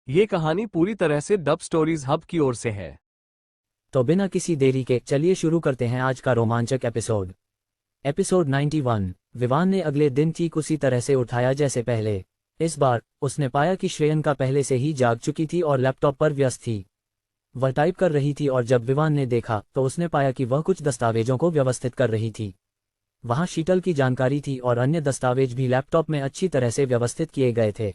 ये कहानी पूरी तरह से डब स्टोरीज हब की ओर से है। तो बिना किसी देरी के चलिए शुरू करते हैं आज का रोमांचक एपिसोड। एपिसोड 91। विवान ने अगले दिन ठीक उसी तरह से उठाया जैसे पहले। इस बार उसने पाया कि श्रेयंका पहले से ही जाग चुकी थी और लैपटॉप पर व्यस्त थी। वह टाइप कर रही थी और जब विवान ने देखा तो उसने पाया कि वह कुछ दस्तावेजों को व्यवस्थित कर रही थी। वहाँ शीतल की जानकारी थी और अन्य दस्तावेज भी लैपटॉप में अच्छी तरह से व्यवस्थित किए गए थे।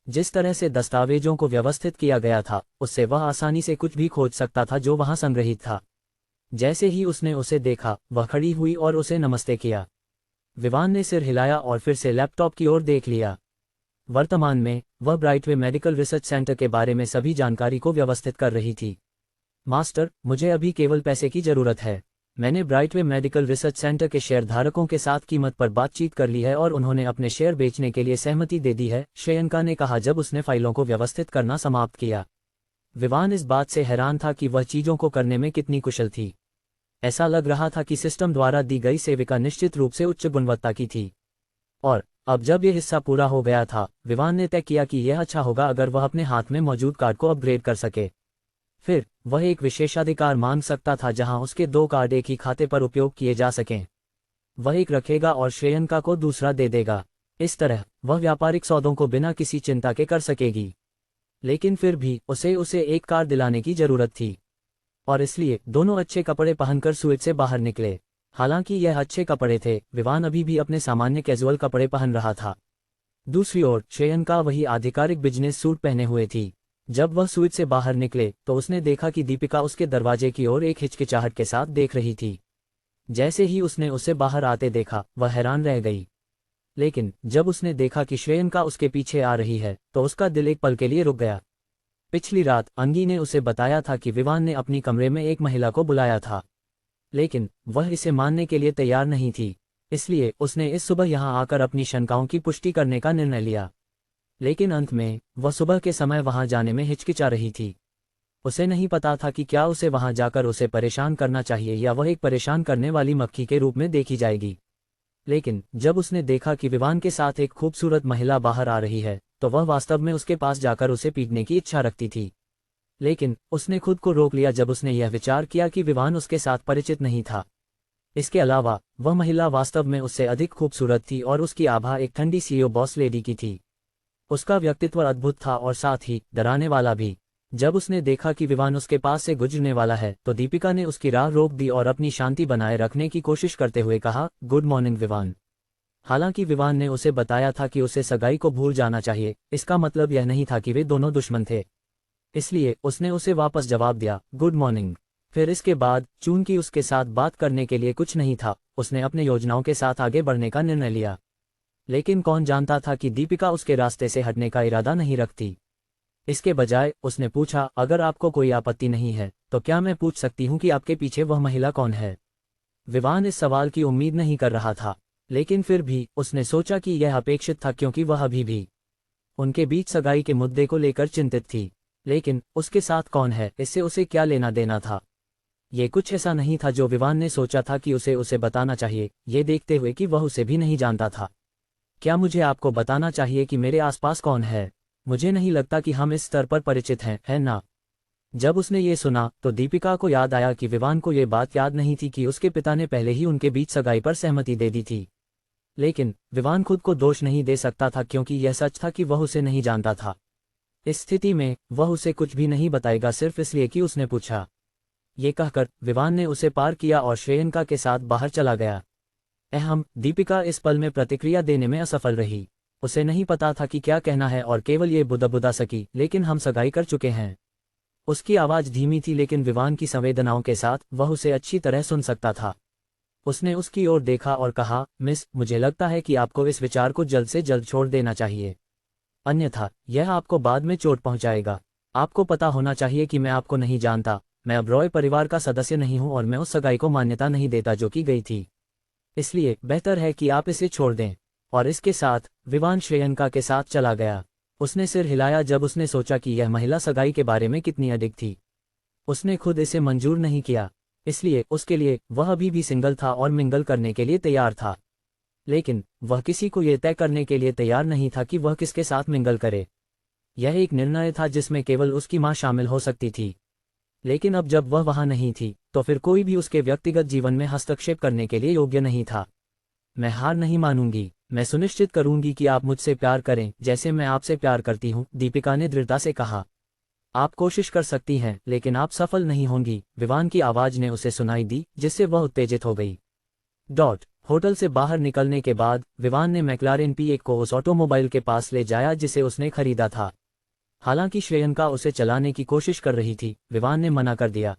जिस तरह से दस्तावेजों को व्यवस्थित किया गया था उससे वह आसानी से कुछ भी खोज सकता था जो वहां संग्रहित था। जैसे ही उसने उसे देखा वह खड़ी हुई और उसे नमस्ते किया। विवान ने सिर हिलाया और फिर से लैपटॉप की ओर देख लिया। वर्तमान में वह ब्राइटवे मेडिकल रिसर्च सेंटर के बारे में सभी जानकारी को व्यवस्थित कर रही थी। मास्टर, मुझे अभी केवल पैसे की जरूरत है। मैंने ब्राइटवे मेडिकल रिसर्च सेंटर के शेयरधारकों के साथ कीमत पर बातचीत कर ली है और उन्होंने अपने शेयर बेचने के लिए सहमति दे दी है, श्रेयंका ने कहा जब उसने फाइलों को व्यवस्थित करना समाप्त किया। विवान इस बात से हैरान था कि वह चीजों को करने में कितनी कुशल थी। ऐसा लग रहा था कि सिस्टम द्वारा दी गई सेविका निश्चित रूप से उच्च गुणवत्ता की थी। और अब जब यह हिस्सा पूरा हो गया था, विवान ने तय किया कि यह अच्छा होगा अगर वह अपने हाथ में मौजूद कार्ड को अपग्रेड कर सके। फिर वह एक विशेषाधिकार मांग सकता था जहां उसके 2 कार्ड एक ही खाते पर उपयोग किए जा सकें। वह एक रखेगा और श्रेयंका को दूसरा दे देगा। इस तरह वह व्यापारिक सौदों को बिना किसी चिंता के कर सकेगी। लेकिन फिर भी उसे एक कार्ड दिलाने की जरूरत थी और इसलिए दोनों अच्छे कपड़े पहनकर स्वीट से बाहर निकले। हालांकि यह अच्छे कपड़े थे, विवान अभी भी अपने सामान्य कैजुअल कपड़े पहन रहा था। दूसरी ओर श्रेयंका वही आधिकारिक बिजनेस सूट पहने हुए थी। जब वह स्वीट से बाहर निकले तो उसने देखा कि दीपिका उसके दरवाजे की ओर एक हिचकिचाहट के साथ देख रही थी। जैसे ही उसने उसे बाहर आते देखा वह हैरान रह गई। लेकिन जब उसने देखा कि श्रेयंका उसके पीछे आ रही है तो उसका दिल एक पल के लिए रुक गया। पिछली रात अंगी ने उसे बताया था कि विवान ने अपनी कमरे में एक महिला को बुलाया था, लेकिन वह इसे मानने के लिए तैयार नहीं थी। इसलिए उसने इस सुबह यहां आकर अपनी शंकाओं की पुष्टि करने का निर्णय लिया। लेकिन अंत में वह सुबह के समय वहां जाने में हिचकिचा रही थी। उसे नहीं पता था कि क्या उसे वहां जाकर उसे परेशान करना चाहिए या वह एक परेशान करने वाली मक्खी के रूप में देखी जाएगी। लेकिन जब उसने देखा कि विवान के साथ एक खूबसूरत महिला बाहर आ रही है तो वह वास्तव में उसके पास जाकर उसे पीटने की इच्छा रखती थी। लेकिन उसने खुद को रोक लिया जब उसने यह विचार किया कि विवान उसके साथ परिचित नहीं था। इसके अलावा वह महिला वास्तव में उससे अधिक खूबसूरत थी और उसकी आभा एक ठंडी सीईओ बॉस लेडी की थी। उसका व्यक्तित्व अद्भुत था और साथ ही डराने वाला भी। जब उसने देखा कि विवान उसके पास से गुजरने वाला है तो दीपिका ने उसकी राह रोक दी और अपनी शांति बनाए रखने की कोशिश करते हुए कहा, गुड मॉर्निंग विवान। हालांकि विवान ने उसे बताया था कि उसे सगाई को भूल जाना चाहिए, इसका मतलब यह नहीं था कि वे दोनों दुश्मन थे। इसलिए उसने उसे वापस जवाब दिया, गुड मॉर्निंग। फिर इसके बाद चूंकि उसके साथ बात करने के लिए कुछ नहीं था, उसने अपने योजनाओं के साथ आगे बढ़ने का निर्णय लिया। लेकिन कौन जानता था कि दीपिका उसके रास्ते से हटने का इरादा नहीं रखती। इसके बजाय उसने पूछा, अगर आपको कोई आपत्ति नहीं है तो क्या मैं पूछ सकती हूँ कि आपके पीछे वह महिला कौन है? विवान इस सवाल की उम्मीद नहीं कर रहा था, लेकिन फिर भी उसने सोचा कि यह अपेक्षित था क्योंकि वह अभी भी उनके बीच सगाई के मुद्दे को लेकर चिंतित थी। लेकिन उसके साथ कौन है, इससे उसे क्या लेना देना था? ये कुछ ऐसा नहीं था जो विवान ने सोचा था कि उसे बताना चाहिए, ये देखते हुए कि वह उसे भी नहीं जानता था। क्या मुझे आपको बताना चाहिए कि मेरे आसपास कौन है? मुझे नहीं लगता कि हम इस स्तर पर परिचित हैं, है ना? जब उसने ये सुना तो दीपिका को याद आया कि विवान को ये बात याद नहीं थी कि उसके पिता ने पहले ही उनके बीच सगाई पर सहमति दे दी थी। लेकिन विवान खुद को दोष नहीं दे सकता था क्योंकि यह सच था कि वह उसे नहीं जानता था। इस स्थिति में वह उसे कुछ भी नहीं बताएगा सिर्फ इसलिए कि उसने पूछा। ये कहकर विवान ने उसे पार किया और श्रेयंका के साथ बाहर चला गया। दीपिका इस पल में प्रतिक्रिया देने में असफल रही। उसे नहीं पता था कि क्या कहना है और केवल ये बुदबुदा सकी, लेकिन हम सगाई कर चुके हैं। उसकी आवाज धीमी थी लेकिन विवान की संवेदनाओं के साथ वह उसे अच्छी तरह सुन सकता था। उसने उसकी ओर देखा और कहा, मिस, मुझे लगता है कि आपको इस विचार को जल्द से जल्द छोड़ देना चाहिए, अन्यथा यह आपको बाद में चोट पहुंचाएगा। आपको पता होना चाहिए कि मैं आपको नहीं जानता। मैं अब रॉय परिवार का सदस्य नहीं हूं और मैं उस सगाई को मान्यता नहीं देता जो की गई थी। इसलिए बेहतर है कि आप इसे छोड़ दें। और इसके साथ विवान श्रेयंका के साथ चला गया। उसने सिर हिलाया जब उसने सोचा कि यह महिला सगाई के बारे में कितनी अडिग थी। उसने खुद इसे मंजूर नहीं किया, इसलिए उसके लिए वह अभी भी सिंगल था और मिंगल करने के लिए तैयार था। लेकिन वह किसी को यह तय करने के लिए तैयार नहीं था कि वह किसके साथ मिंगल करे। यह एक निर्णय था जिसमें केवल उसकी मां शामिल हो सकती थी। लेकिन अब जब वह वहां नहीं थी, तो फिर कोई भी उसके व्यक्तिगत जीवन में हस्तक्षेप करने के लिए योग्य नहीं था। मैं हार नहीं मानूंगी, मैं सुनिश्चित करूंगी कि आप मुझसे प्यार करें जैसे मैं आपसे प्यार करती हूं, दीपिका ने दृढ़ता से कहा। आप कोशिश कर सकती हैं, लेकिन आप सफल नहीं होंगी, विवान की आवाज ने उसे सुनाई दी, जिससे वह उत्तेजित हो गई। होटल से बाहर निकलने के बाद विवान ने मैक्लारेन P1 को उस ऑटोमोबाइल के पास ले जाया जिसे उसने खरीदा था। हालांकि श्रेयंका उसे चलाने की कोशिश कर रही थी, विवान ने मना कर दिया।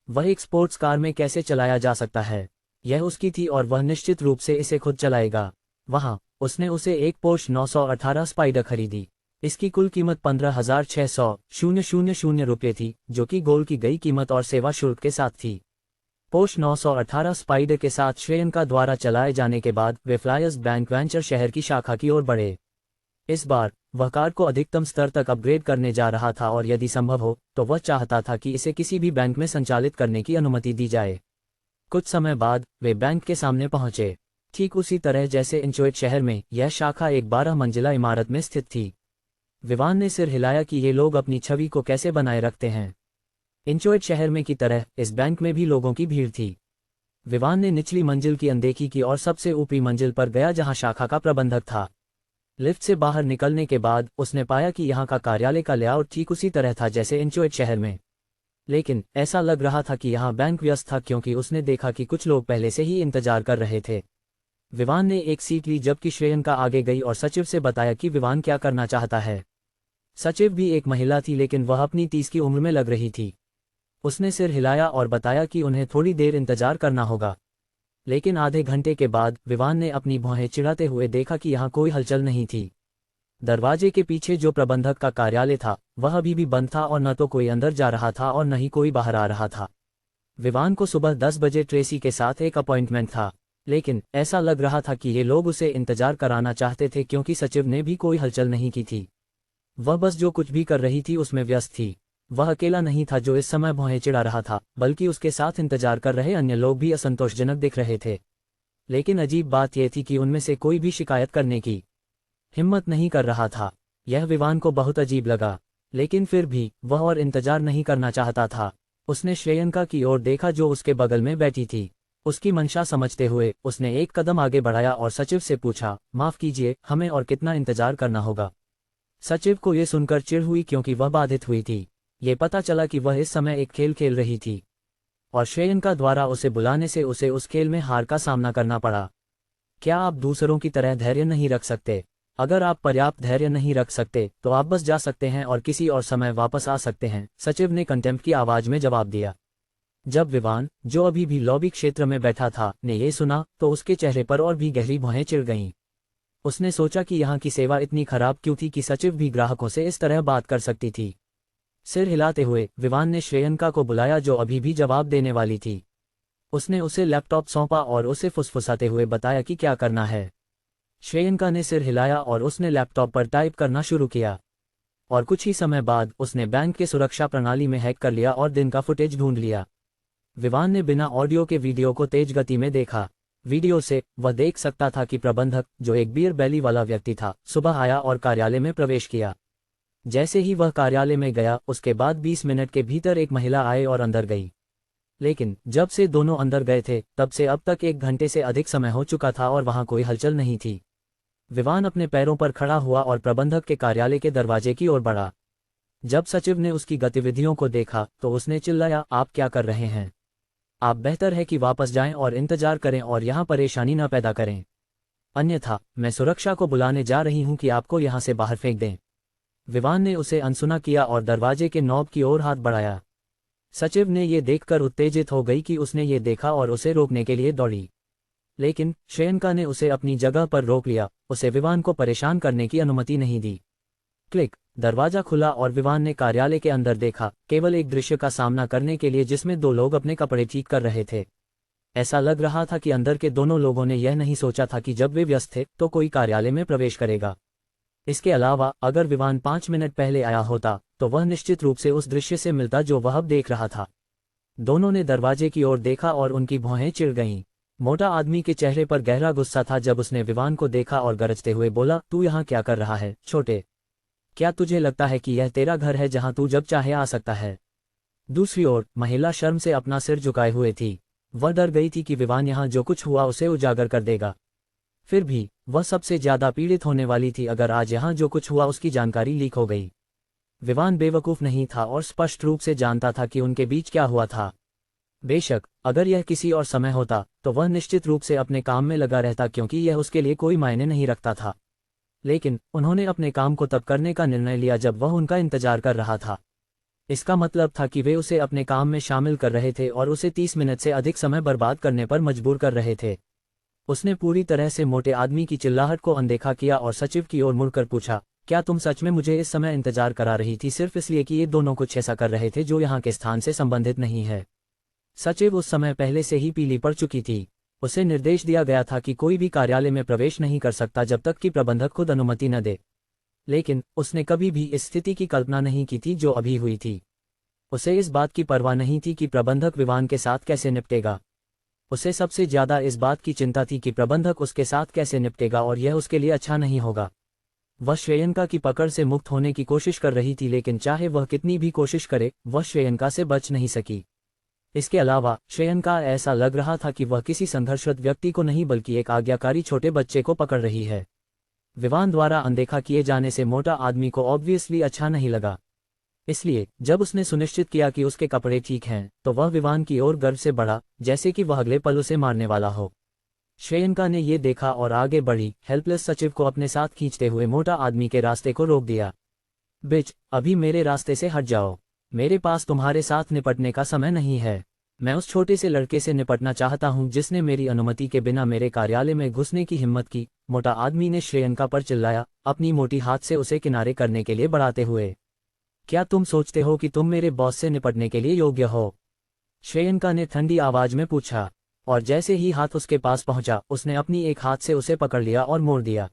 वह एक स्पोर्ट्स कार में कैसे चलाया जा सकता है? यह उसकी थी और वह निश्चित रूप से इसे खुद चलाएगा। वहां उसने उसे एक पोर्श 918 स्पाइडर खरीदी। इसकी कुल कीमत 15,600 रुपये थी, जो कि गोल की गई कीमत और सेवा शुल्क के साथ थी। पोर्श 918 स्पाइडर के साथ श्रेयंका द्वारा चलाए जाने के बाद वे फ्लायर्स बैंक वेंचर शहर की शाखा की ओर बढ़े। इस बार वह कार को अधिकतम स्तर तक अपग्रेड करने जा रहा था और यदि संभव हो तो वह चाहता था कि इसे किसी भी बैंक में संचालित करने की अनुमति दी जाए। कुछ समय बाद वे बैंक के सामने पहुंचे। ठीक उसी तरह जैसे इंचोइट शहर में यह शाखा एक 12 मंजिला इमारत में स्थित थी। विवान ने सिर हिलाया कि ये लोग अपनी छवि को कैसे बनाए रखते हैं। इंचोइट शहर में की तरह इस बैंक में भी लोगों की भीड़ थी। विवान ने निचली मंजिल की अनदेखी की और सबसे ऊपरी मंजिल पर गया जहां शाखा का प्रबंधक था। लिफ्ट से बाहर निकलने के बाद उसने पाया कि यहाँ का कार्यालय का लेआउट ठीक उसी तरह था जैसे इंचोइट शहर में, लेकिन ऐसा लग रहा था कि यहाँ बैंक व्यस्त था क्योंकि उसने देखा कि कुछ लोग पहले से ही इंतजार कर रहे थे। विवान ने एक सीट ली जबकि श्रेयंका आगे गई और सचिव से बताया कि विवान क्या करना चाहता है। सचिव भी एक महिला थी लेकिन वह अपनी 30 की उम्र में लग रही थी। उसने सिर हिलाया और बताया कि उन्हें थोड़ी देर इंतजार करना होगा। लेकिन आधे घंटे के बाद विवान ने अपनी भौहें चिढ़ाते हुए देखा कि यहाँ कोई हलचल नहीं थी। दरवाजे के पीछे जो प्रबंधक का कार्यालय था वह अभी भी बंद था और न तो कोई अंदर जा रहा था और न ही कोई बाहर आ रहा था। विवान को सुबह 10 बजे ट्रेसी के साथ एक अपॉइंटमेंट था, लेकिन ऐसा लग रहा था कि ये लोग उसे इंतजार कराना चाहते थे क्योंकि सचिव ने भी कोई हलचल नहीं की थी। वह बस जो कुछ भी कर रही थी उसमें व्यस्त थी। वह अकेला नहीं था जो इस समय भौहें चिढ़ा रहा था, बल्कि उसके साथ इंतजार कर रहे अन्य लोग भी असंतोषजनक दिख रहे थे। लेकिन अजीब बात यह थी कि उनमें से कोई भी शिकायत करने की हिम्मत नहीं कर रहा था। यह विवान को बहुत अजीब लगा, लेकिन फिर भी वह और इंतजार नहीं करना चाहता था। उसने श्रेयंका की ओर देखा जो उसके बगल में बैठी थी। उसकी मंशा समझते हुए उसने एक कदम आगे बढ़ाया और सचिव से पूछा, माफ कीजिए, हमें और कितना इंतजार करना होगा? सचिव को यह सुनकर चिढ़ हुई क्योंकि वह बाधित हुई थी। ये पता चला कि वह इस समय एक खेल खेल रही थी और श्रेयंका द्वारा उसे बुलाने से उसे उस खेल में हार का सामना करना पड़ा। क्या आप दूसरों की तरह धैर्य नहीं रख सकते? अगर आप पर्याप्त धैर्य नहीं रख सकते तो आप बस जा सकते हैं और किसी और समय वापस आ सकते हैं, सचिव ने कंटेम्प्ट की आवाज में जवाब दिया। जब विवान, जो अभी भी लॉबी क्षेत्र में बैठा था, ने ये सुना तो उसके चेहरे पर और भी गहरी भौहें चिढ़ गईं। उसने सोचा कि यहाँ की सेवा इतनी खराब क्यों थी कि सचिव भी ग्राहकों से इस तरह बात कर सकती थी। सिर हिलाते हुए विवान ने श्रेयंका को बुलाया जो अभी भी जवाब देने वाली थी। उसने उसे लैपटॉप सौंपा और उसे फुसफुसाते हुए बताया कि क्या करना है। श्रेयंका ने सिर हिलाया और उसने लैपटॉप पर टाइप करना शुरू किया और कुछ ही समय बाद उसने बैंक के सुरक्षा प्रणाली में हैक कर लिया और दिन का फुटेज ढूंढ लिया। विवान ने बिना ऑडियो के वीडियो को तेज गति में देखा। वीडियो से वह देख सकता था कि प्रबंधक, जो एक बियर बैली वाला व्यक्ति था, सुबह आया और कार्यालय में प्रवेश किया। जैसे ही वह कार्यालय में गया उसके बाद 20 मिनट के भीतर एक महिला आए और अंदर गई। लेकिन जब से दोनों अंदर गए थे तब से अब तक 1 घंटे से अधिक समय हो चुका था और वहां कोई हलचल नहीं थी। विवान अपने पैरों पर खड़ा हुआ और प्रबंधक के कार्यालय के दरवाजे की ओर बढ़ा। जब सचिव ने उसकी गतिविधियों को देखा तो उसने चिल्लाया, आप क्या कर रहे हैं? आप बेहतर है कि वापस जाएं और इंतजार करें और यहां परेशानी न पैदा करें, अन्यथा मैं सुरक्षा को बुलाने जा रही हूं कि आपको यहां से बाहर फेंक दें। विवान ने उसे अनसुना किया और दरवाजे के नॉब की ओर हाथ बढ़ाया। सचिव ने ये देखकर उत्तेजित हो गई कि उसने ये देखा और उसे रोकने के लिए दौड़ी, लेकिन श्रेयंका ने उसे अपनी जगह पर रोक लिया। उसे विवान को परेशान करने की अनुमति नहीं दी। क्लिक, दरवाजा खुला और विवान ने कार्यालय के अंदर देखा, केवल एक दृश्य का सामना करने के लिए जिसमें 2 लोग अपने कपड़े ठीक कर रहे थे। ऐसा लग रहा था कि अंदर के दोनों लोगों ने यह नहीं सोचा था कि जब वे व्यस्त थे तो कोई कार्यालय में प्रवेश करेगा। इसके अलावा अगर विवान 5 मिनट पहले आया होता तो वह निश्चित रूप से उस दृश्य से मिलता जो वह अब देख रहा था। दोनों ने दरवाजे की ओर देखा और उनकी भौहें चिढ़ गईं। मोटा आदमी के चेहरे पर गहरा गुस्सा था जब उसने विवान को देखा और गरजते हुए बोला, तू यहाँ क्या कर रहा है, छोटे? क्या तुझे लगता है कि यह तेरा घर है जहां तू जब चाहे आ सकता है? दूसरी ओर महिला शर्म से अपना सिर झुकाए हुए थी। वह डर गई थी कि विवान यहाँ जो कुछ हुआ उसे उजागर कर देगा। फिर भी वह सबसे ज्यादा पीड़ित होने वाली थी अगर आज यहाँ जो कुछ हुआ उसकी जानकारी लीक हो गई। विवान बेवकूफ नहीं था और स्पष्ट रूप से जानता था कि उनके बीच क्या हुआ था। बेशक अगर यह किसी और समय होता तो वह निश्चित रूप से अपने काम में लगा रहता, क्योंकि यह उसके लिए कोई मायने नहीं रखता था। लेकिन उन्होंने अपने काम को तब करने का निर्णय लिया जब वह उनका इंतजार कर रहा था। इसका मतलब था कि वे उसे अपने काम में शामिल कर रहे थे और उसे 30 मिनट से अधिक समय बर्बाद करने पर मजबूर कर रहे थे। उसने पूरी तरह से मोटे आदमी की चिल्लाहट को अनदेखा किया और सचिव की ओर मुड़कर पूछा, क्या तुम सच में मुझे इस समय इंतजार करा रही थी सिर्फ इसलिए कि ये दोनों कुछ ऐसा कर रहे थे जो यहाँ के स्थान से संबंधित नहीं है? सचिव उस समय पहले से ही पीली पड़ चुकी थी। उसे निर्देश दिया गया था कि कोई भी कार्यालय में प्रवेश नहीं कर सकता जब तक कि प्रबंधक खुद अनुमति न दे। लेकिन उसने कभी भी इस स्थिति की कल्पना नहीं की थी जो अभी हुई थी। उसे इस बात की परवाह नहीं थी कि प्रबंधक विवान के साथ कैसे निपटेगा। उसे सबसे ज्यादा इस बात की चिंता थी कि प्रबंधक उसके साथ कैसे निपटेगा और यह उसके लिए अच्छा नहीं होगा। वह श्रेयंका की पकड़ से मुक्त होने की कोशिश कर रही थी, लेकिन चाहे वह कितनी भी कोशिश करे वह श्रेयंका से बच नहीं सकी। इसके अलावा श्रेयंका ऐसा लग रहा था कि वह किसी संघर्षरत व्यक्ति को नहीं बल्कि एक आज्ञाकारी छोटे बच्चे को पकड़ रही है। विवान द्वारा अनदेखा किए जाने से मोटा आदमी को ऑब्वियसली अच्छा नहीं लगा। इसलिए जब उसने सुनिश्चित किया कि उसके कपड़े ठीक हैं तो वह विवान की ओर गर्व से बढ़ा, जैसे कि वह अगले पल उसे मारने वाला हो। श्रेयंका ने ये देखा और आगे बढ़ी, हेल्पलेस सचिव को अपने साथ खींचते हुए मोटा आदमी के रास्ते को रोक दिया। बिच, अभी मेरे रास्ते से हट जाओ। मेरे पास तुम्हारे साथ निपटने का समय नहीं है। मैं उस छोटे से लड़के से निपटना चाहता हूं जिसने मेरी अनुमति के बिना मेरे कार्यालय में घुसने की हिम्मत की। मोटा आदमी ने श्रेयंका पर चिल्लाया, अपनी मोटी हाथ से उसे किनारे करने के लिए बढ़ाते हुए। क्या तुम सोचते हो कि तुम मेरे बॉस से निपटने के लिए योग्य हो? श्रेयंका ने ठंडी आवाज में पूछा, और जैसे ही हाथ उसके पास पहुंचा उसने अपनी एक हाथ से उसे पकड़ लिया और मोड़ दिया।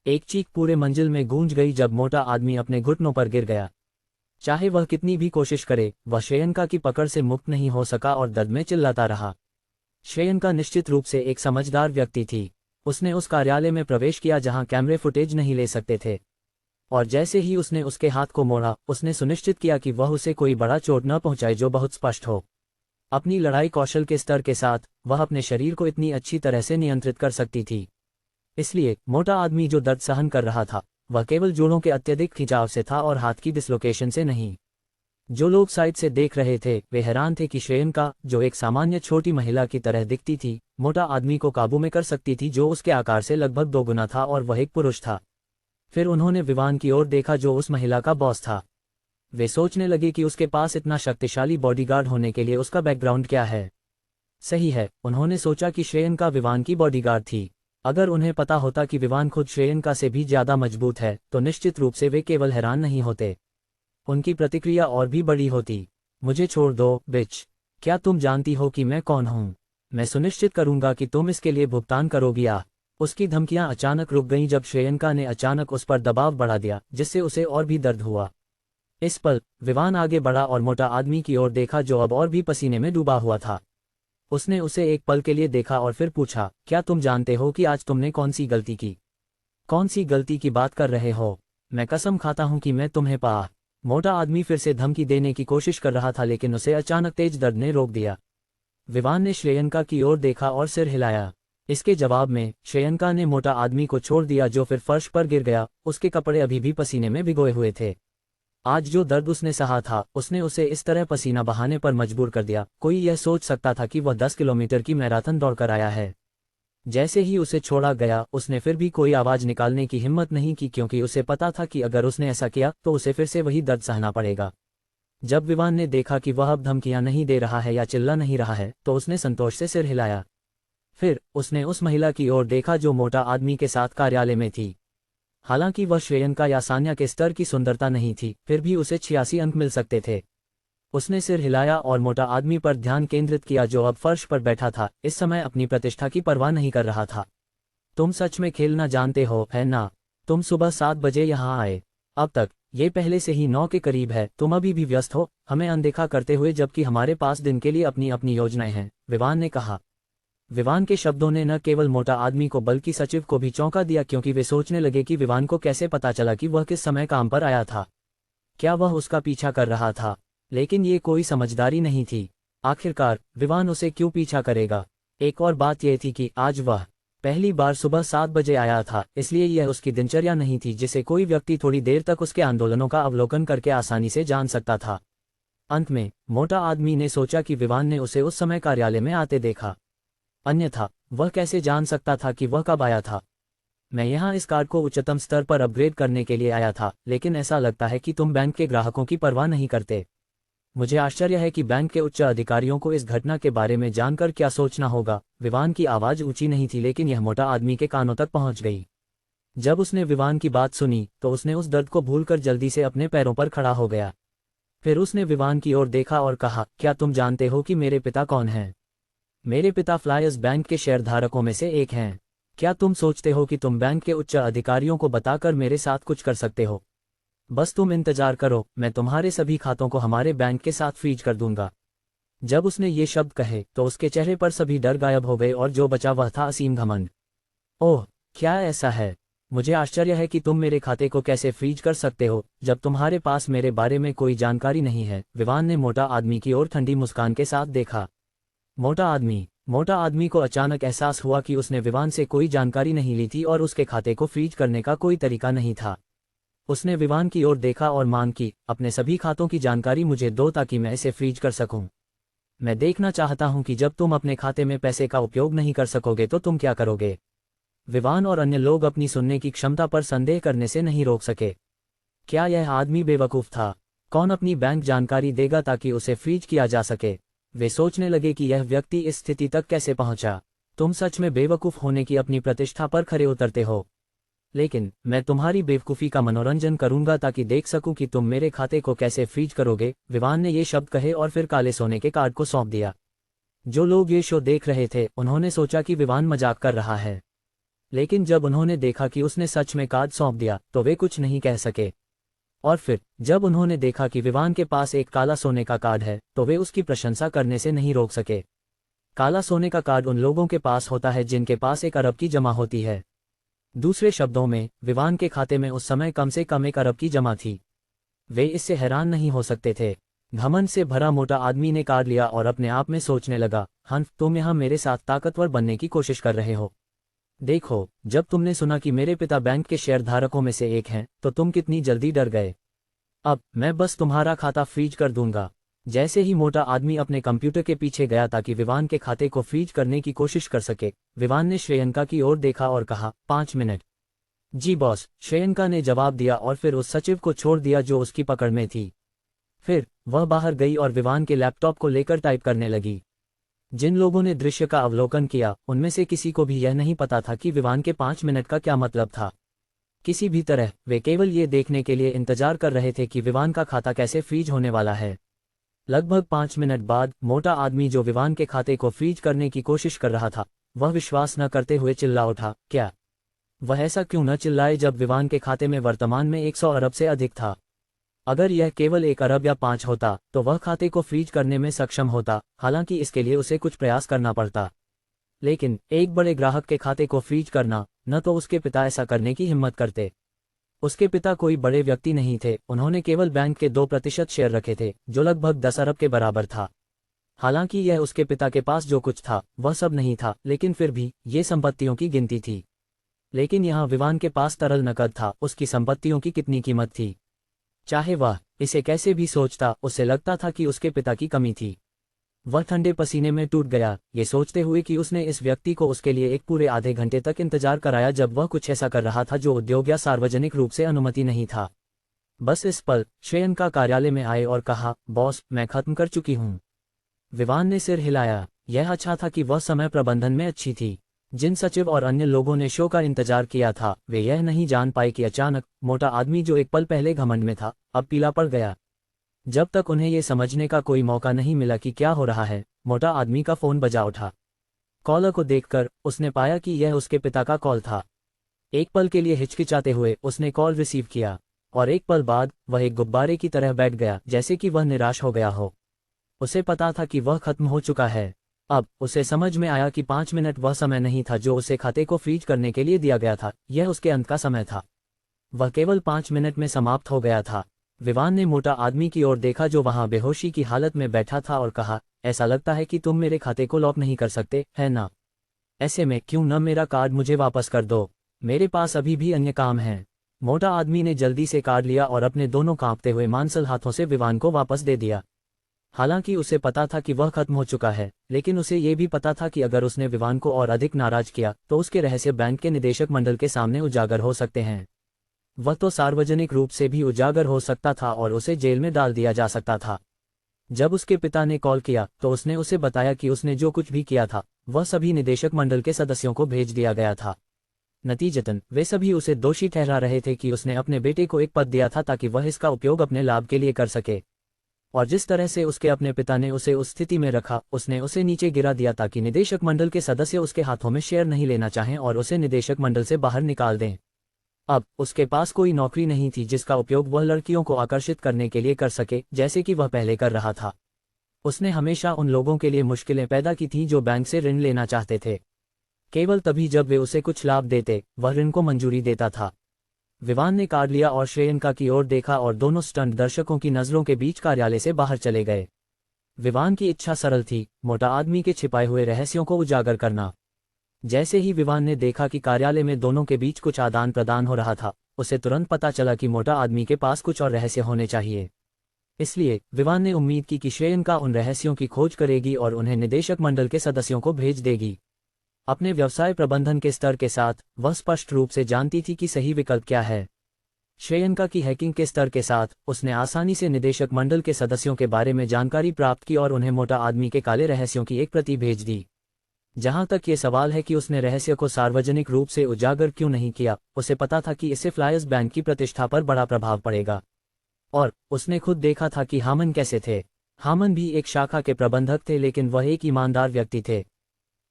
एक चीख पूरे मंजिल में गूंज गई जब मोटा आदमी अपने घुटनों पर गिर गया। चाहे वह कितनी भी कोशिश करे वह श्रेयंका की पकड़ से मुक्त नहीं हो सका और दर्द में चिल्लाता रहा। श्रेयंका निश्चित रूप से एक समझदार व्यक्ति थी। उसने उस कार्यालय में प्रवेश किया जहां कैमरे फुटेज नहीं ले सकते थे, और जैसे ही उसने उसके हाथ को मोड़ा उसने सुनिश्चित किया कि वह उसे कोई बड़ा चोट न पहुंचाए जो बहुत स्पष्ट हो। अपनी लड़ाई कौशल के स्तर के साथ वह अपने शरीर को इतनी अच्छी तरह से नियंत्रित कर सकती थी। इसलिए मोटा आदमी जो दर्द सहन कर रहा था वह केवल जोड़ों के अत्यधिक खिंचाव से था और हाथ की डिसलोकेशन से नहीं। जो लोग साइड से देख रहे थे वे हैरान थे कि श्रेयंका, जो एक सामान्य छोटी महिला की तरह दिखती थी, मोटा आदमी को काबू में कर सकती थी जो उसके आकार से लगभग दोगुना था, और वह एक पुरुष था। फिर उन्होंने विवान की ओर देखा जो उस महिला का बॉस था। वे सोचने लगे कि उसके पास इतना शक्तिशाली बॉडीगार्ड होने के लिए उसका बैकग्राउंड क्या है। सही है, उन्होंने सोचा कि श्रेयंका विवान की बॉडीगार्ड थी। अगर उन्हें पता होता कि विवान खुद श्रेयंका से भी ज्यादा मजबूत है तो निश्चित रूप से वे केवल हैरान नहीं होते, उनकी प्रतिक्रिया और भी बड़ी होती। मुझे छोड़ दो बिच। क्या तुम जानती हो कि मैं कौन हूं? मैं सुनिश्चित करूंगा कि तुम इसके लिए भुगतान करोगी। उसकी धमकियां अचानक रुक गईं जब श्रेयंका ने अचानक उस पर दबाव बढ़ा दिया, जिससे उसे और भी दर्द हुआ। इस पल विवान आगे बढ़ा और मोटा आदमी की ओर देखा जो अब और भी पसीने में डूबा हुआ था। उसने उसे एक पल के लिए देखा और फिर पूछा, क्या तुम जानते हो कि आज तुमने कौन सी गलती की? कौन सी गलती की बात कर रहे हो? मैं कसम खाता हूं कि मैं तुम्हें मोटा आदमी फिर से धमकी देने की कोशिश कर रहा था, लेकिन उसे अचानक तेज दर्द ने रोक दिया। विवान ने श्रेयंका की ओर देखा और सिर हिलाया। इसके जवाब में श्रेयंका ने मोटा आदमी को छोड़ दिया जो फिर फर्श पर गिर गया। उसके कपड़े अभी भी पसीने में भिगोए हुए थे। आज जो दर्द उसने सहा था उसने उसे इस तरह पसीना बहाने पर मजबूर कर दिया। कोई यह सोच सकता था कि वह 10 किलोमीटर की मैराथन दौड़कर आया है। जैसे ही उसे छोड़ा गया उसने फिर भी कोई आवाज निकालने की हिम्मत नहीं की, क्योंकि उसे पता था कि अगर उसने ऐसा किया तो उसे फिर से वही दर्द सहना पड़ेगा। जब विवान ने देखा कि वह अब धमकियां नहीं दे रहा है या चिल्ला नहीं रहा है तो उसने संतोष से सिर हिलाया। फिर उसने उस महिला की ओर देखा जो मोटा आदमी के साथ कार्यालय में थी। हालांकि वह श्रेयंका या सान्या के स्तर की सुंदरता नहीं थी, फिर भी उसे 86 अंक मिल सकते थे। उसने सिर हिलाया और मोटा आदमी पर ध्यान केंद्रित किया जो अब फर्श पर बैठा था, इस समय अपनी प्रतिष्ठा की परवाह नहीं कर रहा था। तुम सच में खेलना जानते हो, है ना? तुम सुबह 7 बजे यहाँ आए। अब तक ये पहले से ही 9 के करीब है। तुम अभी भी व्यस्त हो, हमें अनदेखा करते हुए, जबकि हमारे पास दिन के लिए अपनी अपनी योजनाएं हैं, विवान ने कहा। विवान के शब्दों ने न केवल मोटा आदमी को बल्कि सचिव को भी चौंका दिया, क्योंकि वे सोचने लगे कि विवान को कैसे पता चला कि वह किस समय काम पर आया था। क्या वह उसका पीछा कर रहा था? लेकिन ये कोई समझदारी नहीं थी। आखिरकार विवान उसे क्यों पीछा करेगा? एक और बात यह थी कि आज वह पहली बार सुबह 7 बजे आया था, इसलिए यह उसकी दिनचर्या नहीं थी जिसे कोई व्यक्ति थोड़ी देर तक उसके आंदोलनों का अवलोकन करके आसानी से जान सकता था। अंत में मोटा आदमी ने सोचा कि विवान ने उसे उस समय कार्यालय में आते देखा, अन्यथा वह कैसे जान सकता था कि वह कब आया था। मैं यहाँ इस कार्ड को उच्चतम स्तर पर अपग्रेड करने के लिए आया था, लेकिन ऐसा लगता है कि तुम बैंक के ग्राहकों की परवाह नहीं करते। मुझे आश्चर्य है कि बैंक के उच्च अधिकारियों को इस घटना के बारे में जानकर क्या सोचना होगा। विवान की आवाज़ ऊंची नहीं थी, लेकिन यह मोटा आदमी के कानों तक पहुंच गई। जब उसने विवान की बात सुनी तो उसने उस दर्द को भूलकर जल्दी से अपने पैरों पर खड़ा हो गया। फिर उसने विवान की ओर देखा और कहा, क्या तुम जानते हो कि मेरे पिता कौन हैं? मेरे पिता फ्लायर्स बैंक के शेयरधारकों में से एक हैं। क्या तुम सोचते हो कि तुम बैंक के उच्च अधिकारियों को बताकर मेरे साथ कुछ कर सकते हो? बस तुम इंतजार करो, मैं तुम्हारे सभी खातों को हमारे बैंक के साथ फ्रीज कर दूंगा। जब उसने ये शब्द कहे तो उसके चेहरे पर सभी डर गायब हो गए और जो बचा वह था असीम घमंड। ओह, क्या ऐसा है? मुझे आश्चर्य है कि तुम मेरे खाते को कैसे फ्रीज कर सकते हो जब तुम्हारे पास मेरे बारे में कोई जानकारी नहीं है। विवान ने मोटा आदमी की ओर ठंडी मुस्कान के साथ देखा। मोटा आदमी को अचानक एहसास हुआ कि उसने विवान से कोई जानकारी नहीं ली थी और उसके खाते को फ्रीज करने का कोई तरीका नहीं था। उसने विवान की ओर देखा और मांग की, अपने सभी खातों की जानकारी मुझे दो ताकि मैं इसे फ्रीज कर सकूं। मैं देखना चाहता हूं कि जब तुम अपने खाते में पैसे का उपयोग नहीं कर सकोगे तो तुम क्या करोगे। विवान और अन्य लोग अपनी सुनने की क्षमता पर संदेह करने से नहीं रोक सके। क्या यह आदमी बेवकूफ़ था? कौन अपनी बैंक जानकारी देगा ताकि उसे फ्रीज किया जा सके? वे सोचने लगे कि यह व्यक्ति इस स्थिति तक कैसे पहुंचा। तुम सच में बेवकूफ़ होने की अपनी प्रतिष्ठा पर खरे उतरते हो, लेकिन मैं तुम्हारी बेवकूफ़ी का मनोरंजन करूंगा ताकि देख सकूं कि तुम मेरे खाते को कैसे फ्रीज करोगे। विवान ने ये शब्द कहे और फिर काले सोने के कार्ड को सौंप दिया। जो लोग ये शो देख रहे थे उन्होंने सोचा कि विवान मजाक कर रहा है, लेकिन जब उन्होंने देखा कि उसने सच में कार्ड सौंप दिया तो वे कुछ नहीं कह सके। और फिर जब उन्होंने देखा कि विवान के पास एक काला सोने का कार्ड है तो वे उसकी प्रशंसा करने से नहीं रोक सके। काला सोने का कार्ड उन लोगों के पास होता है जिनके पास 1 अरब की जमा होती है। दूसरे शब्दों में, विवान के खाते में उस समय कम से कम 1 अरब की जमा थी। वे इससे हैरान नहीं हो सकते थे। घमंड से भरा मोटा आदमी ने कार्ड लिया और अपने आप में सोचने लगा, हंफ, तुम यहाँ मेरे साथ ताकतवर बनने की कोशिश कर रहे हो। देखो, जब तुमने सुना कि मेरे पिता बैंक के शेयरधारकों में से एक हैं तो तुम कितनी जल्दी डर गए। अब मैं बस तुम्हारा खाता फ्रीज कर दूंगा। जैसे ही मोटा आदमी अपने कंप्यूटर के पीछे गया ताकि विवान के खाते को फ्रीज करने की कोशिश कर सके, विवान ने श्रेयंका की ओर देखा और कहा, 5 मिनट। जी बॉस, श्रेयंका ने जवाब दिया और फिर उस सचिव को छोड़ दिया जो उसकी पकड़ में थी। फिर वह बाहर गई और विवान के लैपटॉप को लेकर टाइप करने लगी। जिन लोगों ने दृश्य का अवलोकन किया उनमें से किसी को भी यह नहीं पता था कि विवान के 5 मिनट का क्या मतलब था। किसी भी तरह वे केवल ये देखने के लिए इंतजार कर रहे थे कि विवान का खाता कैसे फ्रीज होने वाला है। लगभग 5 मिनट बाद मोटा आदमी जो विवान के खाते को फ्रीज करने की कोशिश कर रहा था, वह विश्वास न करते हुए चिल्ला उठा, क्या? वह ऐसा क्यों न चिल्लाए जब विवान के खाते में वर्तमान में 100 अरब से अधिक था। अगर यह केवल 1 अरब या 5 होता तो वह खाते को फ्रीज करने में सक्षम होता, हालांकि इसके लिए उसे कुछ प्रयास करना पड़ता। लेकिन एक बड़े ग्राहक के खाते को फ्रीज करना, न तो उसके पिता ऐसा करने की हिम्मत करते। उसके पिता कोई बड़े व्यक्ति नहीं थे, उन्होंने केवल बैंक के 2% शेयर रखे थे जो लगभग 10 अरब के बराबर था। हालांकि यह उसके पिता के पास जो कुछ था वह सब नहीं था, लेकिन फिर भी ये संपत्तियों की गिनती थी। लेकिन यहाँ विवान के पास तरल नकद था, उसकी संपत्तियों की कितनी कीमत थी। चाहे वह इसे कैसे भी सोचता, उसे लगता था कि उसके पिता की कमी थी। वह ठंडे पसीने में टूट गया, ये सोचते हुए कि उसने इस व्यक्ति को उसके लिए एक पूरे आधे घंटे तक इंतजार कराया जब वह कुछ ऐसा कर रहा था जो उद्योग या सार्वजनिक रूप से अनुमति नहीं था। बस इस पल श्रेयंका कार्यालय में आए और कहा, बॉस, मैं खत्म कर चुकी हूँ। विवान ने सिर हिलाया। यह अच्छा था कि वह समय प्रबंधन में अच्छी थी। जिन सचिव और अन्य लोगों ने शो का इंतजार किया था वे यह नहीं जान पाए कि अचानक मोटा आदमी जो एक पल पहले घमंड में था अब पीला पड़ गया। जब तक उन्हें ये समझने का कोई मौका नहीं मिला कि क्या हो रहा है, मोटा आदमी का फोन बजा उठा। कॉलर को देखकर उसने पाया कि यह उसके पिता का कॉल था। एक पल के लिए हिचकिचाते हुए उसने कॉल रिसीव किया और एक पल बाद वह एक गुब्बारे की तरह बैठ गया, जैसे कि वह निराश हो गया हो। उसे पता था कि वह खत्म हो चुका है। अब उसे समझ में आया कि 5 मिनट वह समय नहीं था जो उसे खाते को फ्रीज करने के लिए दिया गया था, यह उसके अंत का समय था। वह केवल 5 मिनट में समाप्त हो गया था। विवान ने मोटा आदमी की ओर देखा जो वहां बेहोशी की हालत में बैठा था और कहा, ऐसा लगता है कि तुम मेरे खाते को लॉक नहीं कर सकते, है ना? ऐसे में क्यों न मेरा कार्ड मुझे वापस कर दो, मेरे पास अभी भी अन्य काम हैं। मोटा आदमी ने जल्दी से कार्ड लिया और अपने दोनों कांपते हुए मांसल हाथों से विवान को वापस दे दिया। हालांकि उसे पता था कि वह खत्म हो चुका है, लेकिन उसे ये भी पता था कि अगर उसने विवान को और अधिक नाराज किया तो उसके रहस्य बैंक के निदेशक मंडल के सामने उजागर हो सकते हैं। वह तो सार्वजनिक रूप से भी उजागर हो सकता था और उसे जेल में डाल दिया जा सकता था। जब उसके पिता ने कॉल किया तो उसने उसे बताया कि उसने जो कुछ भी किया था वह सभी निदेशक मंडल के सदस्यों को भेज दिया गया था। नतीजतन वे सभी उसे दोषी ठहरा रहे थे कि उसने अपने बेटे को एक पद दिया था ताकि वह इसका उपयोग अपने लाभ के लिए कर सके, और जिस तरह से उसके अपने पिता ने उसे उस स्थिति में रखा, उसने उसे नीचे गिरा दिया ताकि निदेशक मंडल के सदस्य उसके हाथों में शेयर नहीं लेना चाहें और उसे निदेशक मंडल से बाहर निकाल दें। अब उसके पास कोई नौकरी नहीं थी जिसका उपयोग वह लड़कियों को आकर्षित करने के लिए कर सके जैसे कि वह पहले कर रहा था। उसने हमेशा उन लोगों के लिए मुश्किलें पैदा की थीं जो बैंक से ऋण लेना चाहते थे। केवल तभी जब वे उसे कुछ लाभ देते वह ऋण को मंजूरी देता था। विवान ने कार्ड लिया और श्रेयंका की ओर देखा और दोनों स्टंट दर्शकों की नजरों के बीच कार्यालय से बाहर चले गए। विवान की इच्छा सरल थी, मोटा आदमी के छिपाए हुए रहस्यों को उजागर करना। जैसे ही विवान ने देखा कि कार्यालय में दोनों के बीच कुछ आदान प्रदान हो रहा था, उसे तुरंत पता चला कि मोटा आदमी के पास कुछ और रहस्य होने चाहिए। इसलिए विवान ने उम्मीद की कि श्रेयंका उन रहस्यों की खोज करेगी और उन्हें निदेशक मंडल के सदस्यों को भेज देगी। अपने व्यवसाय प्रबंधन के स्तर के साथ वह स्पष्ट रूप से जानती थी कि सही विकल्प क्या है। श्रेयंका की हैकिंग के स्तर के साथ उसने आसानी से निदेशक मंडल के सदस्यों के बारे में जानकारी प्राप्त की और उन्हें मोटा आदमी के काले रहस्यों की एक प्रति भेज दी। जहां तक ये सवाल है कि उसने रहस्य को सार्वजनिक रूप से उजागर क्यों नहीं किया, उसे पता था कि इससे फ्लायर्स बैंक की प्रतिष्ठा पर बड़ा प्रभाव पड़ेगा। और उसने खुद देखा था कि हामन कैसे थे। हामन भी एक शाखा के प्रबंधक थे, लेकिन वह एक ईमानदार व्यक्ति थे।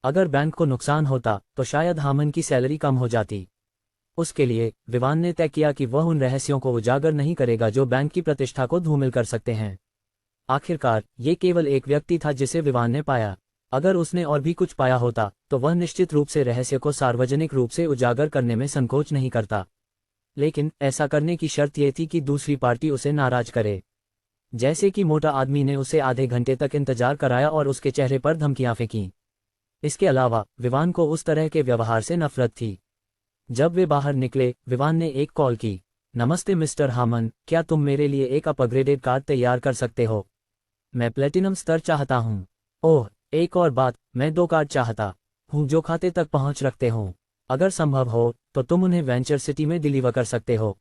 अगर बैंक को नुकसान होता तो शायद हामन की सैलरी कम हो जाती। उसके लिए विवान ने तय किया कि वह उन रहस्यों को उजागर नहीं करेगा जो बैंक की प्रतिष्ठा को धूमिल कर सकते हैं। आखिरकार ये केवल एक व्यक्ति था जिसे विवान ने पाया। अगर उसने और भी कुछ पाया होता तो वह निश्चित रूप से रहस्य को सार्वजनिक रूप से उजागर करने में संकोच नहीं करता, लेकिन ऐसा करने की शर्त यह थी कि दूसरी पार्टी उसे नाराज करे। जैसे कि मोटा आदमी ने उसे आधे घंटे तक इंतजार कराया और उसके चेहरे पर धमकियां फेंकीं। इसके अलावा विवान को उस तरह के व्यवहार से नफरत थी। जब वे बाहर निकले, विवान ने एक कॉल की। नमस्ते मिस्टर हामन, क्या तुम मेरे लिए एक अपग्रेडेड कार्ड तैयार कर सकते हो? मैं प्लेटिनम स्तर चाहता हूँ। ओह, एक और बात, मैं 2 कार्ड चाहता हूँ जो खाते तक पहुँच रखते हों। अगर संभव हो तो तुम उन्हें वेंचर सिटी में डिलीवर कर सकते हो।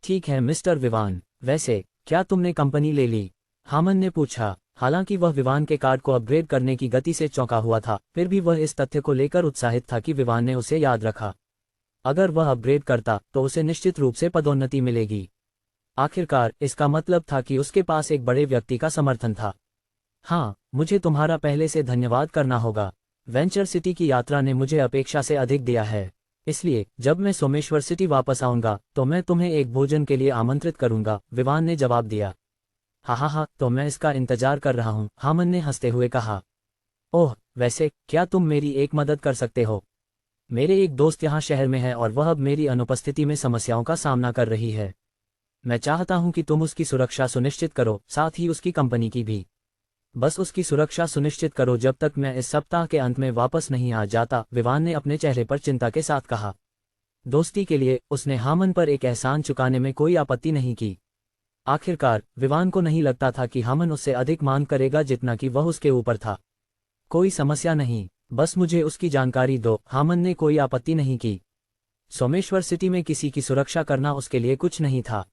ठीक है मिस्टर विवान, वैसे क्या तुमने कंपनी ले ली? हामन ने पूछा। हालांकि वह विवान के कार्ड को अपग्रेड करने की गति से चौंका हुआ था, फिर भी वह इस तथ्य को लेकर उत्साहित था कि विवान ने उसे याद रखा। अगर वह अपग्रेड करता तो उसे निश्चित रूप से पदोन्नति मिलेगी। आखिरकार इसका मतलब था कि उसके पास एक बड़े व्यक्ति का समर्थन था। हाँ, मुझे तुम्हारा पहले से धन्यवाद करना होगा। वेंचर सिटी की यात्रा ने मुझे अपेक्षा से अधिक दिया है, इसलिए जब मैं सोमेश्वर सिटी वापस आऊंगा तो मैं तुम्हें एक भोजन के लिए आमंत्रित करूंगा, विवान ने जवाब दिया। हाँ, तो मैं इसका इंतजार कर रहा हूँ, हामन ने हंसते हुए कहा। ओह, वैसे क्या तुम मेरी एक मदद कर सकते हो? मेरे एक दोस्त यहाँ शहर में है और वह अब मेरी अनुपस्थिति में समस्याओं का सामना कर रही है। मैं चाहता हूँ कि तुम उसकी सुरक्षा सुनिश्चित करो, साथ ही उसकी कंपनी की भी। बस उसकी सुरक्षा सुनिश्चित करो जब तक मैं इस सप्ताह के अंत में वापस नहीं आ जाता, विवान ने अपने चेहरे पर चिंता के साथ कहा। दोस्ती के लिए उसने हामन पर एक एहसान चुकाने में कोई आपत्ति नहीं की। आखिरकार विवान को नहीं लगता था कि हामन उससे अधिक मांग करेगा जितना कि वह उसके ऊपर था। कोई समस्या नहीं, बस मुझे उसकी जानकारी दो, हामन ने कोई आपत्ति नहीं की। सोमेश्वर सिटी में किसी की सुरक्षा करना उसके लिए कुछ नहीं था।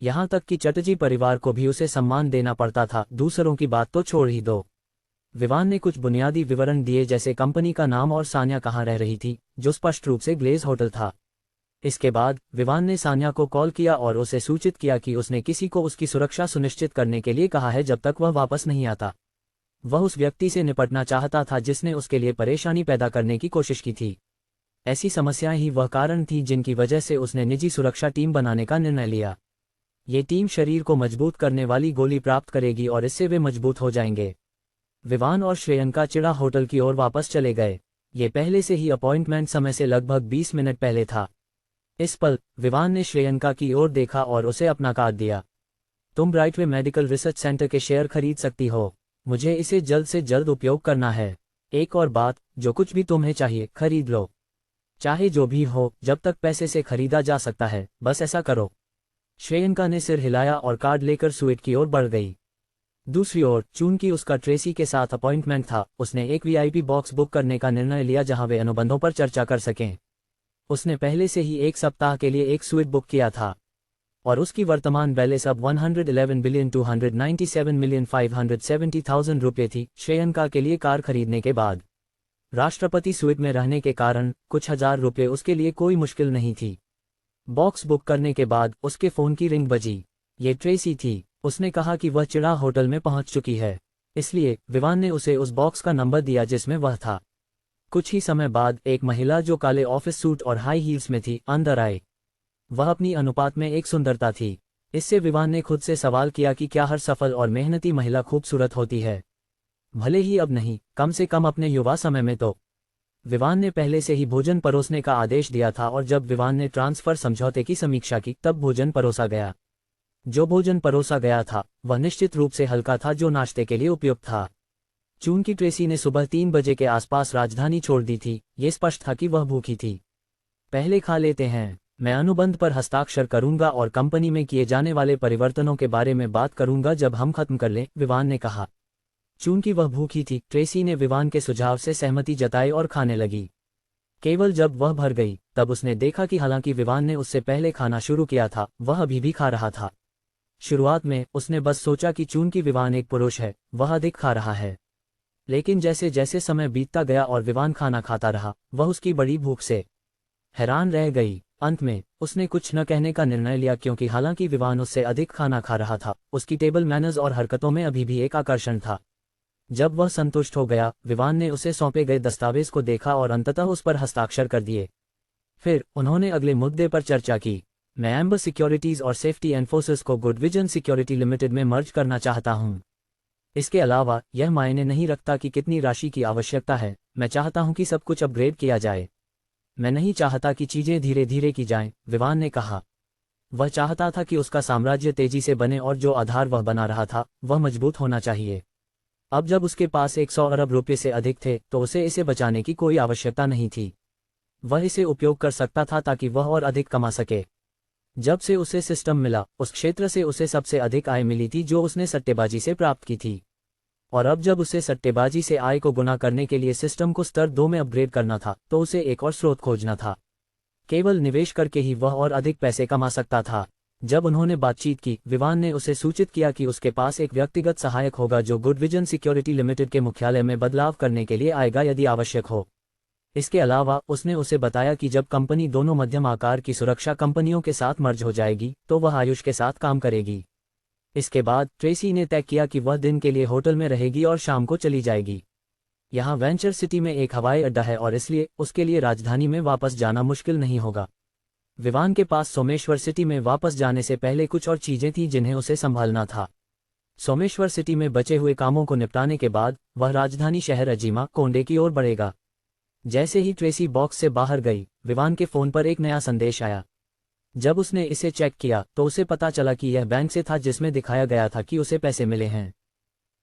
यहाँ तक कि चटर्जी परिवार को भी उसे सम्मान देना पड़ता था, दूसरों की बात तो छोड़ ही दो। विवान ने कुछ बुनियादी विवरण दिए, जैसे कंपनी का नाम और सान्या कहाँ रह रही थी, जो स्पष्ट रूप से ग्लेज होटल था। इसके बाद विवान ने सान्या को कॉल किया और उसे सूचित किया कि उसने किसी को उसकी सुरक्षा सुनिश्चित करने के लिए कहा है जब तक वह वापस नहीं आता। वह उस व्यक्ति से निपटना चाहता था जिसने उसके लिए परेशानी पैदा करने की कोशिश की थी। ऐसी समस्याएं ही वह कारण थी जिनकी वजह से उसने निजी सुरक्षा टीम बनाने का निर्णय लिया। ये टीम शरीर को मजबूत करने वाली गोली प्राप्त करेगी और इससे वे मजबूत हो जाएंगे। विवान और श्रेयंका चिड़ा होटल की ओर वापस चले गए। ये पहले से ही अपॉइंटमेंट समय से लगभग 20 मिनट पहले था। इस पल विवान ने श्रेयंका की ओर देखा और उसे अपना कार्ड दिया। तुम ब्राइटवे मेडिकल रिसर्च सेंटर के शेयर खरीद सकती हो। मुझे इसे जल्द से जल्द उपयोग करना है। एक और बात, जो कुछ भी तुम्हें चाहिए खरीद लो। चाहे जो भी हो, जब तक पैसे से खरीदा जा सकता है, बस ऐसा करो। श्रेयंका ने सिर हिलाया और कार्ड लेकर स्वीट की ओर बढ़ गई। दूसरी ओर चूंकि उसका ट्रेसी के साथ अपॉइंटमेंट था, उसने एक वीआईपी बॉक्स बुक करने का निर्णय लिया जहां वे अनुबंधों पर चर्चा कर सकें। उसने पहले से ही एक सप्ताह के लिए एक स्वीट बुक किया था और उसकी वर्तमान बैलेंस अब 111,297,570,000 रुपये थी। श्रेयंका के लिए कार खरीदने के बाद राष्ट्रपति स्वीट में रहने के कारण कुछ हजार रुपये उसके लिए कोई मुश्किल नहीं थी। बॉक्स बुक करने के बाद उसके फोन की रिंग बजी। ये ट्रेसी थी। उसने कहा कि वह चिड़ा होटल में पहुंच चुकी है, इसलिए विवान ने उसे उस बॉक्स का नंबर दिया जिसमें वह था। कुछ ही समय बाद एक महिला जो काले ऑफिस सूट और हाई हील्स में थी अंदर आई। वह अपनी अनुपात में एक सुंदरता थी। इससे विवान ने खुद से सवाल किया कि क्या हर सफल और मेहनती महिला खूबसूरत होती है, भले ही अब नहीं, कम से कम अपने युवा समय में तो। विवान ने पहले से ही भोजन परोसने का आदेश दिया था और जब विवान ने ट्रांसफर समझौते की समीक्षा की तब भोजन परोसा गया। जो भोजन परोसा गया था वह निश्चित रूप से हल्का था, जो नाश्ते के लिए उपयुक्त था। चूंकि ट्रेसी ने सुबह 3 बजे के आसपास राजधानी छोड़ दी थी, ये स्पष्ट था कि वह भूखी थी। पहले खा लेते हैं। मैं अनुबंध पर हस्ताक्षर करूंगा और कंपनी में किए जाने वाले परिवर्तनों के बारे में बात करूंगा जब हम खत्म कर लें, विवान ने कहा। चूंकि वह भूखी थी, ट्रेसी ने विवान के सुझाव से सहमति जताई और खाने लगी। केवल जब वह भर गई तब उसने देखा कि हालांकि विवान ने उससे पहले खाना शुरू किया था, वह अभी भी खा रहा था। शुरुआत में उसने बस सोचा कि चूंकि विवान एक पुरुष है, वह अधिक खा रहा है। लेकिन जैसे जैसे समय बीतता गया और विवान खाना खाता रहा, वह उसकी बड़ी भूख से हैरान रह गई। अंत में उसने कुछ न कहने का निर्णय लिया, क्योंकि हालांकि विवान उससे अधिक खाना खा रहा था, उसकी टेबल मैनर्स और हरकतों में अभी भी एक आकर्षण था। जब वह संतुष्ट हो गया, विवान ने उसे सौंपे गए दस्तावेज को देखा और अंततः उस पर हस्ताक्षर कर दिए। फिर उन्होंने अगले मुद्दे पर चर्चा की। मैं एम्बर सिक्योरिटीज और सेफ्टी एनफोर्सेस को गुड विजन सिक्योरिटी लिमिटेड में मर्ज करना चाहता हूं। इसके अलावा यह मायने नहीं रखता कि कितनी राशि की आवश्यकता है, मैं चाहता हूं कि सब कुछ अपग्रेड किया जाए। मैं नहीं चाहता कि चीजें धीरे धीरे की जाएं, विवान ने कहा। वह चाहता था कि उसका साम्राज्य तेजी से बने और जो आधार वह बना रहा था वह मजबूत होना चाहिए। अब जब उसके पास 100 अरब रुपये से अधिक थे तो उसे इसे बचाने की कोई आवश्यकता नहीं थी। वह इसे उपयोग कर सकता था ताकि वह और अधिक कमा सके। जब से उसे सिस्टम मिला, उस क्षेत्र से उसे सबसे अधिक आय मिली थी जो उसने सट्टेबाजी से प्राप्त की थी। और अब जब उसे सट्टेबाजी से आय को गुना करने के लिए सिस्टम को स्तर 2 में अपग्रेड करना था, तो उसे एक और स्रोत खोजना था। केवल निवेश करके ही वह और अधिक पैसे कमा सकता था। जब उन्होंने बातचीत की, विवान ने उसे सूचित किया कि उसके पास एक व्यक्तिगत सहायक होगा जो गुड विजन सिक्योरिटी लिमिटेड के मुख्यालय में बदलाव करने के लिए आएगा यदि आवश्यक हो। इसके अलावा उसने उसे बताया कि जब कंपनी दोनों मध्यम आकार की सुरक्षा कंपनियों के साथ मर्ज हो जाएगी तो वह आयुष के साथ काम करेगी। इसके बाद ट्रेसी ने तय किया कि वह दिन के लिए होटल में रहेगी और शाम को चली जाएगी। यहाँ वेंचर सिटी में एक हवाई अड्डा है और इसलिए उसके लिए राजधानी में वापस जाना मुश्किल नहीं होगा। विवान के पास सोमेश्वर सिटी में वापस जाने से पहले कुछ और चीजें थीं जिन्हें उसे संभालना था। सोमेश्वर सिटी में बचे हुए कामों को निपटाने के बाद वह राजधानी शहर अजीमा कोंडे की ओर बढ़ेगा। जैसे ही ट्रेसी बॉक्स से बाहर गई, विवान के फोन पर एक नया संदेश आया। जब उसने इसे चेक किया तो उसे पता चला कि यह बैंक से था जिसमें दिखाया गया था कि उसे पैसे मिले हैं।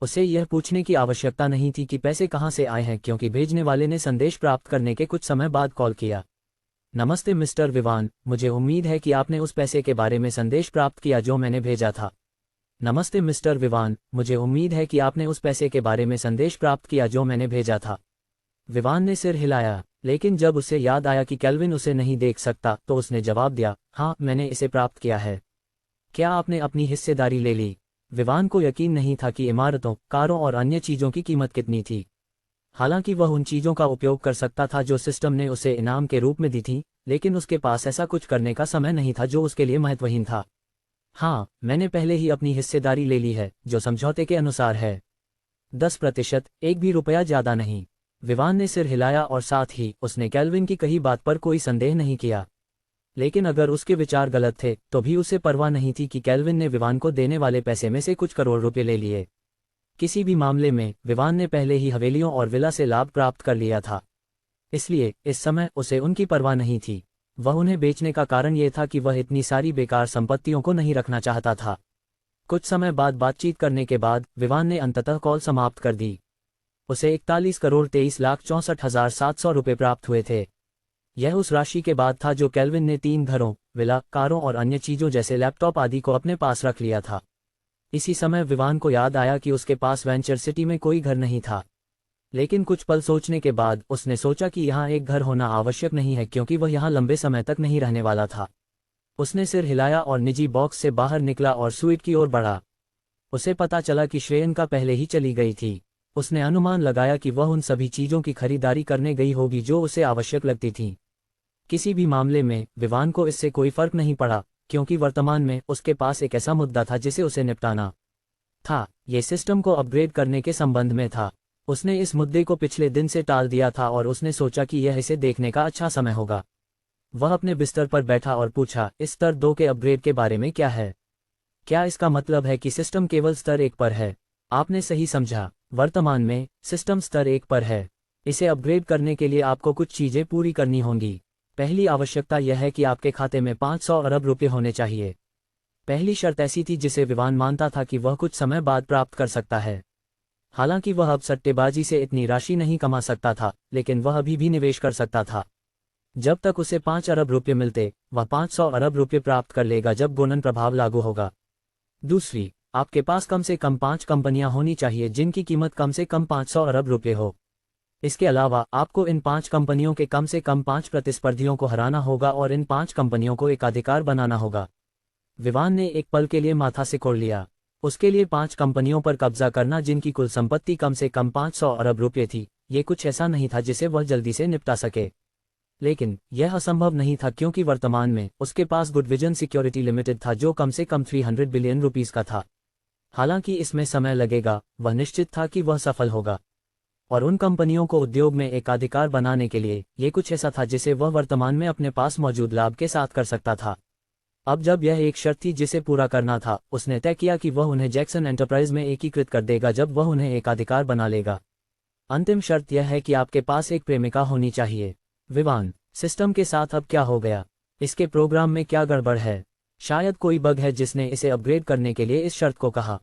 उसे यह पूछने की आवश्यकता नहीं थी कि पैसे कहां से आए हैं, क्योंकि भेजने वाले ने संदेश प्राप्त करने के कुछ समय बाद कॉल किया। नमस्ते मिस्टर विवान, मुझे उम्मीद है कि आपने उस पैसे के बारे में संदेश प्राप्त किया जो मैंने भेजा था। नमस्ते मिस्टर विवान, मुझे उम्मीद है कि आपने उस पैसे के बारे में संदेश प्राप्त किया जो मैंने भेजा था। विवान ने सिर हिलाया, लेकिन जब उसे याद आया कि केल्विन उसे नहीं देख सकता तो उसने जवाब दिया, हाँ, मैंने इसे प्राप्त किया है। क्या आपने अपनी हिस्सेदारी ले ली? विवान को यकीन नहीं था कि इमारतों, कारों और अन्य चीजों की कीमत कितनी थी। हालांकि वह उन चीजों का उपयोग कर सकता था जो सिस्टम ने उसे इनाम के रूप में दी थी, लेकिन उसके पास ऐसा कुछ करने का समय नहीं था जो उसके लिए महत्वहीन था। हाँ, मैंने पहले ही अपनी हिस्सेदारी ले ली है, जो समझौते के अनुसार है। 10%, एक भी रुपया ज्यादा नहीं। विवान ने सिर हिलाया और साथ ही उसने केल्विन की कही बात पर कोई संदेह नहीं किया। लेकिन अगर उसके विचार गलत थे तो भी उसे परवाह नहीं थी कि केल्विन ने विवान को देने वाले पैसे में से कुछ करोड़ रुपए ले लिए। किसी भी मामले में विवान ने पहले ही हवेलियों और विला से लाभ प्राप्त कर लिया था, इसलिए इस समय उसे उनकी परवाह नहीं थी। वह उन्हें बेचने का कारण ये था कि वह इतनी सारी बेकार संपत्तियों को नहीं रखना चाहता था। कुछ समय बाद बातचीत करने के बाद विवान ने अंततः कॉल समाप्त कर दी। उसे 41,23,64,700 रुपये प्राप्त हुए थे। यह उस राशि के बाद था जो केल्विन ने 3 घरों, विला, कारों और अन्य चीज़ों जैसे लैपटॉप आदि को अपने पास रख लिया था। इसी समय विवान को याद आया कि उसके पास वेंचर सिटी में कोई घर नहीं था, लेकिन कुछ पल सोचने के बाद उसने सोचा कि यहाँ एक घर होना आवश्यक नहीं है क्योंकि वह यहाँ लंबे समय तक नहीं रहने वाला था। उसने सिर हिलाया और निजी बॉक्स से बाहर निकला और स्वीट की ओर बढ़ा। उसे पता चला कि श्रेयंका पहले ही चली गई थी। उसने अनुमान लगाया कि वह उन सभी चीज़ों की खरीदारी करने गई होगी जो उसे आवश्यक लगती थीं। किसी भी मामले में विवान को इससे कोई फर्क नहीं पड़ा, क्योंकि वर्तमान में उसके पास एक ऐसा मुद्दा था जिसे उसे निपटाना था। ये सिस्टम को अपग्रेड करने के संबंध में था। उसने इस मुद्दे को पिछले दिन से टाल दिया था और उसने सोचा कि यह इसे देखने का अच्छा समय होगा। वह अपने बिस्तर पर बैठा और पूछा, इस स्तर 2 के अपग्रेड के बारे में क्या है? क्या इसका मतलब है कि सिस्टम केवल स्तर 1 पर है? आपने सही समझा। वर्तमान में सिस्टम स्तर 1 पर है। इसे अपग्रेड करने के लिए आपको कुछ चीज़ें पूरी करनी होंगी। पहली आवश्यकता यह है कि आपके खाते में 500 अरब रुपये होने चाहिए। पहली शर्त ऐसी थी जिसे विवान मानता था कि वह कुछ समय बाद प्राप्त कर सकता है। हालांकि वह अब सट्टेबाजी से इतनी राशि नहीं कमा सकता था, लेकिन वह अभी भी निवेश कर सकता था। जब तक उसे 5 अरब रुपये मिलते, वह 500 अरब रुपये प्राप्त कर लेगा जब गुणन प्रभाव लागू होगा। दूसरी, आपके पास कम से कम 5 कंपनियां होनी चाहिए जिनकी कीमत कम से कम 500 अरब रुपये हो। इसके अलावा आपको इन 5 कंपनियों के कम से कम 5 प्रतिस्पर्धियों को हराना होगा और इन 5 कंपनियों को एकाधिकार बनाना होगा। विवान ने एक पल के लिए माथा सिकोड़ लिया। उसके लिए 5 कंपनियों पर कब्जा करना जिनकी कुल संपत्ति कम से कम 500 अरब रुपये थी, ये कुछ ऐसा नहीं था जिसे वह जल्दी से निपटा सके। लेकिन यह असंभव नहीं था क्योंकि वर्तमान में उसके पास गुडविजन सिक्योरिटी लिमिटेड था जो कम से कम 300 बिलियन रुपीस का था। हालांकि इसमें समय लगेगा, वह निश्चित था कि वह सफल होगा। और उन कंपनियों को उद्योग में एकाधिकार बनाने के लिए ये कुछ ऐसा था जिसे वह वर्तमान में अपने पास मौजूद लाभ के साथ कर सकता था। अब जब यह एक शर्त थी जिसे पूरा करना था, उसने तय किया कि वह उन्हें जैक्सन एंटरप्राइज में एकीकृत कर देगा जब वह उन्हें एकाधिकार बना लेगा। अंतिम शर्त यह है कि आपके पास एक प्रेमिका होनी चाहिए। विवान, सिस्टम के साथ अब क्या हो गया? इसके प्रोग्राम में क्या गड़बड़ है? शायद कोई बग है जिसने इसे अपग्रेड करने के लिए इस शर्त को कहा।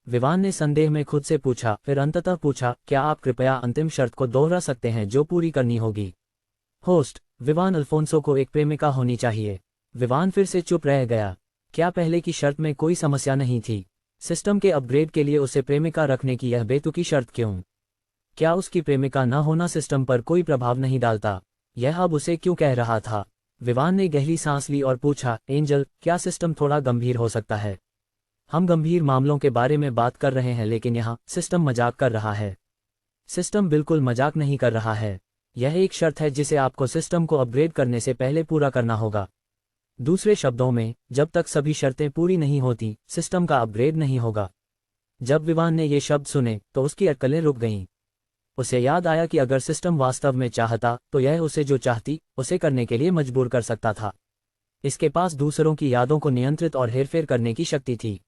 विवान ने संदेह में खुद से पूछा, फिर अंततः पूछा, क्या आप कृपया अंतिम शर्त को दोहरा सकते हैं जो पूरी करनी होगी? होस्ट, विवान अल्फोंसो को एक प्रेमिका होनी चाहिए। विवान फिर से चुप रह गया। क्या पहले की शर्त में कोई समस्या नहीं थी? सिस्टम के अपग्रेड के लिए उसे प्रेमिका रखने की यह बेतुकी शर्त क्यों? क्या उसकी प्रेमिका न होना सिस्टम पर कोई प्रभाव नहीं डालता? यह अब उसे क्यों कह रहा था? विवान ने गहरी सांस ली और पूछा, एंजल, क्या सिस्टम थोड़ा गंभीर हो सकता है? हम गंभीर मामलों के बारे में बात कर रहे हैं लेकिन यहाँ सिस्टम मजाक कर रहा है। सिस्टम बिल्कुल मजाक नहीं कर रहा है। यह एक शर्त है जिसे आपको सिस्टम को अपग्रेड करने से पहले पूरा करना होगा। दूसरे शब्दों में, जब तक सभी शर्तें पूरी नहीं होती, सिस्टम का अपग्रेड नहीं होगा। जब विवान ने ये शब्द सुने तो उसकी अक्लें रुक गईं। उसे याद आया कि अगर सिस्टम वास्तव में चाहता तो यह उसे जो चाहती उसे करने के लिए मजबूर कर सकता था। इसके पास दूसरों की यादों को नियंत्रित और हेरफेर करने की शक्ति थी।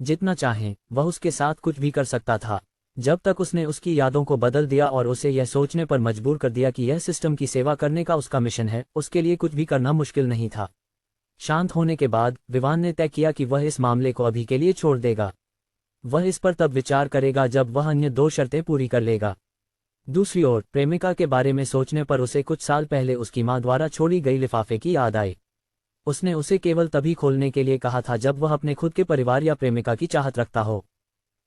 जितना चाहे वह उसके साथ कुछ भी कर सकता था। जब तक उसने उसकी यादों को बदल दिया और उसे यह सोचने पर मजबूर कर दिया कि यह सिस्टम की सेवा करने का उसका मिशन है, उसके लिए कुछ भी करना मुश्किल नहीं था। शांत होने के बाद विवान ने तय किया कि वह इस मामले को अभी के लिए छोड़ देगा। वह इस पर तब विचार करेगा जब वह अन्य 2 शर्तें पूरी कर लेगा। दूसरी ओर प्रेमिका के बारे में सोचने पर उसे कुछ साल पहले उसकी मां द्वारा छोड़ी गई लिफाफे की याद आई। उसने उसे केवल तभी खोलने के लिए कहा था जब वह अपने खुद के परिवार या प्रेमिका की चाहत रखता हो।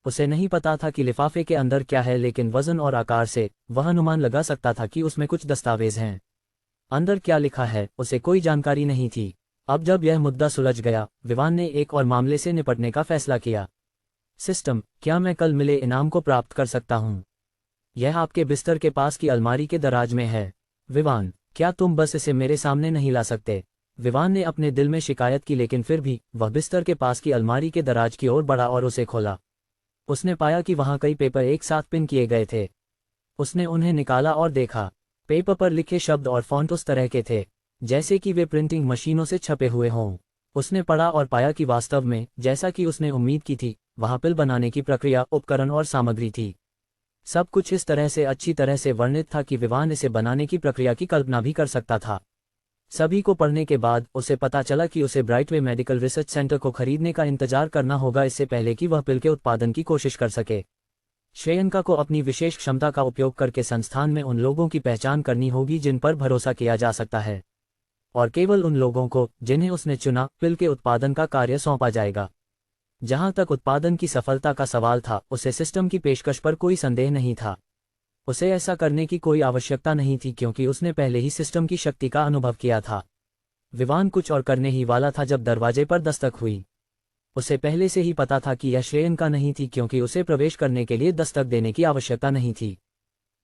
उसे नहीं पता था कि लिफाफे के अंदर क्या है, लेकिन वजन और आकार से वह अनुमान लगा सकता था कि उसमें कुछ दस्तावेज हैं। अंदर क्या लिखा है उसे कोई जानकारी नहीं थी। अब जब यह मुद्दा सुलझ गया, विवान ने एक और मामले से निपटने का फैसला किया। सिस्टम, क्या मैं कल मिले इनाम को प्राप्त कर सकता हूँ? यह आपके बिस्तर के पास की अलमारी के दराज में है। विवान, क्या तुम बस इसे मेरे सामने नहीं ला सकते? विवान ने अपने दिल में शिकायत की, लेकिन फिर भी वह बिस्तर के पास की अलमारी के दराज की ओर बढ़ा और उसे खोला। उसने पाया कि वहां कई पेपर एक साथ पिन किए गए थे। उसने उन्हें निकाला और देखा। पेपर पर लिखे शब्द और फॉन्ट उस तरह के थे जैसे कि वे प्रिंटिंग मशीनों से छपे हुए हों। उसने पढ़ा और पाया कि वास्तव में, जैसा कि उसने उम्मीद की थी, वहाँ पिल बनाने की प्रक्रिया, उपकरण और सामग्री थी। सब कुछ इस तरह से अच्छी तरह से वर्णित था कि विवान इसे बनाने की प्रक्रिया की कल्पना भी कर सकता था। सभी को पढ़ने के बाद उसे पता चला कि उसे ब्राइटवे मेडिकल रिसर्च सेंटर को खरीदने का इंतजार करना होगा इससे पहले कि वह पिल के उत्पादन की कोशिश कर सके। श्रेयंका को अपनी विशेष क्षमता का उपयोग करके संस्थान में उन लोगों की पहचान करनी होगी जिन पर भरोसा किया जा सकता है, और केवल उन लोगों को जिन्हें उसने चुना पिल के उत्पादन का कार्य सौंपा जाएगा। जहां तक उत्पादन की सफलता का सवाल था, उसे सिस्टम की पेशकश पर कोई संदेह नहीं था। उसे ऐसा करने की कोई आवश्यकता नहीं थी क्योंकि उसने पहले ही सिस्टम की शक्ति का अनुभव किया था। विवान कुछ और करने ही वाला था जब दरवाजे पर दस्तक हुई। उसे पहले से ही पता था कि यह श्रेयंका नहीं थी क्योंकि उसे प्रवेश करने के लिए दस्तक देने की आवश्यकता नहीं थी।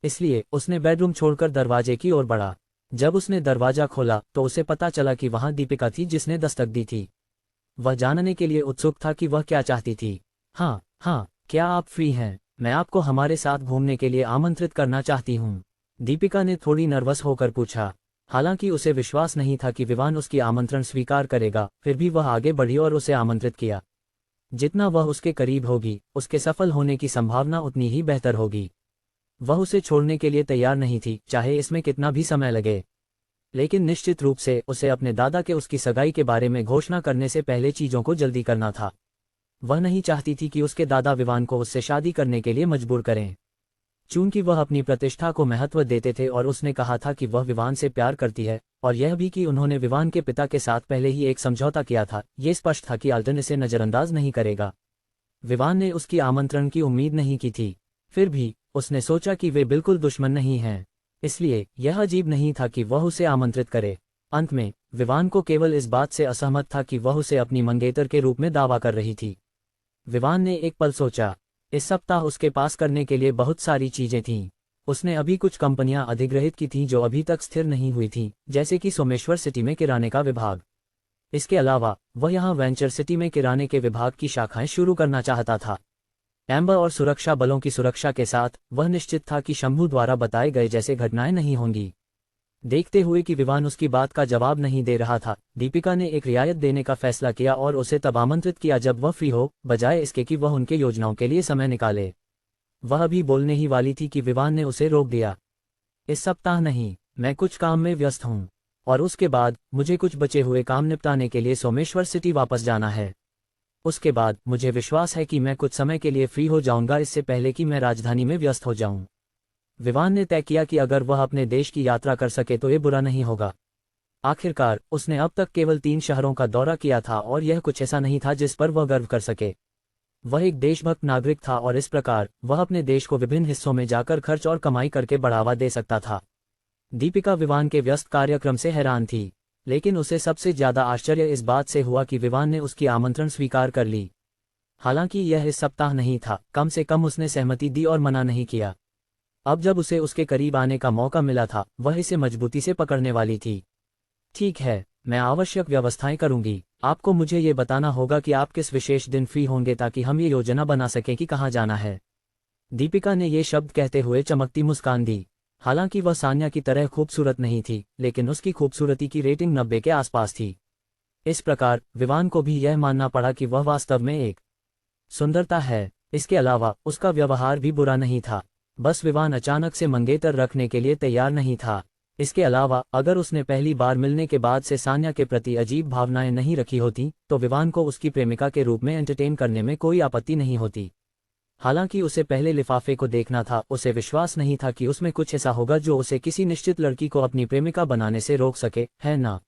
इसलिए उसने बेडरूम छोड़कर दरवाजे की ओर बढ़ा। जब उसने दरवाजा खोला तो उसे पता चला कि वहां दीपिका थी जिसने दस्तक दी थी। वह जानने के लिए उत्सुक था कि वह क्या चाहती थी। हाँ, क्या आप फ्री हैं? मैं आपको हमारे साथ घूमने के लिए आमंत्रित करना चाहती हूँ, दीपिका ने थोड़ी नर्वस होकर पूछा। हालांकि उसे विश्वास नहीं था कि विवान उसकी आमंत्रण स्वीकार करेगा, फिर भी वह आगे बढ़ी और उसे आमंत्रित किया। जितना वह उसके करीब होगी, उसके सफल होने की संभावना उतनी ही बेहतर होगी। वह उसे छोड़ने के लिए तैयार नहीं थी, चाहे इसमें कितना भी समय लगे। लेकिन निश्चित रूप से उसे अपने दादा के उसकी सगाई के बारे में घोषणा करने से पहले चीजों को जल्दी करना था। वह नहीं चाहती थी कि उसके दादा विवान को उससे शादी करने के लिए मजबूर करें। चूंकि वह अपनी प्रतिष्ठा को महत्व देते थे और उसने कहा था कि वह विवान से प्यार करती है, और यह भी कि उन्होंने विवान के पिता के साथ पहले ही एक समझौता किया था, ये स्पष्ट था कि आल्टन इसे नजरअंदाज नहीं करेगा। विवान ने उसकी आमंत्रण की उम्मीद नहीं की थी, फिर भी उसने सोचा कि वे बिल्कुल दुश्मन नहीं हैं, इसलिए यह अजीब नहीं था कि वह उसे आमंत्रित करे। अंत में विवान को केवल इस बात से असहमत था कि वह उसे अपनी मंगेतर के रूप में दावा कर रही थी। विवान ने एक पल सोचा। इस सप्ताह उसके पास करने के लिए बहुत सारी चीजें थीं। उसने अभी कुछ कंपनियां अधिग्रहित की थीं जो अभी तक स्थिर नहीं हुई थीं, जैसे कि सोमेश्वर सिटी में किराने का विभाग। इसके अलावा वह यहां वेंचर सिटी में किराने के विभाग की शाखाएं शुरू करना चाहता था। एम्बर और सुरक्षा बलों की सुरक्षा के साथ वह निश्चित था कि शंभू द्वारा बताए गए जैसे घटनाएं नहीं होंगी। देखते हुए कि विवान उसकी बात का जवाब नहीं दे रहा था, दीपिका ने एक रियायत देने का फैसला किया और उसे तब आमंत्रित किया जब वह फ्री हो, बजाय इसके कि वह उनके योजनाओं के लिए समय निकाले। वह अभी बोलने ही वाली थी कि विवान ने उसे रोक दिया। इस सप्ताह नहीं, मैं कुछ काम में व्यस्त हूँ, और उसके बाद मुझे कुछ बचे हुए काम निपटाने के लिए सोमेश्वर सिटी वापस जाना है। उसके बाद मुझे विश्वास है कि मैं कुछ समय के लिए फ्री हो जाऊंगा, इससे पहले कि मैं राजधानी में व्यस्त हो जाऊं। विवान ने तय किया कि अगर वह अपने देश की यात्रा कर सके तो ये बुरा नहीं होगा। आखिरकार उसने अब तक केवल 3 शहरों का दौरा किया था और यह कुछ ऐसा नहीं था जिस पर वह गर्व कर सके। वह एक देशभक्त नागरिक था और इस प्रकार वह अपने देश को विभिन्न हिस्सों में जाकर खर्च और कमाई करके बढ़ावा दे सकता था। दीपिका विवान के व्यस्त कार्यक्रम से हैरान थी, लेकिन उसे सबसे ज्यादा आश्चर्य इस बात से हुआ कि विवान ने उसकी आमंत्रण स्वीकार कर ली। हालांकि यह इस सप्ताह नहीं था, कम से कम उसने सहमति दी और मना नहीं किया। अब जब उसे उसके करीब आने का मौका मिला था, वह इसे मजबूती से पकड़ने वाली थी। ठीक है, मैं आवश्यक व्यवस्थाएं करूंगी। आपको मुझे ये बताना होगा कि आप किस विशेष दिन फ्री होंगे ताकि हम ये योजना बना सकें कि कहाँ जाना है। दीपिका ने ये शब्द कहते हुए चमकती मुस्कान दी। हालांकि वह सान्या की तरह खूबसूरत नहीं थी, लेकिन उसकी खूबसूरती की रेटिंग 90 के आसपास थी। इस प्रकार विवान को भी यह मानना पड़ा कि वह वास्तव में एक सुंदरता है। इसके अलावा उसका व्यवहार भी बुरा नहीं था, बस विवान अचानक से मंगेतर रखने के लिए तैयार नहीं था। इसके अलावा अगर उसने पहली बार मिलने के बाद से सान्या के प्रति अजीब भावनाएं नहीं रखी होती, तो विवान को उसकी प्रेमिका के रूप में एंटरटेन करने में कोई आपत्ति नहीं होती। हालांकि उसे पहले लिफाफे को देखना था, उसे विश्वास नहीं था कि उसमें कुछ ऐसा होगा जो उसे किसी निश्चित लड़की को अपनी प्रेमिका बनाने से रोक सके, है ना?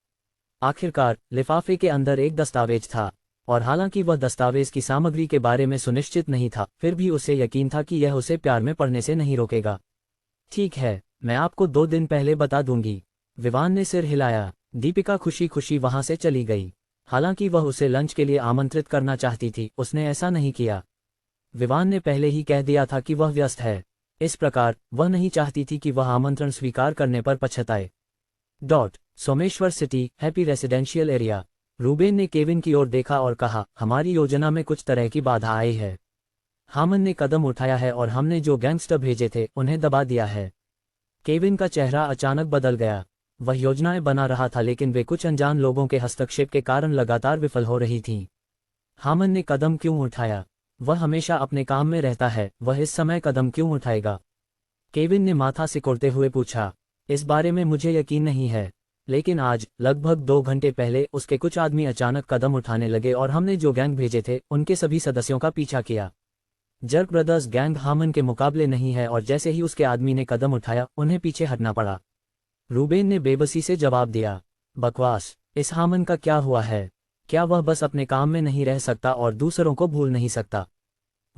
आखिरकार लिफाफे के अंदर एक दस्तावेज था, और हालांकि वह दस्तावेज की सामग्री के बारे में सुनिश्चित नहीं था, फिर भी उसे यकीन था कि यह उसे प्यार में पड़ने से नहीं रोकेगा। ठीक है, मैं आपको 2 दिन पहले बता दूंगी। विवान ने सिर हिलाया। दीपिका खुशी खुशी वहां से चली गई। हालांकि वह उसे लंच के लिए आमंत्रित करना चाहती थी, उसने ऐसा नहीं किया। विवान ने पहले ही कह दिया था कि वह व्यस्त है, इस प्रकार वह नहीं चाहती थी कि वह आमंत्रण स्वीकार करने पर पछताए। Someshwar city, happy residential area. Reuben ने केविन की ओर देखा और कहा, हमारी योजना में कुछ तरह की बाधा आई है। हामन ने कदम उठाया है और हमने जो गैंगस्टर भेजे थे उन्हें दबा दिया है। केविन का चेहरा अचानक बदल गया। वह योजनाएं बना रहा था लेकिन वे कुछ अनजान लोगों के हस्तक्षेप के कारण लगातार विफल हो रही थीं। हामन ने कदम क्यों उठाया? वह हमेशा अपने काम में रहता है, वह इस समय कदम क्यों उठाएगा? केविन ने माथा सिकोड़ते हुए पूछा। इस बारे में मुझे यकीन नहीं है, लेकिन आज लगभग 2 घंटे पहले उसके कुछ आदमी अचानक कदम उठाने लगे और हमने जो गैंग भेजे थे उनके सभी सदस्यों का पीछा किया। जर्क ब्रदर्स गैंग हामन के मुकाबले नहीं है और जैसे ही उसके आदमी ने कदम उठाया उन्हें पीछे हटना पड़ा। रूबेन ने बेबसी से जवाब दिया, बकवास, इस हामन का क्या हुआ है? क्या वह बस अपने काम में नहीं रह सकता और दूसरों को भूल नहीं सकता?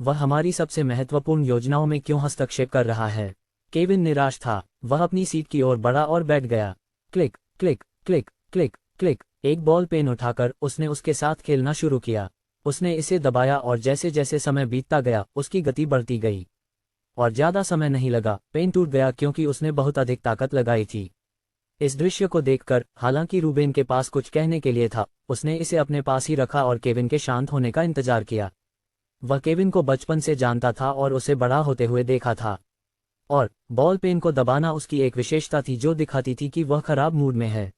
वह हमारी सबसे महत्वपूर्ण योजनाओं में क्यों हस्तक्षेप कर रहा है? केविन निराश था, वह अपनी सीट की ओर बढ़ा और बैठ गया। Click click click click click, एक बॉल पेन उठाकर उसने उसके साथ खेलना शुरू किया। उसने इसे दबाया और जैसे जैसे समय बीतता गया उसकी गति बढ़ती गई। और ज्यादा समय नहीं लगा, पेन टूट गया क्योंकि उसने बहुत अधिक ताकत लगाई थी। इस दृश्य को देखकर, हालांकि रूबेन के पास कुछ कहने के लिए था, उसने इसे अपने पास ही रखा और केविन के शांत होने का इंतजार किया। वह केविन को बचपन से जानता था और उसे बड़ा होते हुए देखा था। और बॉल पेन को दबाना उसकी एक विशेषता थी जो दिखाती थी कि वह खराब मूड में है।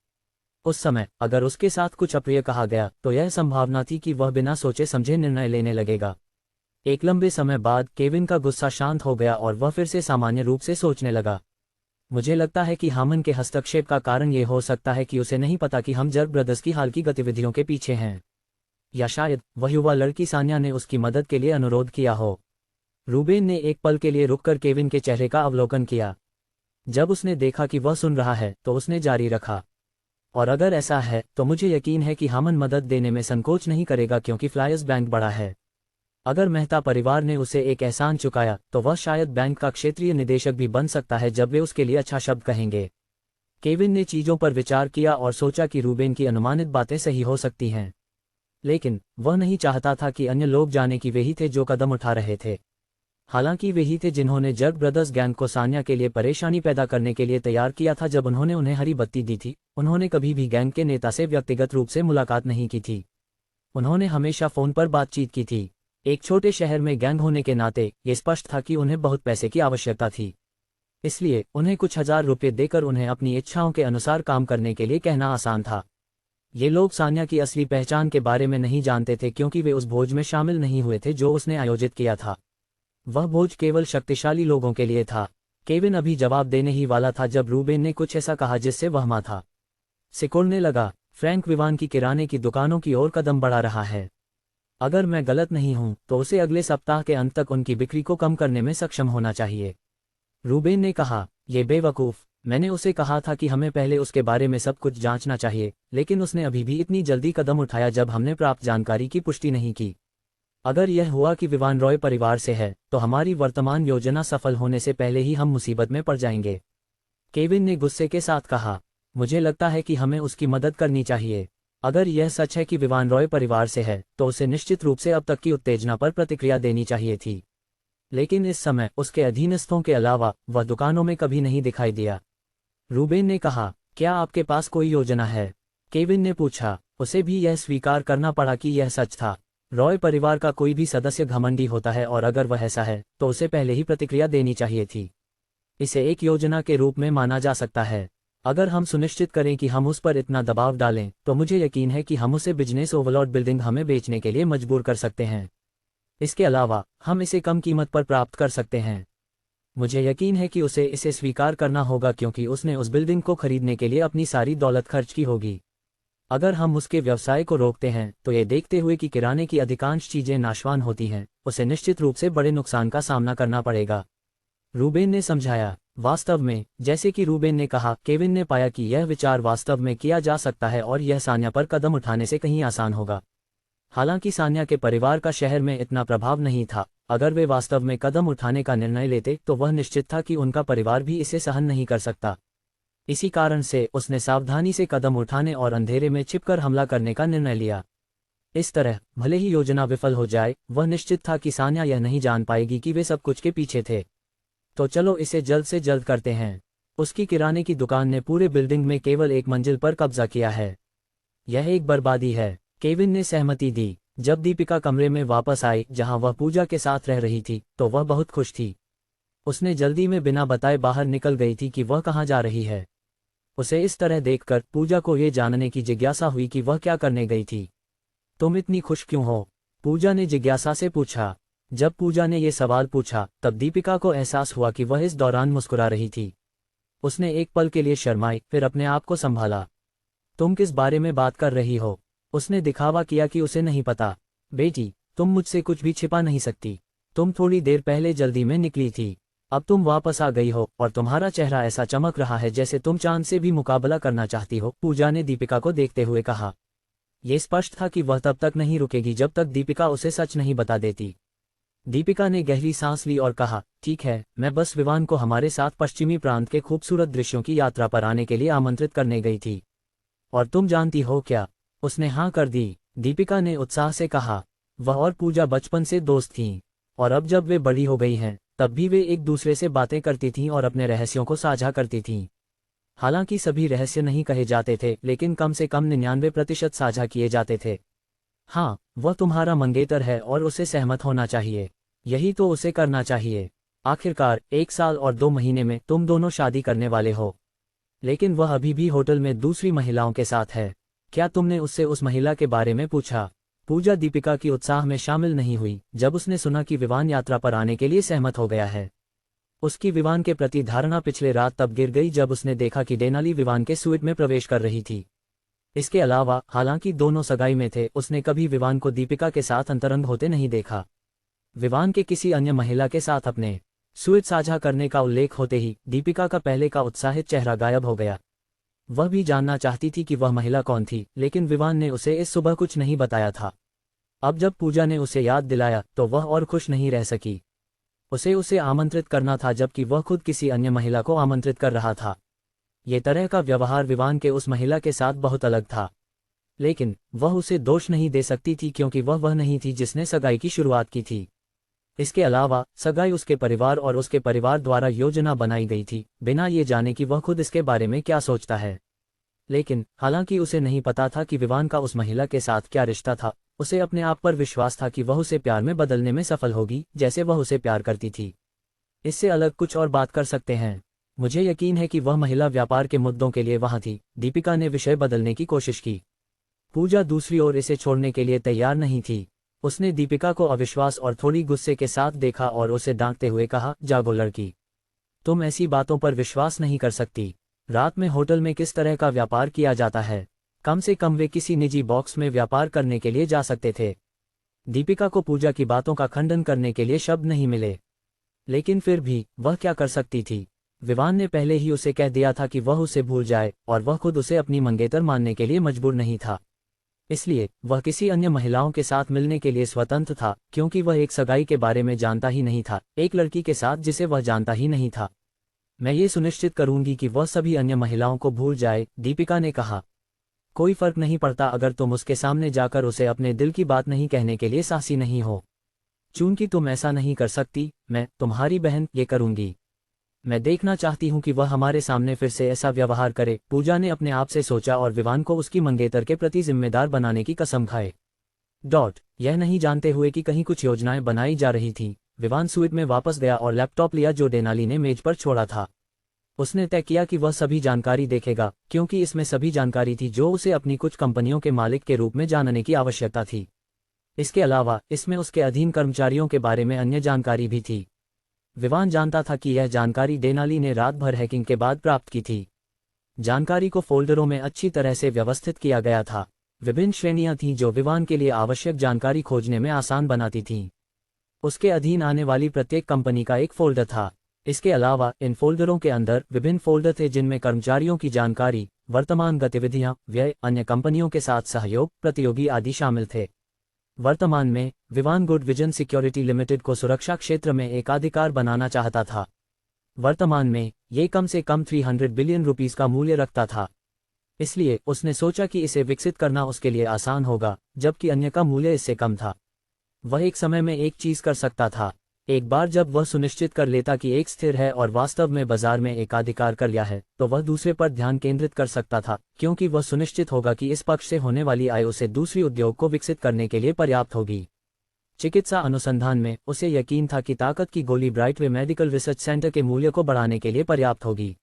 उस समय अगर उसके साथ कुछ अप्रिय कहा गया तो यह संभावना थी कि वह बिना सोचे समझे निर्णय लेने लगेगा। एक लंबे समय बाद केविन का गुस्सा शांत हो गया और वह फिर से सामान्य रूप से सोचने लगा। मुझे लगता है कि हामन के हस्तक्षेप का कारण ये हो सकता है कि उसे नहीं पता कि हम जर्क ब्रदर्स की हाल की गतिविधियों के पीछे हैं। या शायद वह युवा लड़की सान्या ने उसकी मदद के लिए अनुरोध किया हो। रूबेन ने एक पल के लिए रुककर केविन के चेहरे का अवलोकन किया। जब उसने देखा कि वह सुन रहा है तो उसने जारी रखा, और अगर ऐसा है तो मुझे यकीन है कि हामन मदद देने में संकोच नहीं करेगा क्योंकि फ्लायर्स बैंक बड़ा है। अगर मेहता परिवार ने उसे एक एहसान चुकाया तो वह शायद बैंक का क्षेत्रीय निदेशक भी बन सकता है जब वे उसके लिए अच्छा शब्द कहेंगे। केविन ने चीजों पर विचार किया और सोचा कि रूबेन की अनुमानित बातें सही हो सकती हैं, लेकिन वह नहीं चाहता था कि अन्य लोग जाने कि वे ही थे जो कदम उठा रहे थे। हालांकि वे ही थे जिन्होंने जर्क ब्रदर्स गैंग को सान्या के लिए परेशानी पैदा करने के लिए तैयार किया था। जब उन्होंने उन्हें हरी बत्ती दी थी, उन्होंने कभी भी गैंग के नेता से व्यक्तिगत रूप से मुलाकात नहीं की थी। उन्होंने हमेशा फोन पर बातचीत की थी। एक छोटे शहर में गैंग होने के नाते ये स्पष्ट था कि उन्हें बहुत पैसे की आवश्यकता थी, इसलिए उन्हें कुछ हजार रुपये देकर उन्हें अपनी इच्छाओं के अनुसार काम करने के लिए कहना आसान था। ये लोग सान्या की असली पहचान के बारे में नहीं जानते थे क्योंकि वे उस भोज में शामिल नहीं हुए थे जो उसने आयोजित किया था। वह भोज केवल शक्तिशाली लोगों के लिए था। केविन अभी जवाब देने ही वाला था जब रूबेन ने कुछ ऐसा कहा जिससे वहमा था। सिकुड़ने लगा। फ्रैंक विवान की किराने की दुकानों की ओर कदम बढ़ा रहा है। अगर मैं गलत नहीं हूं तो उसे अगले सप्ताह के अंत तक उनकी बिक्री को कम करने में सक्षम होना चाहिए। रूबेन ने कहा, ये बेवकूफ, मैंने उसे कहा था कि हमें पहले उसके बारे में सब कुछ जांचना चाहिए, लेकिन उसने अभी भी इतनी जल्दी कदम उठाया जब हमने प्राप्त जानकारी की पुष्टि नहीं की। अगर यह हुआ कि विवान रॉय परिवार से है तो हमारी वर्तमान योजना सफल होने से पहले ही हम मुसीबत में पड़ जाएंगे। केविन ने गुस्से के साथ कहा, मुझे लगता है कि हमें उसकी मदद करनी चाहिए। अगर यह सच है कि विवान रॉय परिवार से है तो उसे निश्चित रूप से अब तक की उत्तेजना पर प्रतिक्रिया देनी चाहिए थी, लेकिन इस समय उसके अधीनस्थों के अलावा वह दुकानों में कभी नहीं दिखाई दिया। रूबेन ने कहा, क्या आपके पास कोई योजना है? केविन ने पूछा। उसे भी यह स्वीकार करना पड़ा कि यह सच था। रॉय परिवार का कोई भी सदस्य घमंडी होता है और अगर वह ऐसा है तो उसे पहले ही प्रतिक्रिया देनी चाहिए थी। इसे एक योजना के रूप में माना जा सकता है। अगर हम सुनिश्चित करें कि हम उस पर इतना दबाव डालें तो मुझे यकीन है कि हम उसे बिजनेस ओवरलॉट बिल्डिंग हमें बेचने के लिए मजबूर कर सकते हैं। इसके अलावा हम इसे कम कीमत पर प्राप्त कर सकते हैं। मुझे यकीन है कि उसे इसे स्वीकार करना होगा क्योंकि उसने उस बिल्डिंग को खरीदने के लिए अपनी सारी दौलत खर्च की होगी। अगर हम उसके व्यवसाय को रोकते हैं तो ये देखते हुए कि किराने की अधिकांश चीजें नाशवान होती हैं, उसे निश्चित रूप से बड़े नुकसान का सामना करना पड़ेगा। रूबेन ने समझाया। वास्तव में, जैसे कि रूबेन ने कहा, केविन ने पाया कि यह विचार वास्तव में किया जा सकता है और यह सान्या पर कदम उठाने से कहीं आसान होगा। हालांकि सान्या के परिवार का शहर में इतना प्रभाव नहीं था। अगर वे वास्तव में कदम उठाने का निर्णय लेते तो वह निश्चित था कि उनका परिवार भी इसे सहन नहीं कर सकता। इसी कारण से उसने सावधानी से कदम उठाने और अंधेरे में छिपकर हमला करने का निर्णय लिया। इस तरह भले ही योजना विफल हो जाए, वह निश्चित था कि सान्या यह नहीं जान पाएगी कि वे सब कुछ के पीछे थे। तो चलो इसे जल्द से जल्द करते हैं। उसकी किराने की दुकान ने पूरे बिल्डिंग में केवल एक मंजिल पर कब्जा किया है। यह एक बर्बादी है। केविन ने सहमति दी। जब दीपिका कमरे में वापस आई जहां वह पूजा के साथ रह रही थी तो वह बहुत खुश थी। उसने जल्दी में बिना बताए बाहर निकल गई थी कि वह कहां जा रही है। उसे इस तरह देखकर पूजा को ये जानने की जिज्ञासा हुई कि वह क्या करने गई थी। तुम इतनी खुश क्यों हो? पूजा ने जिज्ञासा से पूछा। जब पूजा ने ये सवाल पूछा तब दीपिका को एहसास हुआ कि वह इस दौरान मुस्कुरा रही थी। उसने एक पल के लिए शर्माई, फिर अपने आप को संभाला। तुम किस बारे में बात कर रही हो? उसने दिखावा किया कि उसे नहीं पता। बेटी, तुम मुझसे कुछ भी छिपा नहीं सकती। तुम थोड़ी देर पहले जल्दी में निकली थी, अब तुम वापस आ गई हो और तुम्हारा चेहरा ऐसा चमक रहा है जैसे तुम चांद से भी मुकाबला करना चाहती हो, पूजा ने दीपिका को देखते हुए कहा। ये स्पष्ट था कि वह तब तक नहीं रुकेगी जब तक दीपिका उसे सच नहीं बता देती। दीपिका ने गहरी सांस ली और कहा, ठीक है, मैं बस विवान को हमारे साथ पश्चिमी प्रांत के खूबसूरत दृश्यों की यात्रा पर आने के लिए आमंत्रित करने गई थी। और तुम जानती हो क्या? उसने हाँ कर दी, दीपिका ने उत्साह से कहा। वह और पूजा बचपन से दोस्त थीं, और अब जब वे बड़ी हो गई हैं तब भी वे एक दूसरे से बातें करती थीं और अपने रहस्यों को साझा करती थीं। हालांकि सभी रहस्य नहीं कहे जाते थे, लेकिन कम से कम 99% साझा किए जाते थे। हाँ, वह तुम्हारा मंगेतर है और उसे सहमत होना चाहिए। यही तो उसे करना चाहिए। आखिरकार 1 साल और 2 महीने में तुम दोनों शादी करने वाले हो। लेकिन वह अभी भी होटल में दूसरी महिलाओं के साथ है। क्या तुमने उससे उस महिला के बारे में पूछा? पूजा दीपिका की उत्साह में शामिल नहीं हुई जब उसने सुना कि विवान यात्रा पर आने के लिए सहमत हो गया है। उसकी विवान के प्रति धारणा पिछले रात तब गिर गई जब उसने देखा कि डेनाली विवान के स्वीट में प्रवेश कर रही थी। इसके अलावा, हालांकि दोनों सगाई में थे, उसने कभी विवान को दीपिका के साथ अंतरंग होते नहीं देखा। विवान के किसी अन्य महिला के साथ अपने स्वीट साझा करने का उल्लेख होते ही दीपिका का पहले का उत्साहित चेहरा गायब हो गया। वह भी जानना चाहती थी कि वह महिला कौन थी, लेकिन विवान ने उसे इस सुबह कुछ नहीं बताया था। अब जब पूजा ने उसे याद दिलाया तो वह और खुश नहीं रह सकी। उसे आमंत्रित करना था जबकि वह खुद किसी अन्य महिला को आमंत्रित कर रहा था। ये तरह का व्यवहार विवान के उस महिला के साथ बहुत अलग था। लेकिन वह उसे दोष नहीं दे सकती थी क्योंकि वह नहीं थी जिसने सगाई की शुरुआत की थी। इसके अलावा, सगाई उसके परिवार और उसके परिवार द्वारा योजना बनाई गई थी, बिना ये जाने कि वह खुद इसके बारे में क्या सोचता है। लेकिन हालांकि उसे नहीं पता था कि विवान का उस महिला के साथ क्या रिश्ता था, उसे अपने आप पर विश्वास था कि वह उसे प्यार में बदलने में सफल होगी, जैसे वह उसे प्यार करती थी। इससे अलग कुछ और बात कर सकते हैं। मुझे यकीन है कि वह महिला व्यापार के मुद्दों के लिए वहां थी। दीपिका ने विषय बदलने की कोशिश की। पूजा दूसरी ओर इसे छोड़ने के लिए तैयार नहीं थी। उसने दीपिका को अविश्वास और थोड़ी गुस्से के साथ देखा और उसे डांटते हुए कहा, जागो लड़की, तुम ऐसी बातों पर विश्वास नहीं कर सकती। रात में होटल में किस तरह का व्यापार किया जाता है? कम से कम वे किसी निजी बॉक्स में व्यापार करने के लिए जा सकते थे। दीपिका को पूजा की बातों का खंडन करने के लिए शब्द नहीं मिले, लेकिन फिर भी वह क्या कर सकती थी? विवान ने पहले ही उसे कह दिया था कि वह उसे भूल जाए और वह खुद उसे अपनी मंगेतर मानने के लिए मजबूर नहीं था। इसलिए वह किसी अन्य महिलाओं के साथ मिलने के लिए स्वतंत्र था, क्योंकि वह एक सगाई के बारे में जानता ही नहीं था, एक लड़की के साथ जिसे वह जानता ही नहीं था। मैं ये सुनिश्चित करूंगी कि वह सभी अन्य महिलाओं को भूल जाए, दीपिका ने कहा। कोई फर्क नहीं पड़ता अगर तुम उसके सामने जाकर उसे अपने दिल की बात नहीं कहने के लिए साहसी नहीं हो। चूंकि तुम ऐसा नहीं कर सकती, मैं, तुम्हारी बहन, ये करूंगी। मैं देखना चाहती हूं कि वह हमारे सामने फिर से ऐसा व्यवहार करे, पूजा ने अपने आप से सोचा और विवान को उसकी मंगेतर के प्रति जिम्मेदार बनाने की कसम खाए। यह नहीं जानते हुए कि कहीं कुछ योजनाएं बनाई जा रही थीं, विवान स्वीट में वापस गया और लैपटॉप लिया जो डेनाली ने मेज पर छोड़ा था। उसने तय किया कि वह सभी जानकारी देखेगा, क्योंकि इसमें सभी जानकारी थी जो उसे अपनी कुछ कंपनियों के मालिक के रूप में जानने की आवश्यकता थी। इसके अलावा इसमें उसके अधीन कर्मचारियों के बारे में अन्य जानकारी भी थी। विवान जानता था कि यह जानकारी डेनाली ने रात भर हैकिंग के बाद प्राप्त की थी। जानकारी को फोल्डरों में अच्छी तरह से व्यवस्थित किया गया था। विभिन्न श्रेणियां थीं जो विवान के लिए आवश्यक जानकारी खोजने में आसान बनाती थीं। उसके अधीन आने वाली प्रत्येक कंपनी का एक फोल्डर था। इसके अलावा इन फोल्डरों के अंदर विभिन्न फोल्डर थे जिनमें कर्मचारियों की जानकारी, वर्तमान गतिविधियां, व्यय, अन्य कंपनियों के साथ सहयोग, प्रतियोगी आदि शामिल थे। वर्तमान में Vivaan good vision security limited को सुरक्षा क्षेत्र में एकाधिकार बनाना चाहता था। वर्तमान में ये कम से कम 300 बिलियन रुपीस का मूल्य रखता था। इसलिए उसने सोचा कि इसे विकसित करना उसके लिए आसान होगा, जबकि अन्य का मूल्य इससे कम था। वह एक समय में एक चीज कर सकता था। एक बार जब वह सुनिश्चित कर लेता कि एक स्थिर है और वास्तव में बाजार में एकाधिकार कर लिया है, तो वह दूसरे पर ध्यान केंद्रित कर सकता था, क्योंकि वह सुनिश्चित होगा कि इस पक्ष से होने वाली आय उसे दूसरी उद्योग को विकसित करने के लिए पर्याप्त होगी। चिकित्सा अनुसंधान में उसे यकीन था कि ताकत की गोली ब्राइटवे मेडिकल रिसर्च सेंटर के मूल्य को बढ़ाने के लिए पर्याप्त होगी।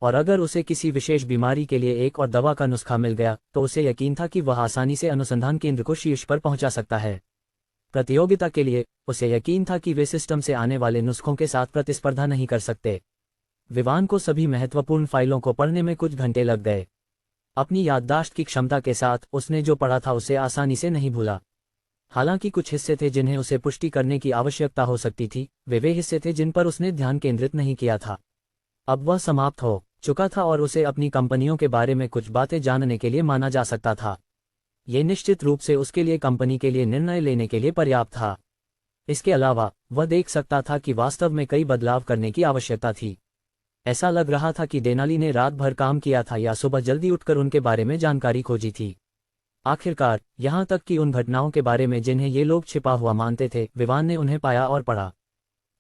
और अगर उसे किसी विशेष बीमारी के लिए एक और दवा का नुस्खा मिल गया तो उसे यकीन था कि वह आसानी से अनुसंधान केंद्र को शीर्ष पर पहुंचा सकता है। प्रतियोगिता के लिए उसे यकीन था कि वे सिस्टम से आने वाले नुस्खों के साथ प्रतिस्पर्धा नहीं कर सकते। विवान को सभी महत्वपूर्ण फाइलों को पढ़ने में कुछ घंटे लग गए। अपनी याददाश्त की क्षमता के साथ उसने जो पढ़ा था उसे आसानी से नहीं भूला। हालांकि कुछ हिस्से थे जिन्हें उसे पुष्टि करने की आवश्यकता हो सकती थी, वे हिस्से थे जिन पर उसने ध्यान केंद्रित नहीं किया था। अब वह समाप्त हो चुका था और उसे अपनी कंपनियों के बारे में कुछ बातें जानने के लिए माना जा सकता था। ये निश्चित रूप से उसके लिए कंपनी के लिए निर्णय लेने के लिए पर्याप्त था। इसके अलावा वह देख सकता था कि वास्तव में कई बदलाव करने की आवश्यकता थी। ऐसा लग रहा था कि देनाली ने रात भर काम किया था या सुबह जल्दी उठकर उनके बारे में जानकारी खोजी थी। आखिरकार यहाँ तक कि उन घटनाओं के बारे में जिन्हें ये लोग छिपा हुआ मानते थे, विवान ने उन्हें पाया और पढ़ा।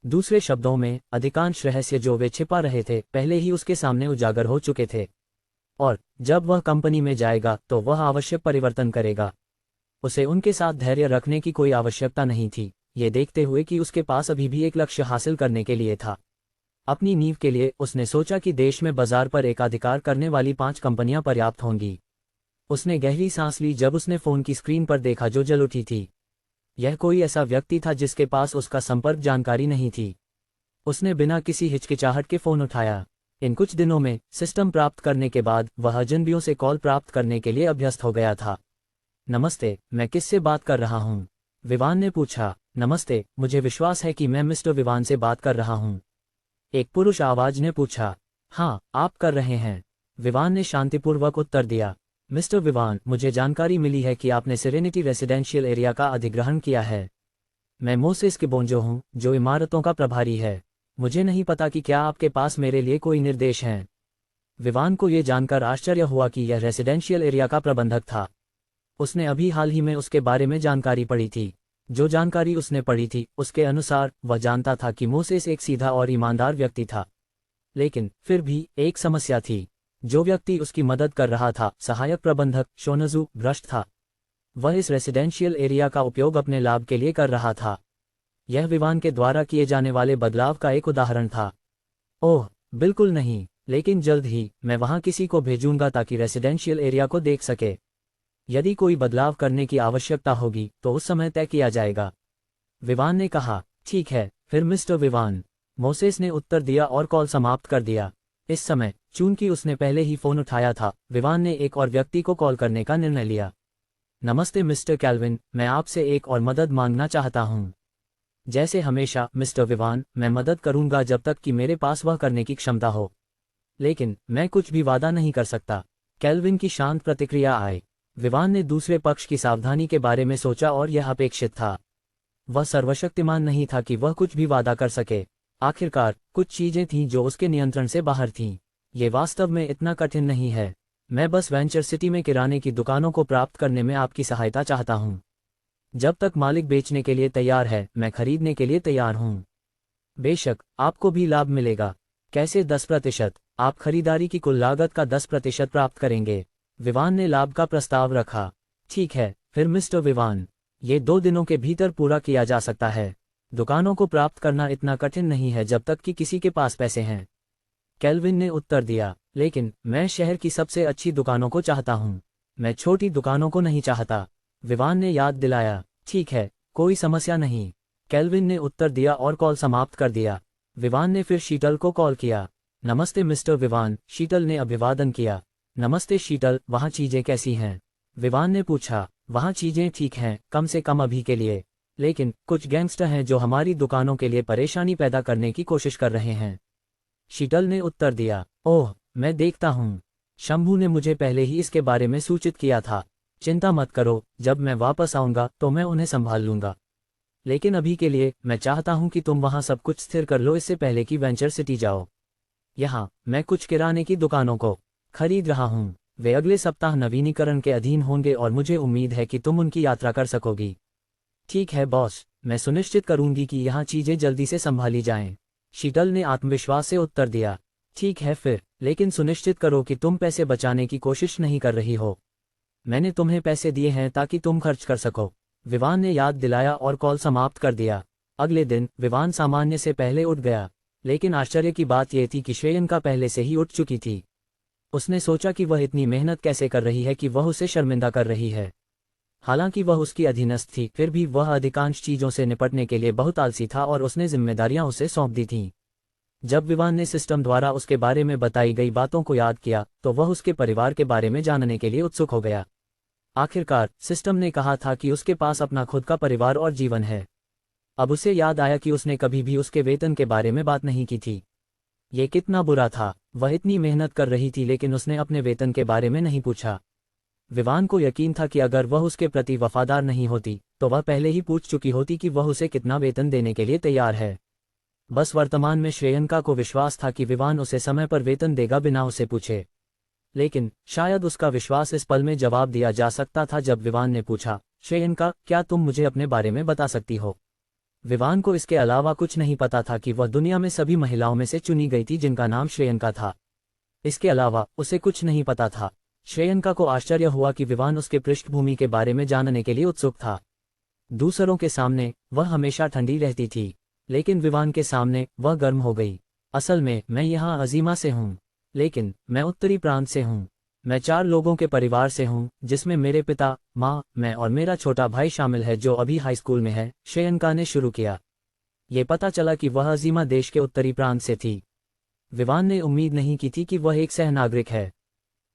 दूसरे शब्दों में, अधिकांश रहस्य जो वे छिपा रहे थे पहले ही उसके सामने उजागर हो चुके थे, और जब वह कंपनी में जाएगा तो वह आवश्यक परिवर्तन करेगा। उसे उनके साथ धैर्य रखने की कोई आवश्यकता नहीं थी, ये देखते हुए कि उसके पास अभी भी एक लक्ष्य हासिल करने के लिए था। अपनी नींव के लिए उसने सोचा कि देश में बाजार पर एकाधिकार करने वाली 5 कंपनियां पर्याप्त होंगी। उसने गहरी सांस ली जब उसने फोन की स्क्रीन पर देखा जो जल उठी थी। यह कोई ऐसा व्यक्ति था जिसके पास उसका संपर्क जानकारी नहीं थी। उसने बिना किसी हिचकिचाहट के फोन उठाया। इन कुछ दिनों में सिस्टम प्राप्त करने के बाद वह अजनबियों से कॉल प्राप्त करने के लिए अभ्यस्त हो गया था। नमस्ते, मैं किससे बात कर रहा हूँ? विवान ने पूछा। नमस्ते, मुझे विश्वास है कि मैं मिस्टर विवान से बात कर रहा हूँ, एक पुरुष आवाज ने पूछा। हाँ, आप कर रहे हैं, विवान ने शांतिपूर्वक उत्तर दिया। मिस्टर विवान, मुझे जानकारी मिली है कि आपने सेरेनिटी रेसिडेंशियल एरिया का अधिग्रहण किया है। मैं मोसेस किबोंजो हूँ, जो इमारतों का प्रभारी है। मुझे नहीं पता कि क्या आपके पास मेरे लिए कोई निर्देश हैं। विवान को ये जानकर आश्चर्य हुआ कि यह रेसिडेंशियल एरिया का प्रबंधक था। उसने अभी हाल ही में उसके बारे में जानकारी पढ़ी थी। जो जानकारी उसने पढ़ी थी उसके अनुसार वह जानता था कि मोसेस एक सीधा और ईमानदार व्यक्ति था। लेकिन फिर भी एक समस्या थी। जो व्यक्ति उसकी मदद कर रहा था, सहायक प्रबंधक शोनजू, भ्रष्ट था। वह इस रेसिडेंशियल एरिया का उपयोग अपने लाभ के लिए कर रहा था। यह विवान के द्वारा किए जाने वाले बदलाव का एक उदाहरण था। ओह, बिल्कुल नहीं, लेकिन जल्द ही मैं वहां किसी को भेजूंगा ताकि रेसिडेंशियल एरिया को देख सके। यदि कोई बदलाव करने की आवश्यकता होगी तो उस समय तय किया जाएगा। विवान ने कहा। ठीक है, फिर मिस्टर विवान, मोसेस ने उत्तर दिया और कॉल समाप्त कर दिया। इस समय, चूंकि उसने पहले ही फोन उठाया था, विवान ने एक और व्यक्ति को कॉल करने का निर्णय लिया। नमस्ते मिस्टर कैल्विन, मैं आपसे एक और मदद मांगना चाहता हूँ। जैसे हमेशा मिस्टर विवान, मैं मदद करूंगा जब तक कि मेरे पास वह करने की क्षमता हो, लेकिन मैं कुछ भी वादा नहीं कर सकता। कैल्विन की शांत प्रतिक्रिया आई। विवान ने दूसरे पक्ष की सावधानी के बारे में सोचा और यह अपेक्षित था। वह सर्वशक्तिमान नहीं था कि वह कुछ भी वादा कर सके। आखिरकार कुछ चीजें थीं जो उसके नियंत्रण से बाहर थीं। ये वास्तव में इतना कठिन नहीं है। मैं बस वेंचर सिटी में किराने की दुकानों को प्राप्त करने में आपकी सहायता चाहता हूँ। जब तक मालिक बेचने के लिए तैयार है, मैं खरीदने के लिए तैयार हूँ। बेशक आपको भी लाभ मिलेगा। कैसे 10%? आप खरीदारी की कुल लागत का 10% प्राप्त करेंगे। विवान ने लाभ का प्रस्ताव रखा। ठीक है, फिर मिस्टर विवान, ये 2 दिनों के भीतर पूरा किया जा सकता है। दुकानों को प्राप्त करना इतना कठिन नहीं है जब तक कि किसी के पास पैसे हैं, कैल्विन ने उत्तर दिया। लेकिन मैं शहर की सबसे अच्छी दुकानों को चाहता हूँ, मैं छोटी दुकानों को नहीं चाहता, विवान ने याद दिलाया। ठीक है, कोई समस्या नहीं, कैल्विन ने उत्तर दिया और कॉल समाप्त कर दिया। विवान ने फिर शीतल को कॉल किया। नमस्ते मिस्टर विवान, शीतल ने अभिवादन किया। नमस्ते शीतल, वहाँ चीजें कैसी हैं? विवान ने पूछा। वहाँ चीजें ठीक हैं, कम से कम अभी के लिए, लेकिन कुछ गैंगस्टर हैं जो हमारी दुकानों के लिए परेशानी पैदा करने की कोशिश कर रहे हैं, शीतल ने उत्तर दिया। ओह, मैं देखता हूँ, शंभू ने मुझे पहले ही इसके बारे में सूचित किया था। चिंता मत करो, जब मैं वापस आऊंगा तो मैं उन्हें संभाल लूंगा। लेकिन अभी के लिए मैं चाहता हूं कि तुम वहां सब कुछ स्थिर कर लो इससे पहले कि वेंचर सिटी जाओ। यहाँ मैं कुछ किराने की दुकानों को खरीद रहा हूँ। वे अगले सप्ताह नवीनीकरण के अधीन होंगे और मुझे उम्मीद है कि तुम उनकी यात्रा कर सकोगी। ठीक है बॉस, मैं सुनिश्चित करूंगी कि यहाँ चीजें जल्दी से संभाली जाएं, शीतल ने आत्मविश्वास से उत्तर दिया। ठीक है फिर, लेकिन सुनिश्चित करो कि तुम पैसे बचाने की कोशिश नहीं कर रही हो। मैंने तुम्हें पैसे दिए हैं ताकि तुम खर्च कर सको, विवान ने याद दिलाया और कॉल समाप्त कर दिया। अगले दिन विवान सामान्य से पहले उठ गया। लेकिन आश्चर्य की बात यह थी कि श्रेयंका पहले से ही उठ चुकी थी। उसने सोचा कि वह इतनी मेहनत कैसे कर रही है कि वह उसे शर्मिंदा कर रही है। हालांकि वह उसकी अधीनस्थ थी, फिर भी वह अधिकांश चीजों से निपटने के लिए बहुत आलसी था और उसने जिम्मेदारियां उसे सौंप दी थीं। जब विवान ने सिस्टम द्वारा उसके बारे में बताई गई बातों को याद किया तो वह उसके परिवार के बारे में जानने के लिए उत्सुक हो गया। आखिरकार सिस्टम ने कहा था कि उसके पास अपना खुद का परिवार और जीवन है। अब उसे याद आया कि उसने कभी भी उसके वेतन के बारे में बात नहीं की थी। ये कितना बुरा था, वह इतनी मेहनत कर रही थी लेकिन उसने अपने वेतन के बारे में नहीं पूछा। विवान को यकीन था कि अगर वह उसके प्रति वफादार नहीं होती तो वह पहले ही पूछ चुकी होती कि वह उसे कितना वेतन देने के लिए तैयार है। बस वर्तमान में श्रेयंका को विश्वास था कि विवान उसे समय पर वेतन देगा बिना उसे पूछे। लेकिन शायद उसका विश्वास इस पल में जवाब दिया जा सकता था जब विवान ने पूछा, श्रेयंका, क्या तुम मुझे अपने बारे में बता सकती हो? विवान को इसके अलावा कुछ नहीं पता था कि वह दुनिया में सभी महिलाओं में से चुनी गई थी जिनका नाम श्रेयंका था। इसके अलावा उसे कुछ नहीं पता था। श्रेयंका को आश्चर्य हुआ कि विवान उसके पृष्ठभूमि के बारे में जानने के लिए उत्सुक था। दूसरों के सामने वह हमेशा ठंडी रहती थी, लेकिन विवान के सामने वह गर्म हो गई। असल में मैं यहाँ अजीमा से हूँ, लेकिन मैं उत्तरी प्रांत से हूँ। मैं 4 लोगों के परिवार से हूँ, जिसमें मेरे पिता, माँ, मैं और मेरा छोटा भाई शामिल है जो अभी हाई स्कूल में है, श्रेयंका ने शुरू किया। ये पता चला कि वह अजीमा देश के उत्तरी प्रांत से थी। विवान ने उम्मीद नहीं की थी कि वह एक सहनागरिक है।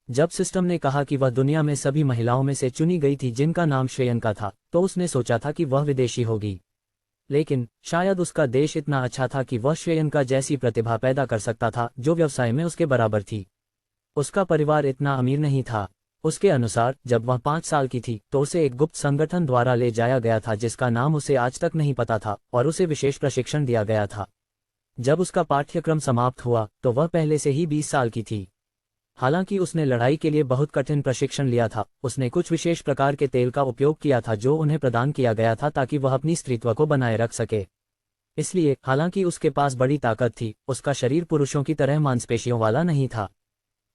जब सिस्टम ने कहा कि वह दुनिया में सभी महिलाओं में से चुनी गई थी जिनका नाम श्रेयंका था, तो उसने सोचा था कि वह विदेशी होगी। लेकिन शायद उसका देश इतना अच्छा था कि वह श्रेयंका जैसी प्रतिभा पैदा कर सकता था जो व्यवसाय में उसके बराबर थी। उसका परिवार इतना अमीर नहीं था। उसके अनुसार जब वह 5 साल की थी तो उसे एक गुप्त संगठन द्वारा ले जाया गया था जिसका नाम उसे आज तक नहीं पता था और उसे विशेष प्रशिक्षण दिया गया था। जब उसका पाठ्यक्रम समाप्त हुआ तो वह पहले से ही 20 साल की थी। हालांकि उसने लड़ाई के लिए बहुत कठिन प्रशिक्षण लिया था। उसने कुछ विशेष प्रकार के तेल का उपयोग किया था जो उन्हें प्रदान किया गया था ताकि वह अपनी स्त्रीत्व को बनाए रख सके। इसलिए हालांकि उसके पास बड़ी ताकत थी, उसका शरीर पुरुषों की तरह मांसपेशियों वाला नहीं था।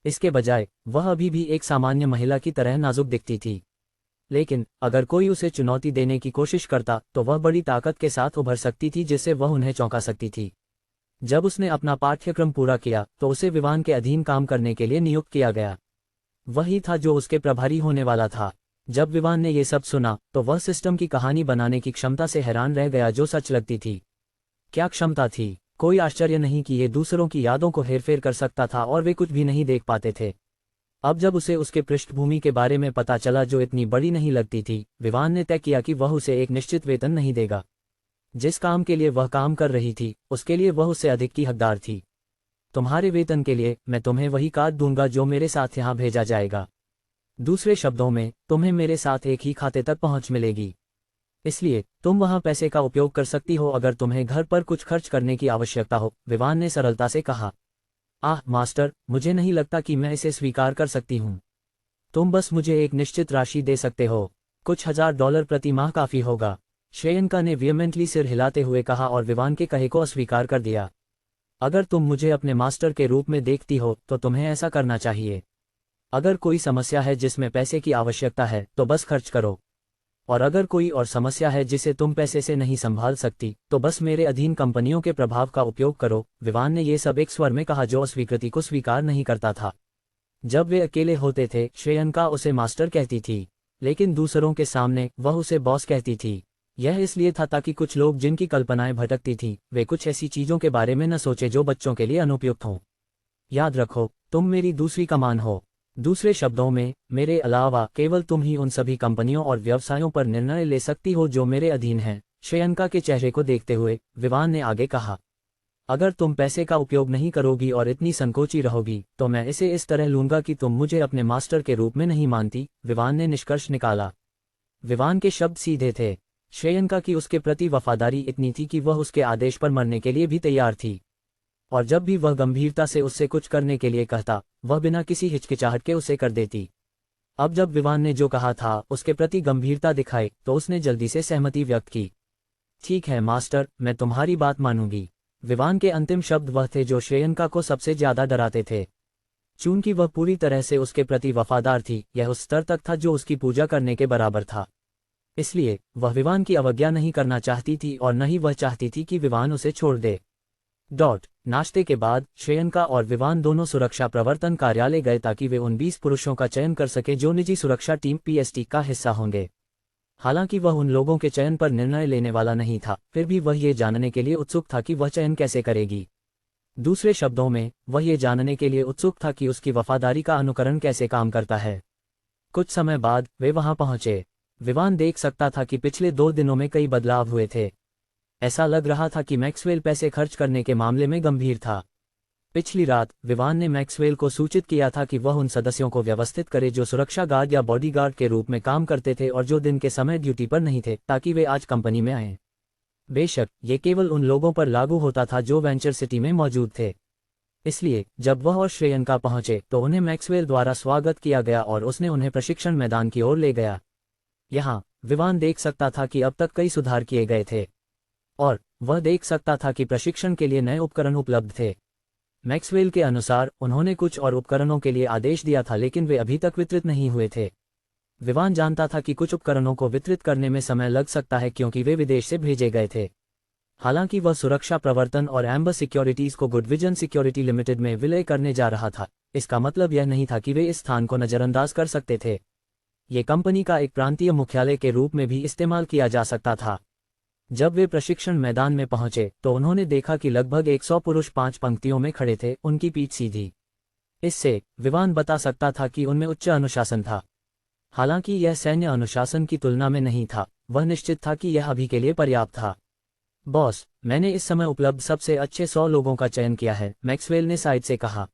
इसके बजाय वह अभी भी एक सामान्य महिला की तरह नाजुक दिखती थी। लेकिन अगर कोई उसे चुनौती देने की कोशिश करता तो वह बड़ी ताकत के साथ उभर सकती थी जिससे वह उन्हें चौंका सकती थी। जब उसने अपना पाठ्यक्रम पूरा किया तो उसे विवान के अधीन काम करने के लिए नियुक्त किया गया। वही था जो उसके प्रभारी होने वाला था। जब विवान ने ये सब सुना तो वह सिस्टम की कहानी बनाने की क्षमता से हैरान रह गया जो सच लगती थी। क्या क्षमता थी! कोई आश्चर्य नहीं कि ये दूसरों की यादों को हेरफेर कर सकता था और वे कुछ भी नहीं देख पाते थे। अब जब उसे उसके पृष्ठभूमि के बारे में पता चला जो इतनी बड़ी नहीं लगती थी, विवान ने तय किया कि वह उसे एक निश्चित वेतन नहीं देगा। जिस काम के लिए वह काम कर रही थी उसके लिए वह उससे अधिक की हकदार थी। तुम्हारे वेतन के लिए मैं तुम्हें वही कार्ड दूंगा जो मेरे साथ यहाँ भेजा जाएगा। दूसरे शब्दों में, तुम्हें मेरे साथ एक ही खाते तक पहुँच मिलेगी। इसलिए तुम वहाँ पैसे का उपयोग कर सकती हो अगर तुम्हें घर पर कुछ खर्च करने की आवश्यकता हो, विवान ने सरलता से कहा। मास्टर, मुझे नहीं लगता कि मैं इसे स्वीकार कर सकती हूँ। तुम बस मुझे एक निश्चित राशि दे सकते हो। कुछ $1000 प्रति माह काफी होगा। श्रेयंका ने वियमेंटली सिर हिलाते हुए कहा और विवान के कहे को अस्वीकार कर दिया। अगर तुम मुझे अपने मास्टर के रूप में देखती हो तो तुम्हें ऐसा करना चाहिए। अगर कोई समस्या है जिसमें पैसे की आवश्यकता है तो बस खर्च करो, और अगर कोई और समस्या है जिसे तुम पैसे से नहीं संभाल सकती तो बस मेरे अधीन कंपनियों के प्रभाव का उपयोग करो। विवान ने ये सब एक स्वर में कहा जो अस्वीकृति को स्वीकार नहीं करता था। जब वे अकेले होते थे श्रेयंका उसे मास्टर कहती थी, लेकिन दूसरों के सामने वह उसे बॉस कहती थी। यह इसलिए था ताकि कुछ लोग जिनकी कल्पनाएं भटकती थीं वे कुछ ऐसी चीजों के बारे में न सोचे जो बच्चों के लिए अनुपयुक्त हों। याद रखो, तुम मेरी दूसरी कमान हो। दूसरे शब्दों में, मेरे अलावा केवल तुम ही उन सभी कंपनियों और व्यवसायों पर निर्णय ले सकती हो जो मेरे अधीन हैं। श्रेयंका के चेहरे को देखते हुए विवान ने आगे कहा, अगर तुम पैसे का उपयोग नहीं करोगी और इतनी संकोची रहोगी तो मैं इसे इस तरह लूंगा कि तुम मुझे अपने मास्टर के रूप में नहीं मानती। विवान ने निष्कर्ष निकाला। विवान के शब्द सीधे थे। श्रेयंका की उसके प्रति वफादारी इतनी थी कि वह उसके आदेश पर मरने के लिए भी तैयार थी, और जब भी वह गंभीरता से उससे कुछ करने के लिए कहता वह बिना किसी हिचकिचाहट के उसे कर देती। अब जब विवान ने जो कहा था उसके प्रति गंभीरता दिखाई तो उसने जल्दी से सहमति व्यक्त की। ठीक है मास्टर, मैं तुम्हारी बात मानूंगी। विवान के अंतिम शब्द वह थे जो श्रेयंका को सबसे ज्यादा डराते थे। चूंकि वह पूरी तरह से उसके प्रति वफादार थी, यह उस स्तर तक था जो उसकी पूजा करने के बराबर था। इसलिए वह विवान की अवज्ञा नहीं करना चाहती थी और न ही वह चाहती थी कि विवान उसे छोड़ दे। नाश्ते के बाद श्रेयंका और विवान दोनों सुरक्षा प्रवर्तन कार्यालय गए ताकि वे उन 20 पुरुषों का चयन कर सके जो निजी सुरक्षा टीम पीएसटी का हिस्सा होंगे। हालांकि वह उन लोगों के चयन पर निर्णय लेने वाला नहीं था, फिर भी वह ये जानने के लिए उत्सुक था कि वह चयन कैसे करेगी। दूसरे शब्दों में, वह ये जानने के लिए उत्सुक था कि उसकी वफादारी का अनुकरण कैसे काम करता है। कुछ समय बाद वे वहां पहुंचे। विवान देख सकता था कि पिछले 2 दिनों में कई बदलाव हुए थे। ऐसा लग रहा था कि मैक्सवेल पैसे खर्च करने के मामले में गंभीर था। पिछली रात विवान ने मैक्सवेल को सूचित किया था कि वह उन सदस्यों को व्यवस्थित करे जो सुरक्षा गार्ड या बॉडीगार्ड के रूप में काम करते थे और जो दिन के समय ड्यूटी पर नहीं थे, ताकि वे आज कंपनी में आएं। बेशक ये केवल उन लोगों पर लागू होता था जो वेंचर सिटी में मौजूद थे। इसलिए जब वह और श्रेयंका पहुंचे तो उन्हें मैक्सवेल द्वारा स्वागत किया गया और उसने उन्हें प्रशिक्षण मैदान की ओर ले गया। यहाँ विवान देख सकता था कि अब तक कई सुधार किए गए थे और वह देख सकता था कि प्रशिक्षण के लिए नए उपकरण उपलब्ध थे। मैक्सवेल के अनुसार उन्होंने कुछ और उपकरणों के लिए आदेश दिया था, लेकिन वे अभी तक वितरित नहीं हुए थे। विवान जानता था कि कुछ उपकरणों को वितरित करने में समय लग सकता है क्योंकि वे विदेश से भेजे गए थे। हालांकि वह सुरक्षा प्रवर्तन और एम्बर सिक्योरिटीज को गुडविजन सिक्योरिटी लिमिटेड में विलय करने जा रहा था, इसका मतलब यह नहीं था कि वे इस स्थान को नजरअंदाज कर सकते थे। ये कंपनी का एक प्रांतीय मुख्यालय के रूप में भी इस्तेमाल किया जा सकता था। जब वे प्रशिक्षण मैदान में पहुंचे तो उन्होंने देखा कि लगभग 100 पुरुष 5 पंक्तियों में खड़े थे, उनकी पीठ सीधी। इससे विवान बता सकता था कि उनमें उच्च अनुशासन था। हालांकि यह सैन्य अनुशासन की तुलना में नहीं था, वह निश्चित था कि यह अभी के लिए पर्याप्त था। बॉस, मैंने इस समय उपलब्ध सबसे अच्छे 100 लोगों का चयन किया है, मैक्सवेल ने साइड से कहा।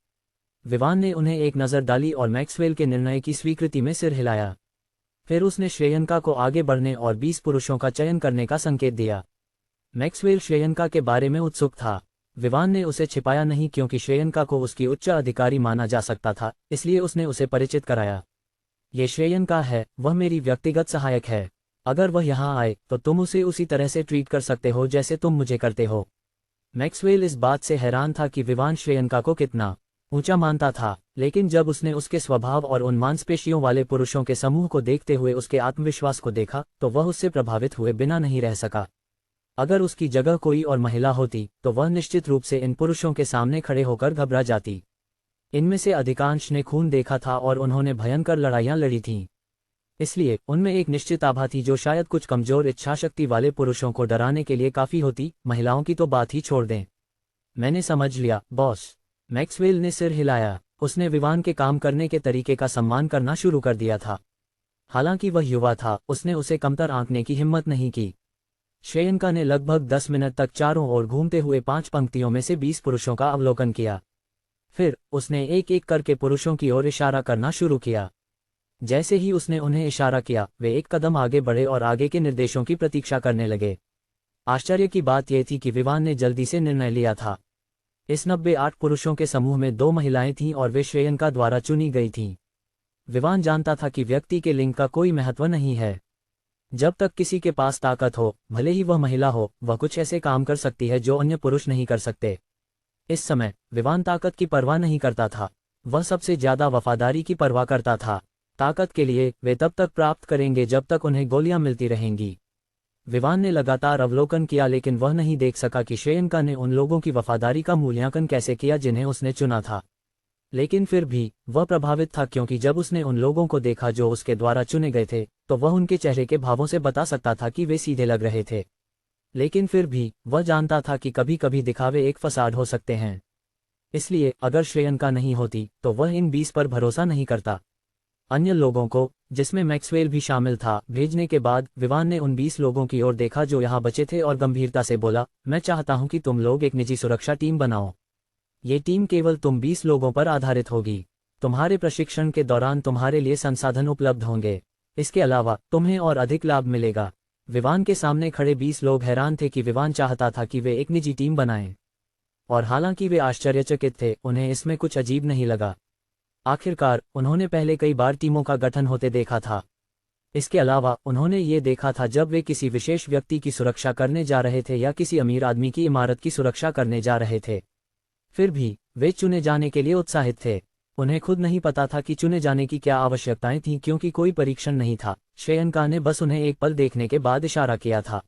विवान ने उन्हें एक नज़र डाली और मैक्सवेल के निर्णय की स्वीकृति में सिर हिलाया। फिर उसने श्रेयंका को आगे बढ़ने और 20 पुरुषों का चयन करने का संकेत दिया। मैक्सवेल श्रेयंका के बारे में उत्सुक था। विवान ने उसे छिपाया नहीं क्योंकि श्रेयंका को उसकी उच्च अधिकारी माना जा सकता था, इसलिए उसने उसे परिचित कराया। ये श्रेयंका है, वह मेरी व्यक्तिगत सहायक है। अगर वह यहाँ आए तो तुम उसे उसी तरह से ट्रीट कर सकते हो जैसे तुम मुझे करते हो। मैक्सवेल इस बात से हैरान था कि विवान श्रेयंका को कितना ऊंचा मानता था, लेकिन जब उसने उसके स्वभाव और उन मांसपेशियों वाले पुरुषों के समूह को देखते हुए उसके आत्मविश्वास को देखा तो वह उससे प्रभावित हुए बिना नहीं रह सका। अगर उसकी जगह कोई और महिला होती तो वह निश्चित रूप से इन पुरुषों के सामने खड़े होकर घबरा जाती। इनमें से अधिकांश ने खून देखा था और उन्होंने भयंकर लड़ाइयां लड़ी थीं। इसलिए उनमें एक निश्चित आभा थी जो शायद कुछ कमजोर इच्छाशक्ति वाले पुरुषों को डराने के लिए काफी होती। महिलाओं की तो बात ही छोड़ दें। मैंने समझ लिया, बॉस। मैक्सवेल ने सिर हिलाया। उसने विवान के काम करने के तरीके का सम्मान करना शुरू कर दिया था। हालांकि वह युवा था, उसने उसे कमतर आंकने की हिम्मत नहीं की। श्रेयंका ने लगभग 10 मिनट तक चारों ओर घूमते हुए 5 पंक्तियों में से 20 पुरुषों का अवलोकन किया। फिर उसने एक एक करके पुरुषों की ओर इशारा करना शुरू किया। जैसे ही उसने उन्हें इशारा किया, वे एक कदम आगे बढ़े और आगे के निर्देशों की प्रतीक्षा करने लगे। आश्चर्य की बात यह थी कि विवान ने जल्दी से निर्णय लिया था। इस 98 पुरुषों के समूह में 2 महिलाएं थीं और वे श्रेयंका द्वारा चुनी गई थीं। विवान जानता था कि व्यक्ति के लिंग का कोई महत्व नहीं है। जब तक किसी के पास ताकत हो, भले ही वह महिला हो, वह कुछ ऐसे काम कर सकती है जो अन्य पुरुष नहीं कर सकते। इस समय विवान ताकत की परवाह नहीं करता था, वह सबसे ज्यादा वफादारी की परवाह करता था। ताकत के लिए वे तब तक प्राप्त करेंगे जब तक उन्हें गोलियां मिलती रहेंगी। विवान ने लगातार अवलोकन किया, लेकिन वह नहीं देख सका कि श्रेयंका ने उन लोगों की वफादारी का मूल्यांकन कैसे किया जिन्हें उसने चुना था। लेकिन फिर भी वह प्रभावित था क्योंकि जब उसने उन लोगों को देखा जो उसके द्वारा चुने गए थे तो वह उनके चेहरे के भावों से बता सकता था कि वे सीधे लग रहे थे। लेकिन फिर भी वह जानता था कि कभी कभी दिखावे एक फसाद हो सकते हैं। इसलिए अगर श्रेयंका नहीं होती तो वह इन 20 पर भरोसा नहीं करता। अन्य लोगों को, जिसमें मैक्सवेल भी शामिल था, भेजने के बाद विवान ने उन 20 लोगों की ओर देखा जो यहाँ बचे थे और गंभीरता से बोला, मैं चाहता हूं कि तुम लोग एक निजी सुरक्षा टीम बनाओ। ये टीम केवल तुम 20 लोगों पर आधारित होगी। तुम्हारे प्रशिक्षण के दौरान तुम्हारे लिए संसाधन उपलब्ध होंगे। इसके अलावा तुम्हें और अधिक लाभ मिलेगा। विवान के सामने खड़े 20 लोग हैरान थे कि विवान चाहता था कि वे एक निजी टीम बनाएं। और हालांकि वे आश्चर्यचकित थे, उन्हें इसमें कुछ अजीब नहीं लगा। आखिरकार उन्होंने पहले कई बार टीमों का गठन होते देखा था। इसके अलावा उन्होंने ये देखा था जब वे किसी विशेष व्यक्ति की सुरक्षा करने जा रहे थे या किसी अमीर आदमी की इमारत की सुरक्षा करने जा रहे थे। फिर भी वे चुने जाने के लिए उत्साहित थे। उन्हें खुद नहीं पता था कि चुने जाने की क्या आवश्यकताएं थीं क्योंकि कोई परीक्षण नहीं था। श्रेयंका ने बस उन्हें एक पल देखने के बाद इशारा किया था।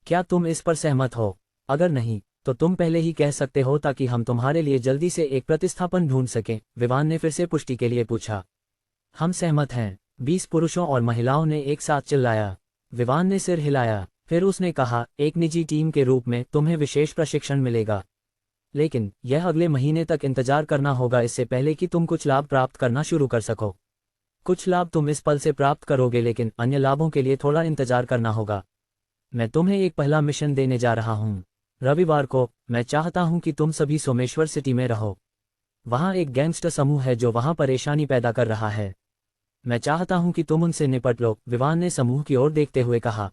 क्या तुम इस पर सहमत हो? अगर नहीं तो तुम पहले ही कह सकते हो ताकि हम तुम्हारे लिए जल्दी से एक प्रतिस्थापन ढूंढ सकें, विवान ने फिर से पुष्टि के लिए पूछा। हम सहमत हैं, 20 पुरुषों और महिलाओं ने एक साथ चिल्लाया। विवान ने सिर हिलाया, फिर उसने कहा, एक निजी टीम के रूप में तुम्हें विशेष प्रशिक्षण मिलेगा, लेकिन यह अगले महीने तक इंतजार करना होगा, इससे पहले कि तुम कुछ लाभ प्राप्त करना शुरू कर सको। कुछ लाभ तुम इस पल से प्राप्त करोगे, लेकिन अन्य लाभों के लिए थोड़ा इंतजार करना होगा। मैं तुम्हें एक पहला मिशन देने जा रहा हूँ। रविवार को मैं चाहता हूँ कि तुम सभी सोमेश्वर सिटी में रहो। वहाँ एक गैंगस्टर समूह है जो वहाँ परेशानी पैदा कर रहा है। मैं चाहता हूँ कि तुम उनसे निपट लो, विवान ने समूह की ओर देखते हुए कहा।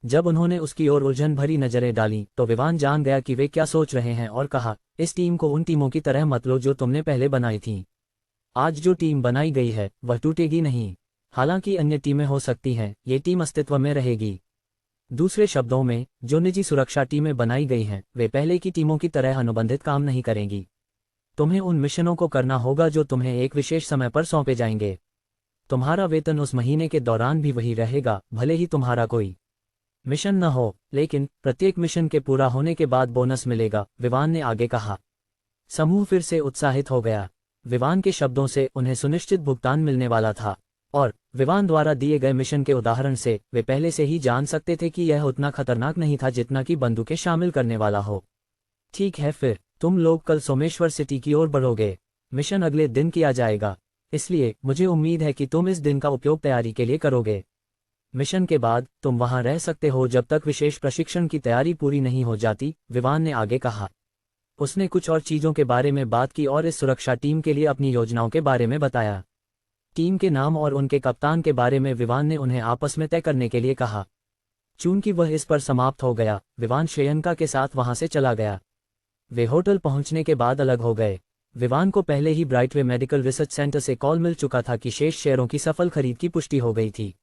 जब उन्होंने उसकी ओर उलझन भरी नजरें डाली तो विवान जान गया कि वे क्या सोच रहे हैं और कहा, इस टीम को उन टीमों की तरह मत लो जो तुमने पहले बनाई थीं। आज जो टीम बनाई गई है वह टूटेगी नहीं। हालांकि अन्य टीमें हो सकती हैं, ये टीम अस्तित्व में रहेगी। दूसरे शब्दों में, जो निजी सुरक्षा टीमें बनाई गई हैं वे पहले की टीमों की तरह अनुबंधित काम नहीं करेंगी। तुम्हें उन मिशनों को करना होगा जो तुम्हें एक विशेष समय पर सौंपे जाएंगे। तुम्हारा वेतन उस महीने के दौरान भी वही रहेगा, भले ही तुम्हारा कोई मिशन न हो, लेकिन प्रत्येक मिशन के पूरा होने के बाद बोनस मिलेगा, विवान ने आगे कहा। समूह फिर से उत्साहित हो गया। विवान के शब्दों से उन्हें सुनिश्चित भुगतान मिलने वाला था, और विवान द्वारा दिए गए मिशन के उदाहरण से वे पहले से ही जान सकते थे कि यह उतना खतरनाक नहीं था जितना कि बंदूकें शामिल करने वाला हो। ठीक है, फिर तुम लोग कल सोमेश्वर सिटी की ओर बढ़ोगे। मिशन अगले दिन किया जाएगा, इसलिए मुझे उम्मीद है कि तुम इस दिन का उपयोग तैयारी के लिए करोगे। मिशन के बाद तुम वहां रह सकते हो जब तक विशेष प्रशिक्षण की तैयारी पूरी नहीं हो जाती, विवान ने आगे कहा। उसने कुछ और चीजों के बारे में बात की और इस सुरक्षा टीम के लिए अपनी योजनाओं के बारे में बताया। टीम के नाम और उनके कप्तान के बारे में विवान ने उन्हें आपस में तय करने के लिए कहा। चूंकि वह इस पर समाप्त हो गया, विवान श्रेयंका के साथ वहां से चला गया। वे होटल पहुंचने के बाद अलग हो गए। विवान को पहले ही ब्राइटवे मेडिकल रिसर्च सेंटर से कॉल मिल चुका था कि शेष शेयरों की सफल खरीद की पुष्टि हो गई थी।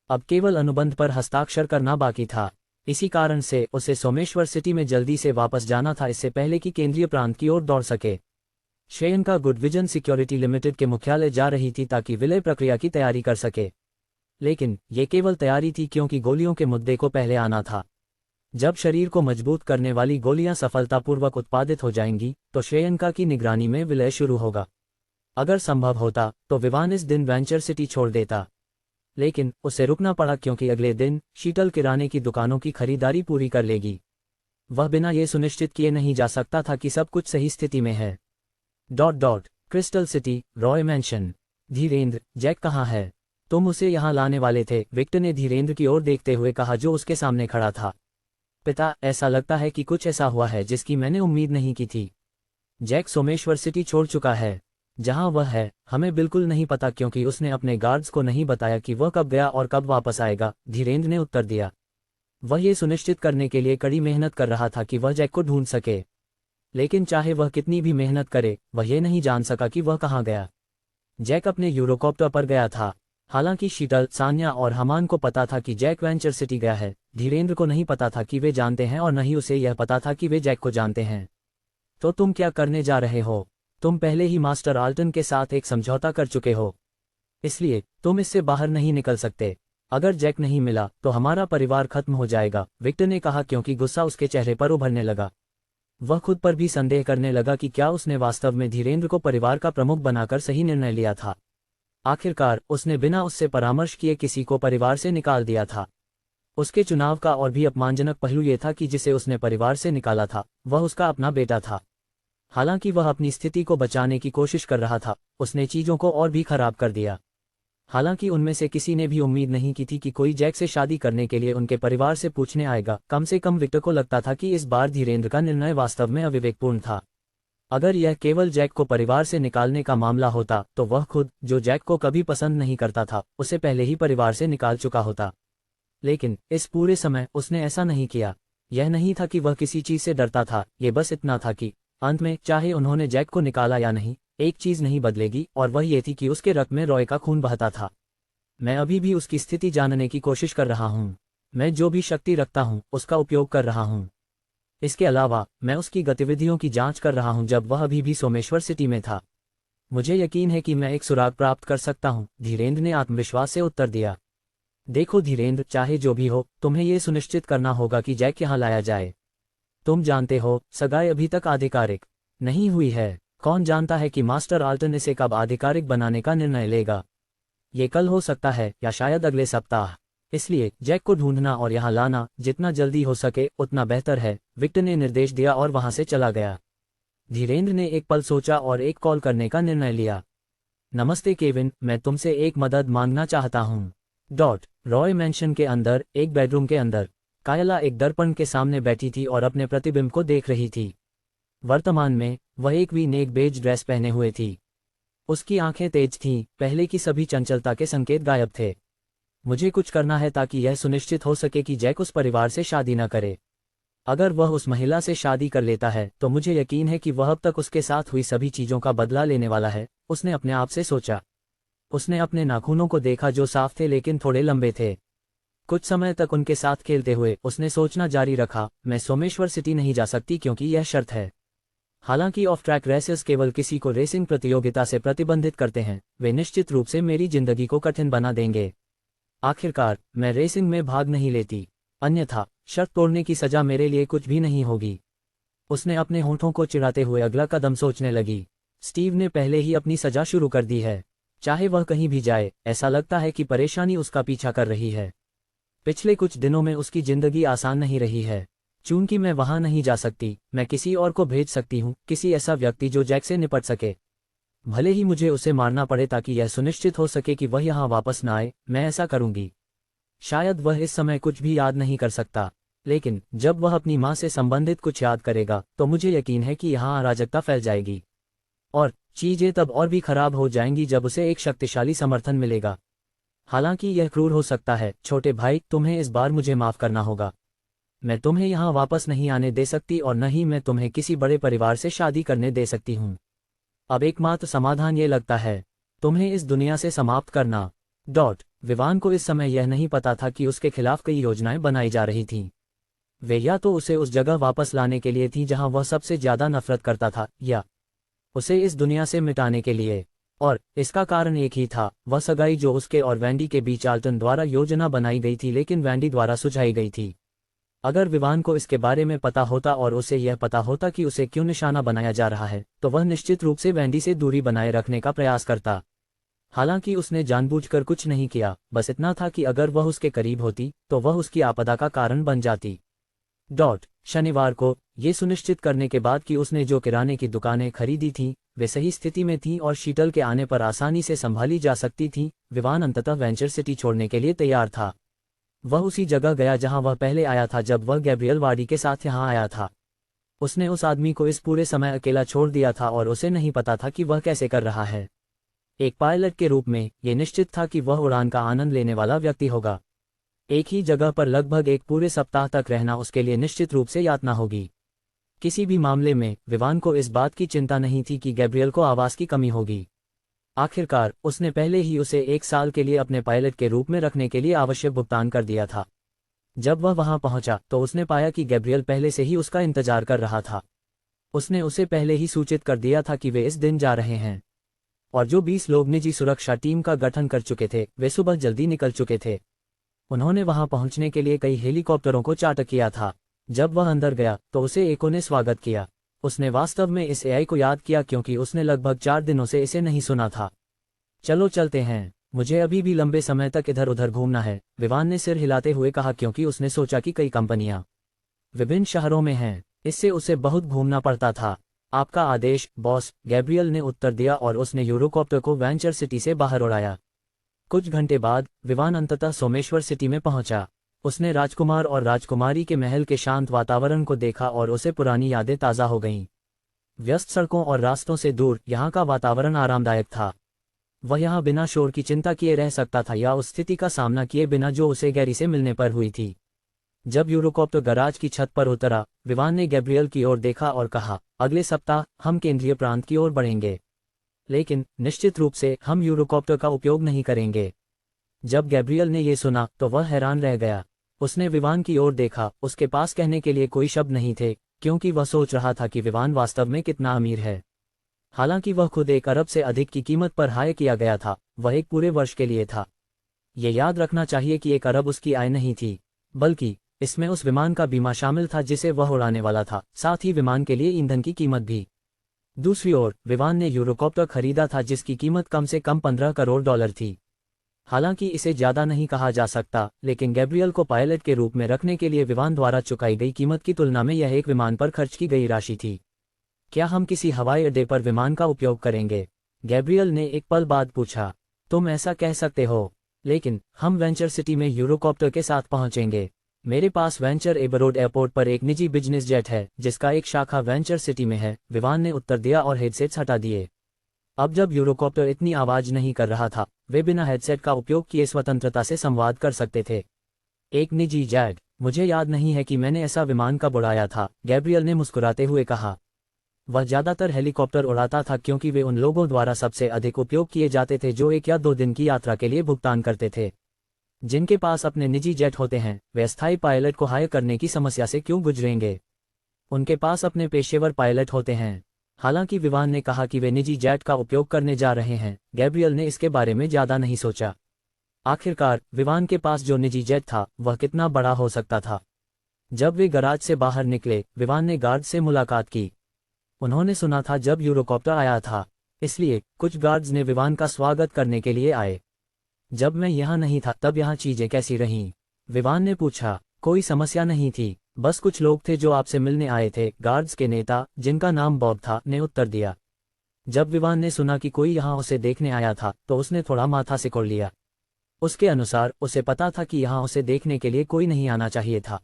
अब केवल अनुबंध पर हस्ताक्षर करना बाकी था। इसी कारण से उसे सोमेश्वर सिटी में जल्दी से वापस जाना था, इससे पहले कि केंद्रीय प्रांत की ओर दौड़ सके। Shreyanka good vision security limited के मुख्यालय जा रही थी ताकि विलय प्रक्रिया की तैयारी कर सके, लेकिन ये केवल तैयारी थी क्योंकि गोलियों के मुद्दे को पहले आना था। जब शरीर को मजबूत करने वाली गोलियां सफलतापूर्वक उत्पादित हो जाएंगी तो श्रेयंका की निगरानी में विलय शुरू होगा। अगर संभव होता तो विवान इस दिन वेंचर सिटी छोड़ देता, लेकिन उसे रुकना पड़ा क्योंकि अगले दिन शीतल किराने की दुकानों की खरीदारी पूरी कर लेगी। वह बिना ये सुनिश्चित किए नहीं जा सकता था कि सब कुछ सही स्थिति में है। Crystal city, Roy mansion. Dhirendra, Jack कहाँ है? तुम उसे यहाँ लाने वाले थे, विक्टर ने धीरेंद्र की ओर देखते हुए कहा जो उसके सामने खड़ा था। पिता, ऐसा लगता है कि कुछ ऐसा हुआ है जिसकी मैंने उम्मीद नहीं की थी। जैक सोमेश्वर सिटी छोड़ चुका है। जहां वह है हमें बिल्कुल नहीं पता क्योंकि उसने अपने गार्ड्स को नहीं बताया कि वह कब गया और कब वापस आएगा, धीरेंद्र ने उत्तर दिया। वह ये सुनिश्चित करने के लिए कड़ी मेहनत कर रहा था कि वह जैक को ढूंढ सके, लेकिन चाहे वह कितनी भी मेहनत करे वह ये नहीं जान सका कि वह कहाँ गया। जैक अपने यूरोकॉप्टर पर गया था। हालांकि शीतल, सान्या और हमान को पता था कि जैक वेंचर सिटी गया है, धीरेंद्र को नहीं पता था कि वे जानते हैं और न ही उसे यह पता था कि वे जैक को जानते हैं। तो तुम क्या करने जा रहे हो? तुम पहले ही मास्टर आल्टन के साथ एक समझौता कर चुके हो, इसलिए तुम इससे बाहर नहीं निकल सकते। अगर जैक नहीं मिला तो हमारा परिवार खत्म हो जाएगा, विक्टर ने कहा क्योंकि गुस्सा उसके चेहरे पर उभरने लगा। वह खुद पर भी संदेह करने लगा कि क्या उसने वास्तव में धीरेंद्र को परिवार का प्रमुख बनाकर सही निर्णय लिया था। आखिरकार उसने बिना उससे परामर्श किए किसी को परिवार से निकाल दिया था। उसके चुनाव का और भी अपमानजनक पहलू ये था कि जिसे उसने परिवार से निकाला था वह उसका अपना बेटा था। हालांकि वह अपनी स्थिति को बचाने की कोशिश कर रहा था, उसने चीजों को और भी खराब कर दिया। हालांकि उनमें से किसी ने भी उम्मीद नहीं की थी कि कोई जैक से शादी करने के लिए उनके परिवार से पूछने आएगा। कम से कम विक्टर को लगता था कि इस बार धीरेंद्र का निर्णय वास्तव में अविवेकपूर्ण था। अगर यह केवल जैक को परिवार से निकालने का मामला होता तो वह खुद, जो जैक को कभी पसंद नहीं करता था, उसे पहले ही परिवार से निकाल चुका होता। लेकिन इस पूरे समय उसने ऐसा नहीं किया। यह नहीं था कि वह किसी चीज से डरता था, ये बस इतना था कि अंत में चाहे उन्होंने जैक को निकाला या नहीं, एक चीज नहीं बदलेगी और वह ये थी कि उसके रक्त में रॉय का खून बहता था। मैं अभी भी उसकी स्थिति जानने की कोशिश कर रहा हूँ। मैं जो भी शक्ति रखता हूँ उसका उपयोग कर रहा हूँ। इसके अलावा मैं उसकी गतिविधियों की जांच कर रहा हूँ जब वह अभी भी सोमेश्वर सिटी में था। मुझे यकीन है कि मैं एक सुराग प्राप्त कर सकता हूँ, धीरेंद्र ने आत्मविश्वास से उत्तर दिया। देखो धीरेंद्र, चाहे जो भी हो, तुम्हें ये सुनिश्चित करना होगा कि जैक यहाँ लाया जाए। तुम जानते हो, सगाई अभी तक आधिकारिक नहीं हुई है। कौन जानता है कि मास्टर आल्टन इसे कब आधिकारिक बनाने का निर्णय लेगा। ये कल हो सकता है या शायद अगले सप्ताह। इसलिए जैक को ढूंढना और यहाँ लाना जितना जल्दी हो सके उतना बेहतर है, विक्टर ने निर्देश दिया और वहां से चला गया। धीरेन्द्र ने एक पल सोचा और एक कॉल करने का निर्णय लिया। नमस्ते केविन, मैं तुमसे एक मदद मांगना चाहता हूँ। रॉय मैंशन के अंदर एक बेडरूम के अंदर कायला एक दर्पण के सामने बैठी थी और अपने प्रतिबिंब को देख रही थी। वर्तमान में वह एक वी नेक बेज ड्रेस पहने हुए थी। उसकी आंखें तेज थीं, पहले की सभी चंचलता के संकेत गायब थे। मुझे कुछ करना है ताकि यह सुनिश्चित हो सके कि जैक उस परिवार से शादी न करे। अगर वह उस महिला से शादी कर लेता है तो मुझे यकीन है कि वह अब तक उसके साथ हुई सभी चीजों का बदला लेने वाला है, उसने अपने आप से सोचा। उसने अपने नाखूनों को देखा जो साफ थे लेकिन थोड़े लंबे थे। कुछ समय तक उनके साथ खेलते हुए उसने सोचना जारी रखा, मैं सोमेश्वर सिटी नहीं जा सकती क्योंकि यह शर्त है। हालांकि ऑफ ट्रैक रेसेस केवल किसी को रेसिंग प्रतियोगिता से प्रतिबंधित करते हैं, वे निश्चित रूप से मेरी जिंदगी को कठिन बना देंगे। आखिरकार मैं रेसिंग में भाग नहीं लेती, अन्यथा शर्त तोड़ने की सजा मेरे लिए कुछ भी नहीं होगी। उसने अपने होंठों को चिढ़ाते हुए अगला कदम सोचने लगी। स्टीव ने पहले ही अपनी सजा शुरू कर दी है। चाहे वह कहीं भी जाए, ऐसा लगता है कि परेशानी उसका पीछा कर रही है। पिछले कुछ दिनों में उसकी जिंदगी आसान नहीं रही है। चूंकि मैं वहां नहीं जा सकती, मैं किसी और को भेज सकती हूँ, किसी ऐसा व्यक्ति जो जैक से निपट सके। भले ही मुझे उसे मारना पड़े ताकि यह सुनिश्चित हो सके कि वह यहाँ वापस न आए, मैं ऐसा करूंगी। शायद वह इस समय कुछ भी याद नहीं कर सकता, लेकिन जब वह अपनी माँ से संबंधित कुछ याद करेगा तो मुझे यकीन है कि यहाँ अराजकता फैल जाएगी और चीजें तब और भी खराब हो जाएंगी जब उसे एक शक्तिशाली समर्थन मिलेगा। हालांकि यह क्रूर हो सकता है, छोटे भाई, तुम्हें इस बार मुझे माफ करना होगा। मैं तुम्हें यहाँ वापस नहीं आने दे सकती और न ही मैं तुम्हें किसी बड़े परिवार से शादी करने दे सकती हूँ। अब एकमात्र समाधान ये लगता है, तुम्हें इस दुनिया से समाप्त करना। विवान को इस समय यह नहीं पता था कि उसके खिलाफ कई योजनाएं बनाई जा रही थीं। वे या तो उसे उस जगह वापस लाने के लिए थी जहां वह सबसे ज्यादा नफरत करता था, या उसे इस दुनिया से मिटाने के लिए। और इसका कारण एक ही था, वह सगाई जो उसके और वैंडी के बीच आल्टन द्वारा योजना बनाई गई थी लेकिन वैंडी द्वारा सुझाई गई थी। अगर विवान को इसके बारे में पता होता और उसे यह पता होता कि उसे क्यों निशाना बनाया जा रहा है, तो वह निश्चित रूप से वैंडी से दूरी बनाए रखने का प्रयास करता। हालांकि उसने जानबूझकर कुछ नहीं किया, बस इतना था कि अगर वह उसके करीब होती तो वह उसकी आपदा का कारण बन जाती। शनिवार को, ये सुनिश्चित करने के बाद कि उसने जो किराने की दुकानें खरीदी थीं वे सही स्थिति में थीं और शीतल के आने पर आसानी से संभाली जा सकती थीं, विवान अंततः वेंचर सिटी छोड़ने के लिए तैयार था। वह उसी जगह गया जहां वह पहले आया था जब वह गैब्रियल वार्डी के साथ यहां आया था। उसने उस आदमी को इस पूरे समय अकेला छोड़ दिया था और उसे नहीं पता था कि वह कैसे कर रहा है। एक पायलट के रूप में ये निश्चित था कि वह उड़ान का आनंद लेने वाला व्यक्ति होगा। एक ही जगह पर लगभग एक पूरे सप्ताह तक रहना उसके लिए निश्चित रूप से यातना होगी। किसी भी मामले में विवान को इस बात की चिंता नहीं थी कि गैब्रियल को आवास की कमी होगी। आखिरकार उसने पहले ही उसे 1 साल के लिए अपने पायलट के रूप में रखने के लिए आवश्यक भुगतान कर दिया था। जब वह वहां पहुंचा तो उसने पाया कि गैब्रियल पहले से ही उसका इंतजार कर रहा था। उसने उसे पहले ही सूचित कर दिया था कि वे इस दिन जा रहे हैं, और जो 20 लोग निजी सुरक्षा टीम का गठन कर चुके थे वे सुबह जल्दी निकल चुके थे। उन्होंने वहां पहुंचने के लिए कई हेलीकॉप्टरों को चार्टर किया था। जब वह अंदर गया तो उसे एको ने स्वागत किया। उसने वास्तव में इस एआई को याद किया क्योंकि उसने लगभग 4 दिनों से इसे नहीं सुना था। चलो चलते हैं, मुझे अभी भी लंबे समय तक इधर उधर घूमना है, विवान ने सिर हिलाते हुए कहा क्योंकि उसने सोचा कि कई कंपनियां विभिन्न शहरों में हैं, इससे उसे बहुत घूमना पड़ता था। आपका आदेश बॉस, गैब्रियल ने उत्तर दिया और उसने यूरोकॉप्टर को वेंचर सिटी से बाहर उड़ाया। कुछ घंटे बाद विवान अंततः सोमेश्वर सिटी में पहुंचा। उसने राजकुमार और राजकुमारी के महल के शांत वातावरण को देखा और उसे पुरानी यादें ताज़ा हो गईं। व्यस्त सड़कों और रास्तों से दूर यहाँ का वातावरण आरामदायक था। वह यहाँ बिना शोर की चिंता किए रह सकता था या उस स्थिति का सामना किए बिना जो उसे गैरी से मिलने पर हुई थी। जब यूरोकॉप्टर गराज की छत पर उतरा, विवान ने गैब्रियल की ओर देखा और कहा, अगले सप्ताह हम केंद्रीय प्रांत की ओर बढ़ेंगे, लेकिन निश्चित रूप से हम यूरोकॉप्टर का उपयोग नहीं करेंगे। जब गैब्रियल ने यह सुना तो वह हैरान रह गया। उसने विवान की ओर देखा, उसके पास कहने के लिए कोई शब्द नहीं थे क्योंकि वह सोच रहा था कि विवान वास्तव में कितना अमीर है। हालांकि वह खुद 1 अरब से अधिक की कीमत पर हायर किया गया था, वह एक पूरे वर्ष के लिए था। ये याद रखना चाहिए कि 1 अरब उसकी आय नहीं थी, बल्कि इसमें उस विमान का बीमा शामिल था जिसे वह उड़ाने वाला था, साथ ही विमान के लिए ईंधन की कीमत भी। दूसरी ओर विमान ने यूरोकॉप्टर खरीदा था जिसकी कीमत कम से कम 15 करोड़ डॉलर थी। हालांकि इसे ज्यादा नहीं कहा जा सकता, लेकिन गैब्रियल को पायलट के रूप में रखने के लिए विमान द्वारा चुकाई गई कीमत की तुलना में यह एक विमान पर खर्च की गई राशि थी। क्या हम किसी हवाई अड्डे पर विमान का उपयोग करेंगे? गैब्रियल ने एक पल बाद पूछा। तुम ऐसा कह सकते हो, लेकिन हम वेंचर सिटी में यूरोकॉप्टर के साथ पहुंचेंगे। मेरे पास वेंचर एबरोड एयरपोर्ट पर एक निजी बिजनेस जेट है जिसका एक शाखा वेंचर सिटी में है, विमान ने उत्तर दिया और हेडसेट्स हटा दिए। अब जब यूरोकॉप्टर इतनी आवाज नहीं कर रहा था, वे बिना हेडसेट का उपयोग किए स्वतंत्रता से संवाद कर सकते थे। एक निजी जेट? मुझे याद नहीं है कि मैंने ऐसा विमान कब उड़ाया था, गैब्रियल ने मुस्कुराते हुए कहा। वह ज्यादातर हेलीकॉप्टर उड़ाता था क्योंकि वे उन लोगों द्वारा सबसे अधिक उपयोग किए जाते थे जो 1 या 2 दिन की यात्रा के लिए भुगतान करते थे। जिनके पास अपने निजी जेट होते हैं, वे अस्थायी पायलट को हायर करने की समस्या से क्यों गुजरेंगे? उनके पास अपने पेशेवर पायलट होते हैं। हालांकि विमान ने कहा कि वे निजी जेट का उपयोग करने जा रहे हैं, गैब्रियल ने इसके बारे में ज्यादा नहीं सोचा। आखिरकार विमान के पास जो निजी जेट था वह कितना बड़ा हो सकता था? जब वे गराज से बाहर निकले, विमान ने गार्ड से मुलाकात की। उन्होंने सुना था जब यूरोकॉप्टर आया था, इसलिए कुछ गार्ड्स ने विमान का स्वागत करने के लिए आए। जब मैं यहाँ नहीं था तब यहाँ चीजें कैसी रहीं? विमान ने पूछा। कोई समस्या नहीं थी, बस कुछ लोग थे जो आपसे मिलने आए थे, गार्ड्स के नेता, जिनका नाम बॉब था, ने उत्तर दिया। जब विमान ने सुना कि कोई यहाँ उसे देखने आया था तो उसने थोड़ा माथा सिकोड़ लिया। उसके अनुसार उसे पता था कि यहाँ उसे देखने के लिए कोई नहीं आना चाहिए था।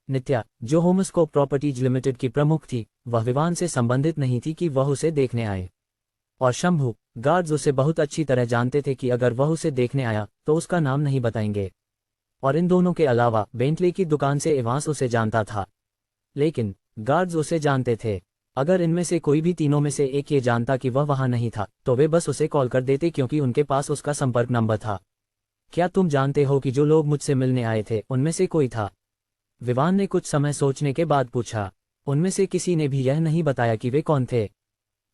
नित्या, जो होमस्कोप प्रॉपर्टीज लिमिटेड की प्रमुख थी, वह विमान से संबंधित नहीं थी कि वह उसे देखने आए। और शंभू, गार्ड्स उसे बहुत अच्छी तरह जानते थे कि अगर वह उसे देखने आया तो उसका नाम नहीं बताएंगे। और इन दोनों के अलावा बेंटले की दुकान से एवांस उसे जानता था। लेकिन गार्ड्स उसे जानते थे। अगर इनमें से कोई भी तीनों में से एक ये जानता कि वह वहां नहीं था तो वे बस उसे कॉल कर देते क्योंकि उनके पास उसका संपर्क नंबर था। क्या तुम जानते हो कि जो लोग मुझसे मिलने आए थे उनमें से कोई था? विमान ने कुछ समय सोचने के बाद पूछा। उनमें से किसी ने भी यह नहीं बताया कि वे कौन थे।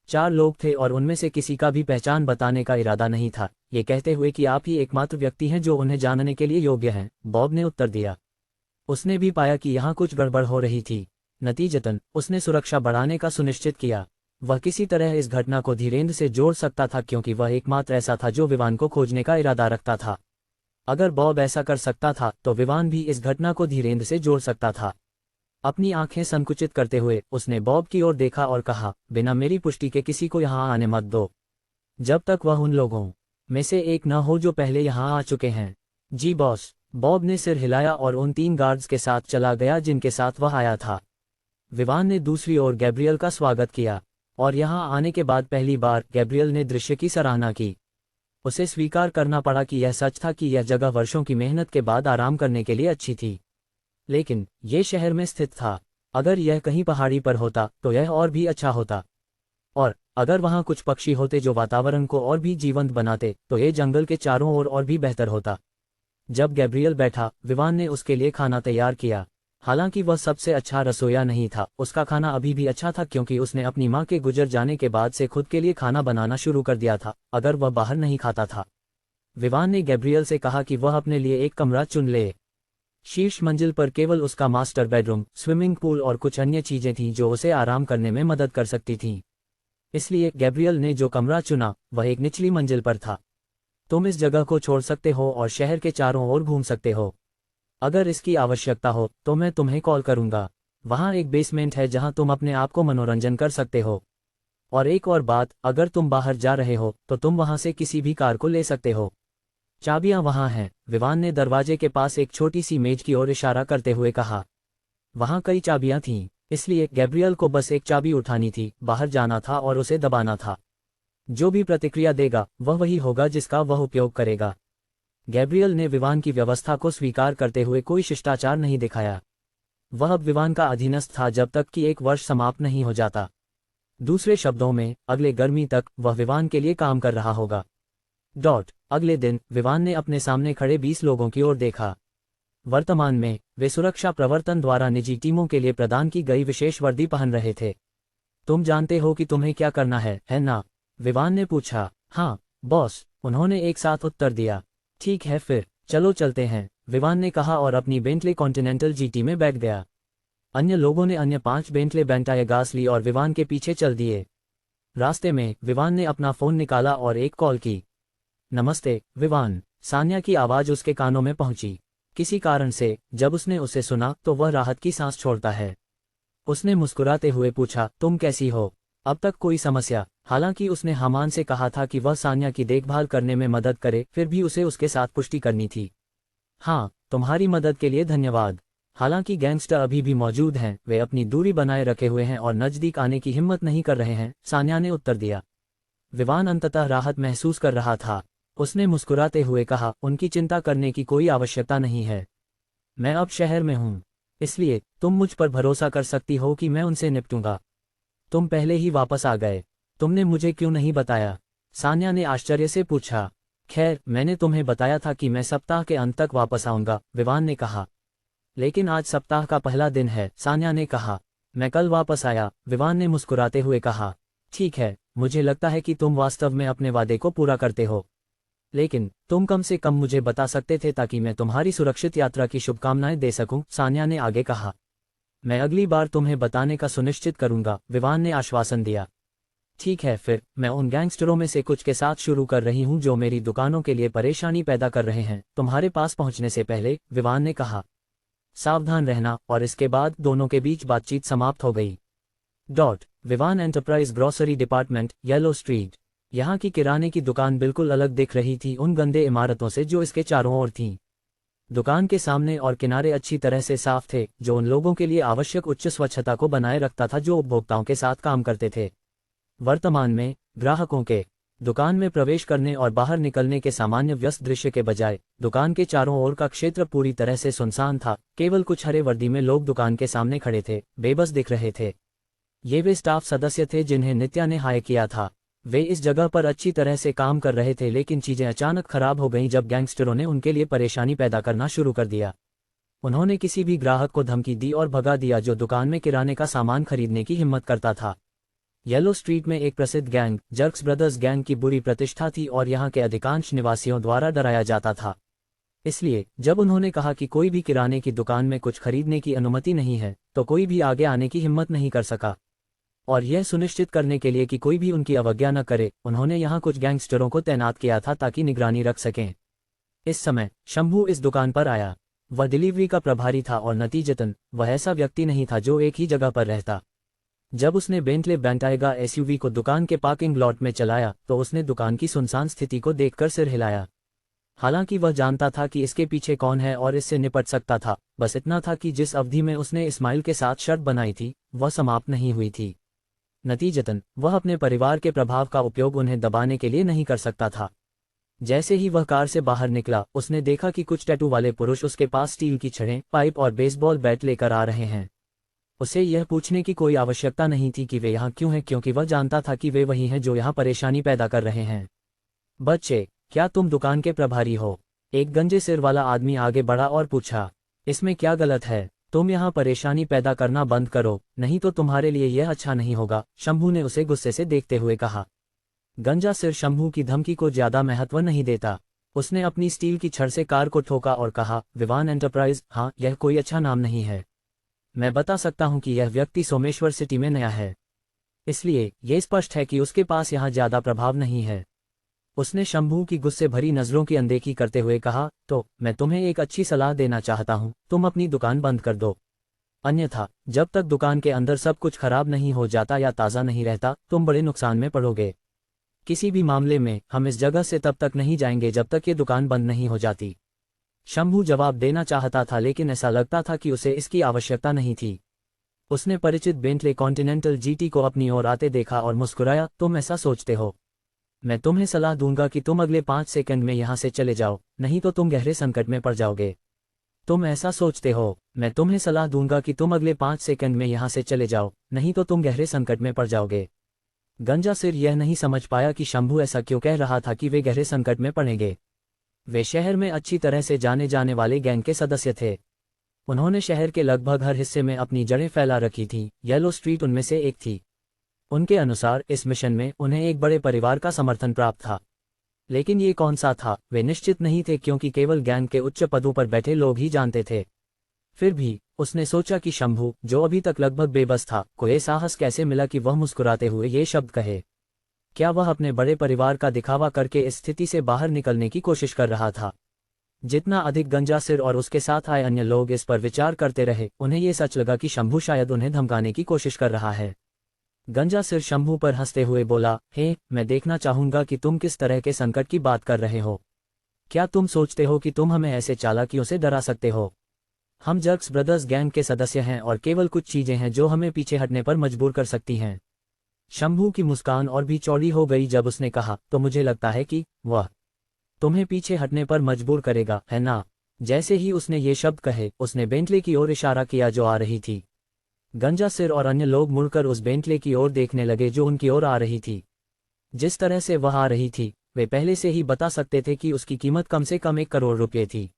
4 लोग थे और उनमें से किसी का भी पहचान बताने का इरादा नहीं था, ये कहते हुए कि आप ही एकमात्र व्यक्ति हैं जो उन्हें जानने के लिए योग्य हैं, बॉब ने उत्तर दिया। उसने भी पाया कि यहाँ कुछ गड़बड़ हो रही थी। नतीजतन उसने सुरक्षा बढ़ाने का सुनिश्चित किया। वह किसी तरह इस घटना को धीरेन्द्र से जोड़ सकता था क्योंकि वह एकमात्र ऐसा था जो विमान को खोजने का इरादा रखता था। अगर बॉब ऐसा कर सकता था तो विमान भी इस घटना को धीरेन्द्र से जोड़ सकता था। अपनी आंखें संकुचित करते हुए उसने बॉब की ओर देखा और कहा, बिना मेरी पुष्टि के किसी को यहाँ आने मत दो, जब तक वह उन लोगों में से एक न हो जो पहले यहाँ आ चुके हैं। जी बॉस, बॉब ने सिर हिलाया और उन 3 गार्ड्स के साथ चला गया जिनके साथ वह आया था। विमान ने दूसरी ओर गैब्रियल का स्वागत किया, और यहाँ आने के बाद पहली बार गैब्रियल ने दृश्य की सराहना की। उसे स्वीकार करना पड़ा कि यह सच था कि यह जगह वर्षों की मेहनत के बाद आराम करने के लिए अच्छी थी। लेकिन यह शहर में स्थित था। अगर यह कहीं पहाड़ी पर होता तो यह और भी अच्छा होता। और अगर वहां कुछ पक्षी होते जो वातावरण को और भी जीवंत बनाते तो ये जंगल के चारों ओर और भी बेहतर होता। जब गैब्रियल बैठा, विमान ने उसके लिए खाना तैयार किया। हालांकि वह सबसे अच्छा रसोइया नहीं था, उसका खाना अभी भी अच्छा था क्योंकि उसने अपनी मां के गुजर जाने के बाद से खुद के लिए खाना बनाना शुरू कर दिया था, अगर वह बाहर नहीं खाता था। विमान ने गैब्रियल से कहा कि वह अपने लिए एक कमरा चुन ले। शीर्ष मंजिल पर केवल उसका मास्टर बेडरूम, स्विमिंग पूल और कुछ अन्य चीजें थीं जो उसे आराम करने में मदद कर सकती थीं। इसलिए गैब्रियल ने जो कमरा चुना वह एक निचली मंजिल पर था। तुम इस जगह को छोड़ सकते हो और शहर के चारों ओर घूम सकते हो। अगर इसकी आवश्यकता हो तो मैं तुम्हें कॉल करूंगा। वहां एक बेसमेंट है जहां तुम अपने आप को मनोरंजन कर सकते हो। और एक और बात, अगर तुम बाहर जा रहे हो तो तुम वहां से किसी भी कार को ले सकते हो। चाबियां वहां हैं। विमान ने दरवाजे के पास एक छोटी सी मेज की ओर इशारा करते हुए कहा। वहां कई चाबियां थीं, इसलिए गैब्रियल को बस एक चाबी उठानी थी, बाहर जाना था और उसे दबाना था। जो भी प्रतिक्रिया देगा वह वही होगा जिसका वह उपयोग करेगा। गैब्रियल ने विमान की व्यवस्था को स्वीकार करते हुए कोई शिष्टाचार नहीं दिखाया। वह अब विमान का अधीनस्थ था जब तक कि 1 वर्ष समाप्त नहीं हो जाता। दूसरे शब्दों में, अगले गर्मी तक वह विमान के लिए काम कर रहा होगा। अगले दिन विमान ने अपने सामने खड़े 20 लोगों की ओर देखा। वर्तमान में वे सुरक्षा प्रवर्तन द्वारा निजी टीमों के लिए प्रदान की गई विशेष वर्दी पहन रहे थे। तुम जानते हो कि तुम्हें क्या करना है ना? विमान ने पूछा। हाँ बॉस, उन्होंने एक साथ उत्तर दिया। ठीक है फिर चलो चलते हैं, विवान ने कहा और अपनी बेंटले कॉन्टिनेंटल जीटी में बैठ गया। अन्य लोगों ने अन्य 5 बेंटले बेंटायगास ली और विवान के पीछे चल दिए। रास्ते में विवान ने अपना फोन निकाला और एक कॉल की। नमस्ते विवान, सान्या की आवाज उसके कानों में पहुंची। किसी कारण से जब उसने उसे सुना तो वह राहत की सांस छोड़ता है। उसने मुस्कुराते हुए पूछा, तुम कैसी हो? अब तक कोई समस्या? हालांकि उसने हमान से कहा था कि वह सान्या की देखभाल करने में मदद करे, फिर भी उसे उसके साथ पुष्टि करनी थी। हाँ, तुम्हारी मदद के लिए धन्यवाद। हालांकि गैंगस्टर अभी भी मौजूद हैं, वे अपनी दूरी बनाए रखे हुए हैं और नजदीक आने की हिम्मत नहीं कर रहे हैं, सान्या ने उत्तर दिया। विवान अंततः राहत महसूस कर रहा था। उसने मुस्कुराते हुए कहा, उनकी चिंता करने की कोई आवश्यकता नहीं है। मैं अब शहर में हूँ, इसलिए तुम मुझ पर भरोसा कर सकती हो कि मैं उनसे निपटूंगा। तुम पहले ही वापस आ गए, तुमने मुझे क्यों नहीं बताया? सान्या ने आश्चर्य से पूछा। खैर, मैंने तुम्हें बताया था कि मैं सप्ताह के अंत तक वापस आऊंगा, विवान ने कहा। लेकिन आज सप्ताह का पहला दिन है, सान्या ने कहा। मैं कल वापस आया, विवान ने मुस्कुराते हुए कहा। ठीक है, मुझे लगता है कि तुम वास्तव में अपने वादे को पूरा करते हो। लेकिन तुम कम से कम मुझे बता सकते थे ताकि मैं तुम्हारी सुरक्षित यात्रा की शुभकामनाएं दे सकूं, सान्या ने आगे कहा। मैं अगली बार तुम्हें बताने का सुनिश्चित करूंगा, विवान ने आश्वासन दिया। ठीक है, फिर मैं उन गैंगस्टरों में से कुछ के साथ शुरू कर रही हूं जो मेरी दुकानों के लिए परेशानी पैदा कर रहे हैं, तुम्हारे पास पहुंचने से पहले, विवान ने कहा। सावधान रहना, और इसके बाद दोनों के बीच बातचीत समाप्त हो गई। Vivaan enterprise grocery department, yellow street. यहाँ की किराने की दुकान बिल्कुल अलग दिख रही थी उन गंदे इमारतों से जो इसके चारों ओर थीं। दुकान के सामने और किनारे अच्छी तरह से साफ थे, जो उन लोगों के लिए आवश्यक उच्च स्वच्छता को बनाए रखता था जो उपभोक्ताओं के साथ काम करते थे। वर्तमान में ग्राहकों के दुकान में प्रवेश करने और बाहर निकलने के सामान्य व्यस्त दृश्य के बजाय दुकान के चारों ओर का क्षेत्र पूरी तरह से सुनसान था। केवल कुछ हरे वर्दी में लोग दुकान के सामने खड़े थे, बेबस दिख रहे थे। ये वे स्टाफ सदस्य थे जिन्हें नित्या ने हायर किया था। वे इस जगह पर अच्छी तरह से काम कर रहे थे, लेकिन चीजें अचानक खराब हो गईं जब गैंगस्टरों ने उनके लिए परेशानी पैदा करना शुरू कर दिया। उन्होंने किसी भी ग्राहक को धमकी दी और भगा दिया जो दुकान में किराने का सामान खरीदने की हिम्मत करता था। येलो स्ट्रीट में एक प्रसिद्ध गैंग, जर्क्स ब्रदर्स गैंग की बुरी प्रतिष्ठा थी और यहाँ के अधिकांश निवासियों द्वारा डराया जाता था। इसलिए जब उन्होंने कहा कि कोई भी किराने की दुकान में कुछ खरीदने की अनुमति नहीं है, तो कोई भी आगे आने की हिम्मत नहीं कर सका। और यह सुनिश्चित करने के लिए कि कोई भी उनकी अवज्ञा न करे, उन्होंने यहाँ कुछ गैंगस्टरों को तैनात किया था ताकि निगरानी रख सकें। इस समय शंभू इस दुकान पर आया। वह डिलीवरी का प्रभारी था और नतीजतन वह ऐसा व्यक्ति नहीं था जो एक ही जगह पर रहता। जब उसने बेंटले बेंटायगा एसयूवी को दुकान के पार्किंग लॉट में चलाया तो उसने दुकान की सुनसान स्थिति को देखकर सिर हिलाया। हालांकि वह जानता था कि इसके पीछे कौन है और इससे निपट सकता था, बस इतना था कि जिस अवधि में उसने इस्माइल के साथ शर्त बनाई थी वह समाप्त नहीं हुई थी। नतीजतन वह अपने परिवार के प्रभाव का उपयोग उन्हें दबाने के लिए नहीं कर सकता था। जैसे ही वह कार से बाहर निकला, उसने देखा कि कुछ टैटू वाले पुरुष उसके पास स्टील की छड़ें, पाइप और बेसबॉल बैट लेकर आ रहे हैं। उसे यह पूछने की कोई आवश्यकता नहीं थी कि वे यहाँ क्यों हैं, क्योंकि वह जानता था कि वे वही हैं जो यहाँ परेशानी पैदा कर रहे हैं। बच्चे, क्या तुम दुकान के प्रभारी हो? एक गंजे सिर वाला आदमी आगे बढ़ा और पूछा। इसमें क्या गलत है? तुम यहाँ परेशानी पैदा करना बंद करो, नहीं तो तुम्हारे लिए यह अच्छा नहीं होगा, शंभू ने उसे गुस्से से देखते हुए कहा। गंजा सिर शंभू की धमकी को ज्यादा महत्व नहीं देता। उसने अपनी स्टील की छड़ से कार को ठोका और कहा, विवान एंटरप्राइज? हाँ, यह कोई अच्छा नाम नहीं है। मैं बता सकता हूँ कि यह व्यक्ति सोमेश्वर सिटी में नया है, इसलिए यह स्पष्ट है कि उसके पास यहाँ ज्यादा प्रभाव नहीं है। उसने शंभू की गुस्से भरी नजरों की अनदेखी करते हुए कहा, तो मैं तुम्हें एक अच्छी सलाह देना चाहता हूँ, तुम अपनी दुकान बंद कर दो। अन्यथा जब तक दुकान के अंदर सब कुछ खराब नहीं हो जाता या ताज़ा नहीं रहता, तुम बड़े नुकसान में पड़ोगे। किसी भी मामले में हम इस जगह से तब तक नहीं जाएंगे जब तक ये दुकान बंद नहीं हो जाती। शंभू जवाब देना चाहता था, लेकिन ऐसा लगता था कि उसे इसकी आवश्यकता नहीं थी। उसने परिचित बेंटले कॉन्टिनेंटल जीटी को अपनी ओर आते देखा और मुस्कुराया। तुम ऐसा सोचते हो? मैं तुम्हें सलाह दूंगा कि तुम अगले 5 सेकंड में यहाँ से चले जाओ, नहीं तो तुम गहरे संकट में पड़ जाओगे। तुम ऐसा सोचते हो? मैं तुम्हें सलाह दूंगा कि तुम अगले 5 सेकंड में यहाँ से चले जाओ, नहीं तो तुम गहरे संकट में पड़ जाओगे। गंजा सिर यह नहीं समझ पाया कि शंभू ऐसा क्यों कह रहा था कि वे गहरे संकट में पड़ेंगे। वे शहर में अच्छी तरह से जाने जाने वाले गैंग के सदस्य थे। उन्होंने शहर के लगभग हर हिस्से में अपनी जड़ें फैला रखी थीं, येलो स्ट्रीट उनमें से एक थी। उनके अनुसार इस मिशन में उन्हें एक बड़े परिवार का समर्थन प्राप्त था। लेकिन ये कौन सा था वे निश्चित नहीं थे, क्योंकि केवल गैंग के उच्च पदों पर बैठे लोग ही जानते थे। फिर भी उसने सोचा कि शंभू, जो अभी तक लगभग बेबस था, को ये साहस कैसे मिला कि वह मुस्कुराते हुए ये शब्द कहे। क्या वह अपने बड़े परिवार का दिखावा करके इस स्थिति से बाहर निकलने की कोशिश कर रहा था? जितना अधिक गंजासिर और उसके साथ आए अन्य लोग इस पर विचार करते रहे, उन्हें ये सच लगा कि शंभू शायद उन्हें धमकाने की कोशिश कर रहा है। गंजासिर शंभू पर हंसते हुए बोला, हे, मैं देखना चाहूंगा कि तुम किस तरह के संकट की बात कर रहे हो। क्या तुम सोचते हो कि तुम हमें ऐसे चालाकियों से डरा सकते हो? हम जर्क्स ब्रदर्स गैंग के सदस्य हैं और केवल कुछ चीजें हैं जो हमें पीछे हटने पर मजबूर कर सकती हैं। शंभू की मुस्कान और भी चौड़ी हो गई जब उसने कहा, तो मुझे लगता है कि वह तुम्हें पीछे हटने पर मजबूर करेगा, है ना? जैसे ही उसने ये शब्द कहे, उसने बेंटले की ओर इशारा किया जो आ रही थी। गंजासिर और अन्य लोग मुड़कर उस बेंटले की ओर देखने लगे जो उनकी ओर आ रही थी। जिस तरह से वह आ रही थी, वे पहले से ही बता सकते थे कि उसकी कीमत कम से कम 1 करोड़ रुपये थी।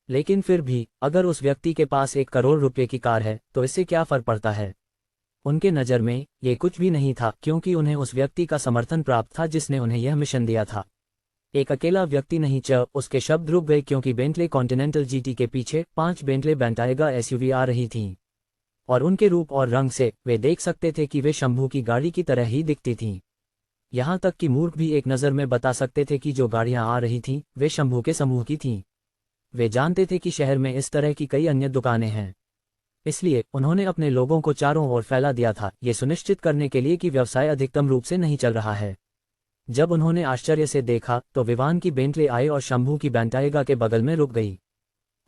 लेकिन फिर भी, अगर उस व्यक्ति के पास 1 करोड़ रुपये की कार है, तो इससे क्या फर्क पड़ता है? उनके नज़र में ये कुछ भी नहीं था, क्योंकि उन्हें उस व्यक्ति का समर्थन प्राप्त था जिसने उन्हें यह मिशन दिया था। एक अकेला व्यक्ति नहीं, उसके शब्द रुक गए, क्योंकि बेंटले कॉन्टिनेंटल जीटी के पीछे 5 बेंटले बेंटाएगा एसयूवी आ रही थीं। और उनके रूप और रंग से वे देख सकते थे कि वे शंभू की गाड़ी की तरह ही दिखती थीं। यहाँ तक कि मूर्ख भी एक नज़र में बता सकते थे कि जो गाड़ियाँ आ रही थीं, वे शंभू के समूह की थीं। वे जानते थे कि शहर में इस तरह की कई अन्य दुकानें हैं, इसलिए उन्होंने अपने लोगों को चारों ओर फैला दिया था, ये सुनिश्चित करने के लिए कि व्यवसाय अधिकतम रूप से नहीं चल रहा है। जब उन्होंने आश्चर्य से देखा, तो विवान की बेंटले आए और शंभू की बेंटाएगा के बगल में रुक गई,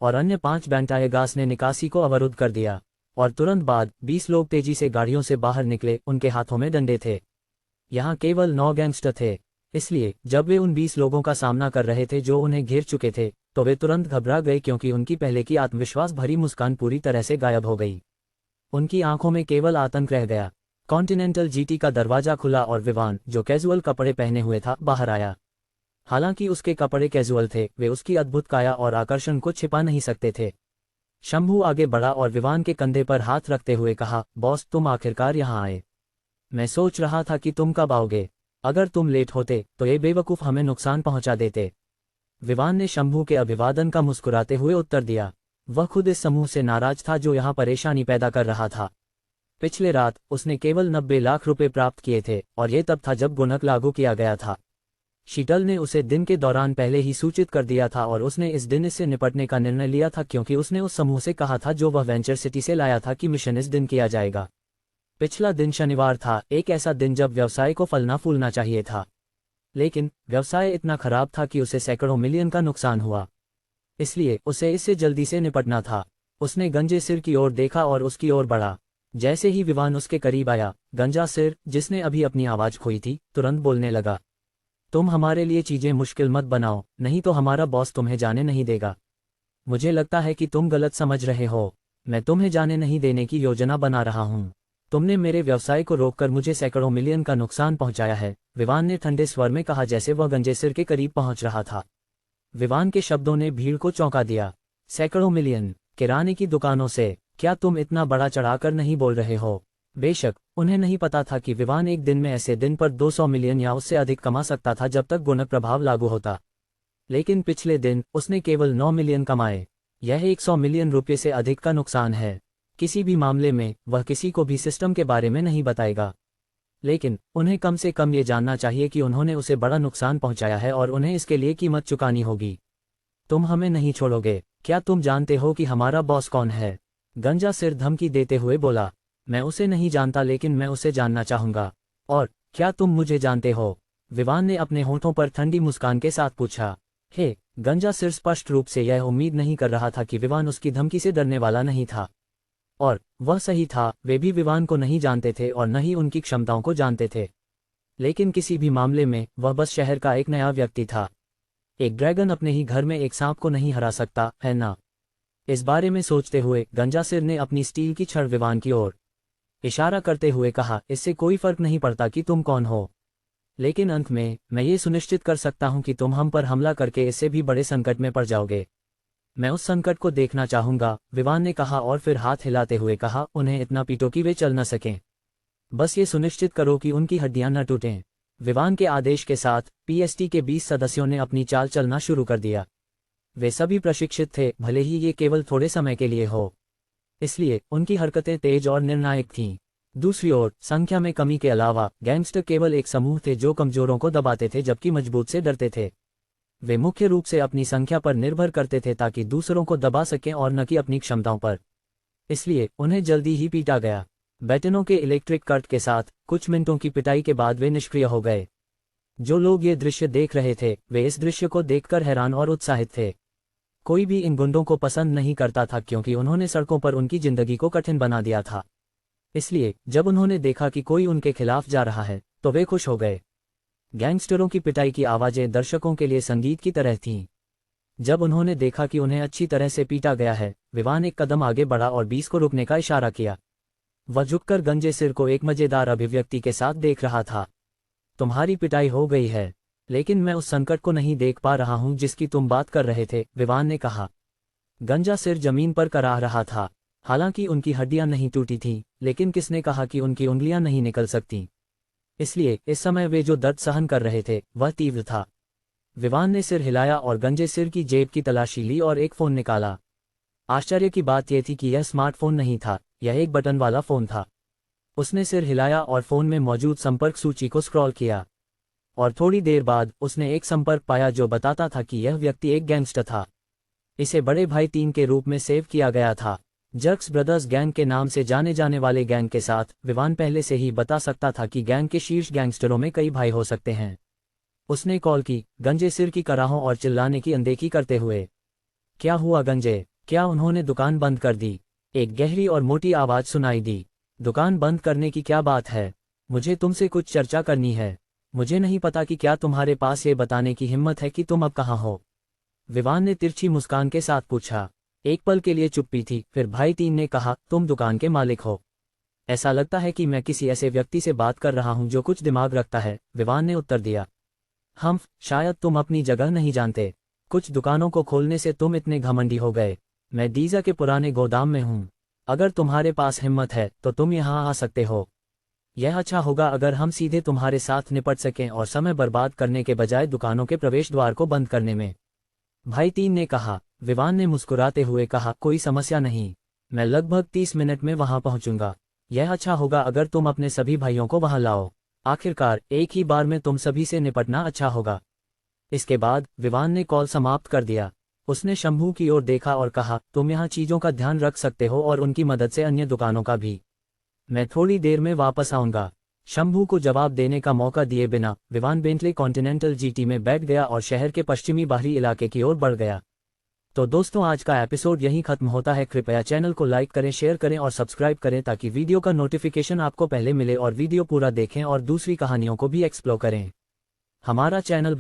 और अन्य 5 बेंटाएगास ने निकासी को अवरुद्ध कर दिया। और तुरंत बाद 20 लोग तेजी से गाड़ियों से बाहर निकले, उनके हाथों में डंडे थे। यहाँ केवल 9 गैंगस्टर थे, इसलिए जब वे उन 20 लोगों का सामना कर रहे थे जो उन्हें घेर चुके थे, तो वे तुरंत घबरा गए, क्योंकि उनकी पहले की आत्मविश्वास भरी मुस्कान पूरी तरह से गायब हो गई। उनकी आंखों में केवल आतंक रह गया। कॉन्टिनेंटल जीटी का दरवाजा खुला और विवान, जो कैजुअल कपड़े पहने हुए था, बाहर आया। हालांकि उसके कपड़े कैजुअल थे, वे उसकी अद्भुत काया और आकर्षण को छिपा नहीं सकते थे। शंभू आगे बढ़ा और विवान के कंधे पर हाथ रखते हुए कहा, बॉस, तुम आखिरकार यहाँ आए। मैं सोच रहा था कि तुम कब आओगे। अगर तुम लेट होते तो ये बेवकूफ़ हमें नुकसान पहुंचा देते। विवान ने शंभू के अभिवादन का मुस्कुराते हुए उत्तर दिया। वह खुद इस समूह से नाराज था जो यहाँ परेशानी पैदा कर रहा था। पिछले रात उसने केवल 90 लाख रुपए प्राप्त किए थे, और ये तब था जब गुणक लागू किया गया था। शीतल ने उसे दिन के दौरान पहले ही सूचित कर दिया था, और उसने इस दिन इससे निपटने का निर्णय लिया था, क्योंकि उसने उस समूह से कहा था जो वह वेंचर सिटी से लाया था कि मिशन इस दिन किया जाएगा। पिछला दिन शनिवार था, एक ऐसा दिन जब व्यवसाय को फलना फूलना चाहिए था। लेकिन व्यवसाय इतना खराब था कि उसे सैकड़ों मिलियन का नुकसान हुआ, इसलिए उसे इससे जल्दी से निपटना था। उसने गंजे सिर की ओर देखा और उसकी ओर बढ़ा। जैसे ही विवान उसके करीब आया, गंजा सिर, जिसने अभी अपनी आवाज खोई थी, तुरंत बोलने लगा, तुम हमारे लिए चीजें मुश्किल मत बनाओ, नहीं तो हमारा बॉस तुम्हें जाने नहीं देगा। मुझे लगता है कि तुम गलत समझ रहे हो। मैं तुम्हें जाने नहीं देने की योजना बना रहा हूँ। तुमने मेरे व्यवसाय को रोककर मुझे सैकड़ों मिलियन का नुकसान पहुंचाया है, विवान ने ठंडे स्वर में कहा, जैसे वह गंजे सिर के करीब पहुंच रहा था। विवान के शब्दों ने भीड़ को चौंका दिया। सैकड़ों मिलियन? किराने की दुकानों से? क्या तुम इतना बड़ा चढ़ाकर नहीं बोल रहे हो? बेशक उन्हें नहीं पता था कि विवान एक दिन में ऐसे दिन पर 200 मिलियन या उससे अधिक कमा सकता था जब तक गुणक प्रभाव लागू होता। लेकिन पिछले दिन उसने केवल 9 मिलियन कमाए। यह 100 मिलियन रुपये से अधिक का नुकसान है। किसी भी मामले में वह किसी को भी सिस्टम के बारे में नहीं बताएगा, लेकिन उन्हें कम से कम ये जानना चाहिए कि उन्होंने उसे बड़ा नुकसान पहुंचाया है और उन्हें इसके लिए कीमत चुकानी होगी। तुम हमें नहीं छोड़ोगे? क्या तुम जानते हो कि हमारा बॉस कौन है? गंजा सिर धमकी देते हुए बोला। मैं उसे नहीं जानता, लेकिन मैं उसे जानना चाहूंगा। और क्या तुम मुझे जानते हो? विवान ने अपने होठों पर ठंडी मुस्कान के साथ पूछा। हे, गंजा सिर स्पष्ट रूप से यह उम्मीद नहीं कर रहा था कि विवान उसकी धमकी से डरने वाला नहीं था। और वह सही था, वे भी विवान को नहीं जानते थे और न ही उनकी क्षमताओं को जानते थे। लेकिन किसी भी मामले में वह बस शहर का एक नया व्यक्ति था। एक ड्रैगन अपने ही घर में एक सांप को नहीं हरा सकता, है ना? इस बारे में सोचते हुए गंजा सिर ने अपनी स्टील की छड़ विवान की ओर इशारा करते हुए कहा, इससे कोई फर्क नहीं पड़ता कि तुम कौन हो, लेकिन अंत में मैं ये सुनिश्चित कर सकता हूं कि तुम हम पर हमला करके इससे भी बड़े संकट में पड़ जाओगे। मैं उस संकट को देखना चाहूंगा, विवान ने कहा और फिर हाथ हिलाते हुए कहा, उन्हें इतना पीटो कि वे चल न सकें। बस ये सुनिश्चित करो कि उनकी हड्डियां न टूटें। विवान के आदेश के साथ पीएसटी के 20 सदस्यों ने अपनी चाल चलना शुरू कर दिया। वे सभी प्रशिक्षित थे, भले ही ये केवल थोड़े समय के लिए हो, इसलिए उनकी हरकतें तेज और निर्णायक थीं। दूसरी ओर संख्या में कमी के अलावा गैंगस्टर केवल एक समूह थे जो कमजोरों को दबाते थे जबकि मजबूत से डरते थे। वे मुख्य रूप से अपनी संख्या पर निर्भर करते थे ताकि दूसरों को दबा सकें और न कि अपनी क्षमताओं पर, इसलिए उन्हें जल्दी ही पीटा गया। बैटनों के इलेक्ट्रिक कट के साथ कुछ मिनटों की पिटाई के बाद वे निष्क्रिय हो गए। जो लोग ये दृश्य देख रहे थे वे इस दृश्य को देखकर हैरान और उत्साहित थे। कोई भी इन गुंडों को पसंद नहीं करता था क्योंकि उन्होंने सड़कों पर उनकी जिंदगी को कठिन बना दिया था। इसलिए जब उन्होंने देखा कि कोई उनके खिलाफ जा रहा है तो वे खुश हो गए। गैंगस्टरों की पिटाई की आवाजें दर्शकों के लिए संगीत की तरह थीं। जब उन्होंने देखा कि उन्हें अच्छी तरह से पीटा गया है, विवान एक कदम आगे बढ़ा और 20 को रुकने का इशारा किया। वह झुककर गंजे सिर को एक मजेदार अभिव्यक्ति के साथ देख रहा था। तुम्हारी पिटाई हो गई है, लेकिन मैं उस संकट को नहीं देख पा रहा हूं जिसकी तुम बात कर रहे थे, विवान ने कहा। गंजा सिर जमीन पर कराह रहा था। हालांकि उनकी हड्डियां नहीं टूटी थीं, लेकिन किसने कहा कि उनकी उंगलियां नहीं निकल सकती। इसलिए इस समय वे जो दर्द सहन कर रहे थे वह तीव्र था। विवान ने सिर हिलाया और गंजे सिर की जेब की तलाशी ली और एक फोन निकाला। आश्चर्य की बात यह थी कि यह स्मार्टफोन नहीं था, यह एक बटन वाला फोन था। उसने सिर हिलाया और फोन में मौजूद संपर्क सूची को स्क्रॉल किया, और थोड़ी देर बाद उसने एक संपर्क पाया जो बताता था कि यह व्यक्ति एक गैंगस्टर था। इसे बड़े भाई 3 के रूप में सेव किया गया था। जर्क्स ब्रदर्स गैंग के नाम से जाने जाने वाले गैंग के साथ विवान पहले से ही बता सकता था कि गैंग के शीर्ष गैंगस्टरों में कई भाई हो सकते हैं। उसने कॉल की, गंजे सिर की कराहों और चिल्लाने की अनदेखी करते हुए। क्या हुआ गंजे, क्या उन्होंने दुकान बंद कर दी? एक गहरी और मोटी आवाज सुनाई दी। दुकान बंद करने की क्या बात है? मुझे तुमसे कुछ चर्चा करनी है। मुझे नहीं पता कि क्या तुम्हारे पास ये बताने की हिम्मत है कि तुम अब कहाँ हो? विवान ने तिरछी मुस्कान के साथ पूछा। एक पल के लिए चुप्पी थी, फिर भाई 3 ने कहा, तुम दुकान के मालिक हो? ऐसा लगता है कि मैं किसी ऐसे व्यक्ति से बात कर रहा हूं जो कुछ दिमाग रखता है, विवान ने उत्तर दिया। शायद तुम अपनी जगह नहीं जानते। कुछ दुकानों को खोलने से तुम इतने घमंडी हो गए। मैं डीजा के पुराने गोदाम में हूं। अगर तुम्हारे पास हिम्मत है तो तुम यहां आ सकते हो। यह अच्छा होगा अगर हम सीधे तुम्हारे साथ निपट सकें और समय बर्बाद करने के बजाय दुकानों के प्रवेश द्वार को बंद करने में, भाई 3 ने कहा। विवान ने मुस्कुराते हुए कहा, कोई समस्या नहीं, मैं लगभग 30 मिनट में वहां पहुंचूंगा। यह अच्छा होगा अगर तुम अपने सभी भाइयों को वहां लाओ। आखिरकार एक ही बार में तुम सभी से निपटना अच्छा होगा। इसके बाद विवान ने कॉल समाप्त कर दिया। उसने शंभू की ओर देखा और कहा, तुम यहाँ चीजों का ध्यान रख सकते हो और उनकी मदद से अन्य दुकानों का भी। मैं थोड़ी देर में वापस आऊंगा। शंभू को जवाब देने का मौका दिए बिना विवान बेंटले कॉन्टिनेंटल जीटी में बैठ गया और शहर के पश्चिमी बाहरी इलाके की ओर बढ़ गया। तो दोस्तों, आज का एपिसोड यहीं खत्म होता है। कृपया चैनल को लाइक करें, शेयर करें और सब्सक्राइब करें ताकि वीडियो का नोटिफिकेशन आपको पहले मिले और वीडियो पूरा देखें और दूसरी कहानियों को भी एक्सप्लोर करें। हमारा चैनल